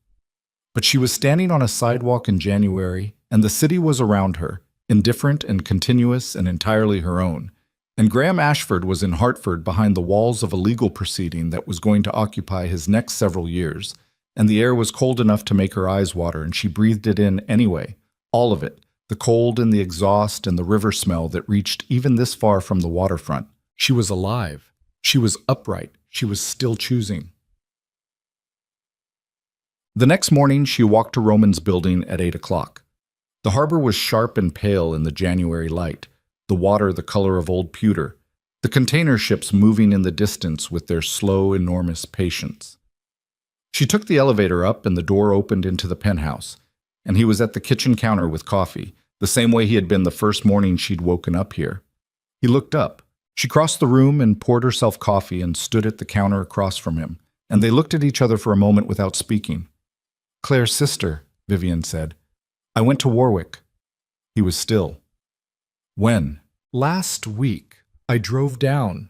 But she was standing on a sidewalk in January, and the city was around her, indifferent and continuous and entirely her own. And Graham Ashford was in Hartford behind the walls of a legal proceeding that was going to occupy his next several years. And the air was cold enough to make her eyes water, and she breathed it in anyway. All of it. The cold and the exhaust and the river smell that reached even this far from the waterfront. She was alive. She was upright. She was still choosing. The next morning, she walked to Roman's building at 8 o'clock. The harbor was sharp and pale in the January light, the water the color of old pewter, the container ships moving in the distance with their slow, enormous patience. She took the elevator up and the door opened into the penthouse, and he was at the kitchen counter with coffee, the same way he had been the first morning she'd woken up here. He looked up. She crossed the room and poured herself coffee and stood at the counter across from him, and they looked at each other for a moment without speaking. Claire's sister, Vivian said. I went to Warwick. He was still. When? Last week. I drove down.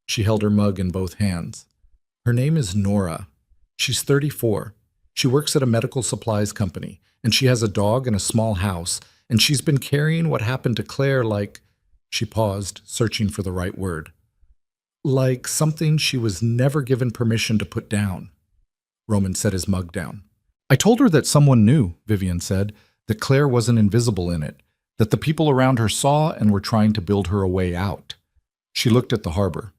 She held her mug in both hands. Her name is Nora. She's 34. She works at a medical supplies company, and she has a dog and a small house, and she's been carrying what happened to Claire like... She paused, searching for the right word. Like something she was never given permission to put down. Roman set his mug down. I told her that someone knew, Vivian said, that Claire wasn't invisible in it, that the people around her saw and were trying to build her a way out. She looked at the harbor.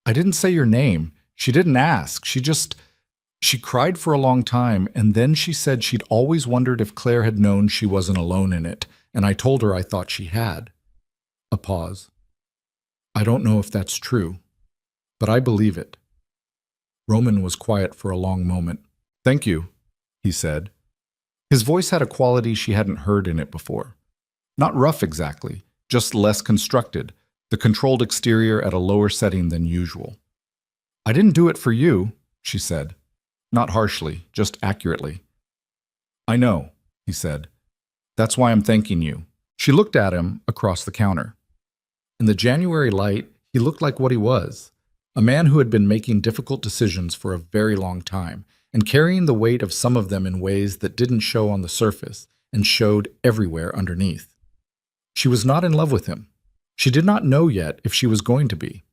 I didn't say your name. She didn't ask. She cried for a long time, and then she said she'd always wondered if Claire had known she wasn't alone in it, and I told her I thought she had. A pause. I don't know if that's true, but I believe it. Roman was quiet for a long moment. Thank you, he said. His voice had a quality she hadn't heard in it before. Not rough exactly, just less constructed, the controlled exterior at a lower setting than usual. I didn't do it for you, she said. Not harshly, just accurately. I know, he said. That's why I'm thanking you. She looked at him across the counter. In the January light, he looked like what he was, a man who had been making difficult decisions for a very long time and carrying the weight of some of them in ways that didn't show on the surface and showed everywhere underneath. She was not in love with him. She did not know yet if she was going to be.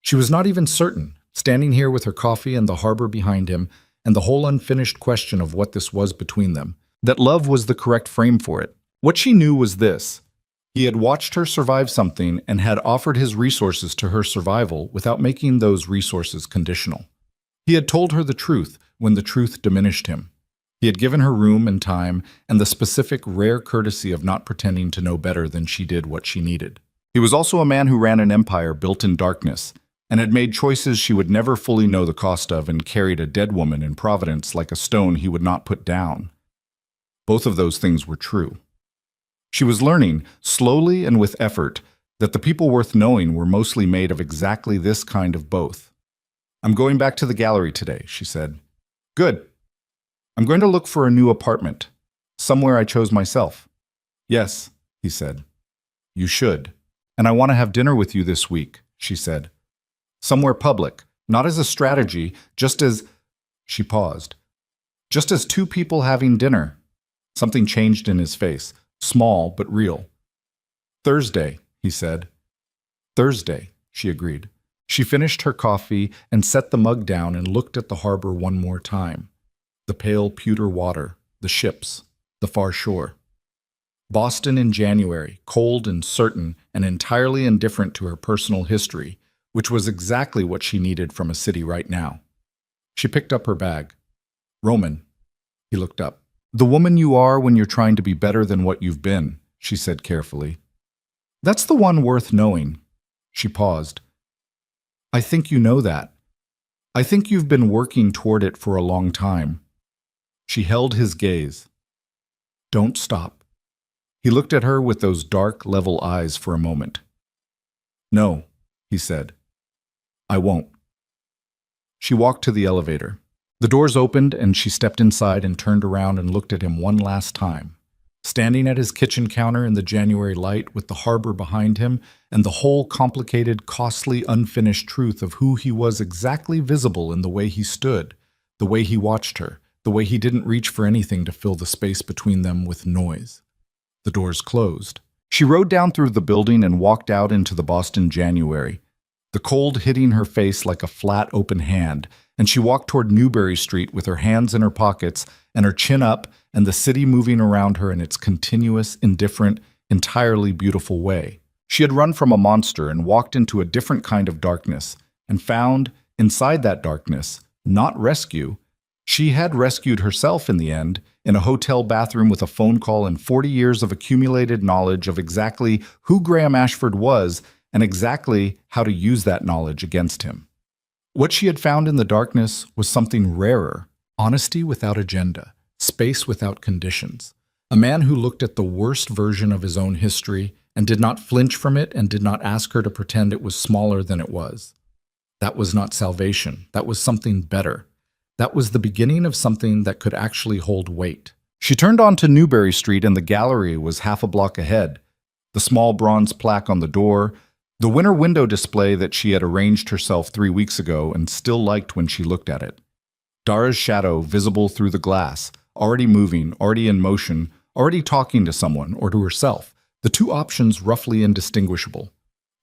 She was not even certain, standing here with her coffee and the harbor behind him and the whole unfinished question of what this was between them, that love was the correct frame for it. What she knew was this. He had watched her survive something and had offered his resources to her survival without making those resources conditional. He had told her the truth when the truth diminished him. He had given her room and time and the specific rare courtesy of not pretending to know better than she did what she needed. He was also a man who ran an empire built in darkness and had made choices she would never fully know the cost of and carried a dead woman in Providence like a stone he would not put down. Both of those things were true. She was learning, slowly and with effort, that the people worth knowing were mostly made of exactly this kind of both. I'm going back to the gallery today, she said. Good. I'm going to look for a new apartment, somewhere I chose myself. Yes, he said. You should. And I want to have dinner with you this week, she said. Somewhere public, not as a strategy, just as... She paused. Just as two people having dinner. Something changed in his face. Small, but real. Thursday, he said. Thursday, she agreed. She finished her coffee and set the mug down and looked at the harbor one more time. The pale pewter water, the ships, the far shore. Boston in January, cold and certain and entirely indifferent to her personal history, which was exactly what she needed from a city right now. She picked up her bag. Roman. He looked up. The woman you are when you're trying to be better than what you've been, she said carefully. That's the one worth knowing. She paused. I think you know that. I think you've been working toward it for a long time. She held his gaze. Don't stop. He looked at her with those dark, level eyes for a moment. No, he said. I won't. She walked to the elevator. The doors opened and she stepped inside and turned around and looked at him one last time. Standing at his kitchen counter in the January light with the harbor behind him and the whole complicated, costly, unfinished truth of who he was exactly visible in the way he stood, the way he watched her, the way he didn't reach for anything to fill the space between them with noise. The doors closed. She rode down through the building and walked out into the Boston January, the cold hitting her face like a flat, open hand, and she walked toward Newbury Street with her hands in her pockets and her chin up and the city moving around her in its continuous, indifferent, entirely beautiful way. She had run from a monster and walked into a different kind of darkness and found, inside that darkness, not rescue. She had rescued herself in the end, in a hotel bathroom with a phone call and 40 years of accumulated knowledge of exactly who Graham Ashford was and exactly how to use that knowledge against him. What she had found in the darkness was something rarer, honesty without agenda, space without conditions. A man who looked at the worst version of his own history and did not flinch from it and did not ask her to pretend it was smaller than it was. That was not salvation. That was something better. That was the beginning of something that could actually hold weight. She turned onto Newbury Street and the gallery was half a block ahead. The small bronze plaque on the door, the winter window display that she had arranged herself 3 weeks ago and still liked when she looked at it. Dara's shadow visible through the glass, already moving, already in motion, already talking to someone or to herself, the two options roughly indistinguishable.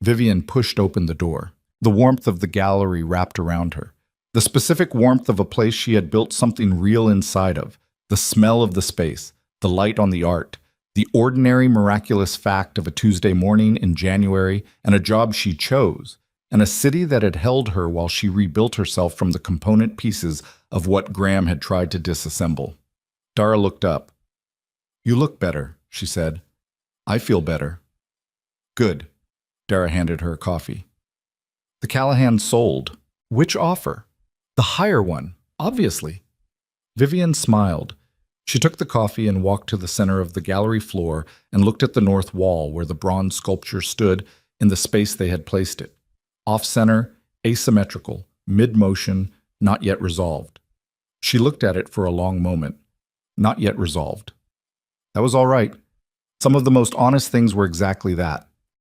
Vivian pushed open the door. The warmth of the gallery wrapped around her. The specific warmth of a place she had built something real inside of, the smell of the space, the light on the art, the ordinary miraculous fact of a Tuesday morning in January and a job she chose, and a city that had held her while she rebuilt herself from the component pieces of what Graham had tried to disassemble. Dara looked up. You look better, she said. I feel better. Good. Dara handed her a coffee. The Callahan sold. Which offer? The higher one, obviously. Vivian smiled. She took the coffee and walked to the center of the gallery floor and looked at the north wall where the bronze sculpture stood in the space they had placed it. Off-center, asymmetrical, mid-motion, not yet resolved. She looked at it for a long moment. Not yet resolved. That was all right. Some of the most honest things were exactly that.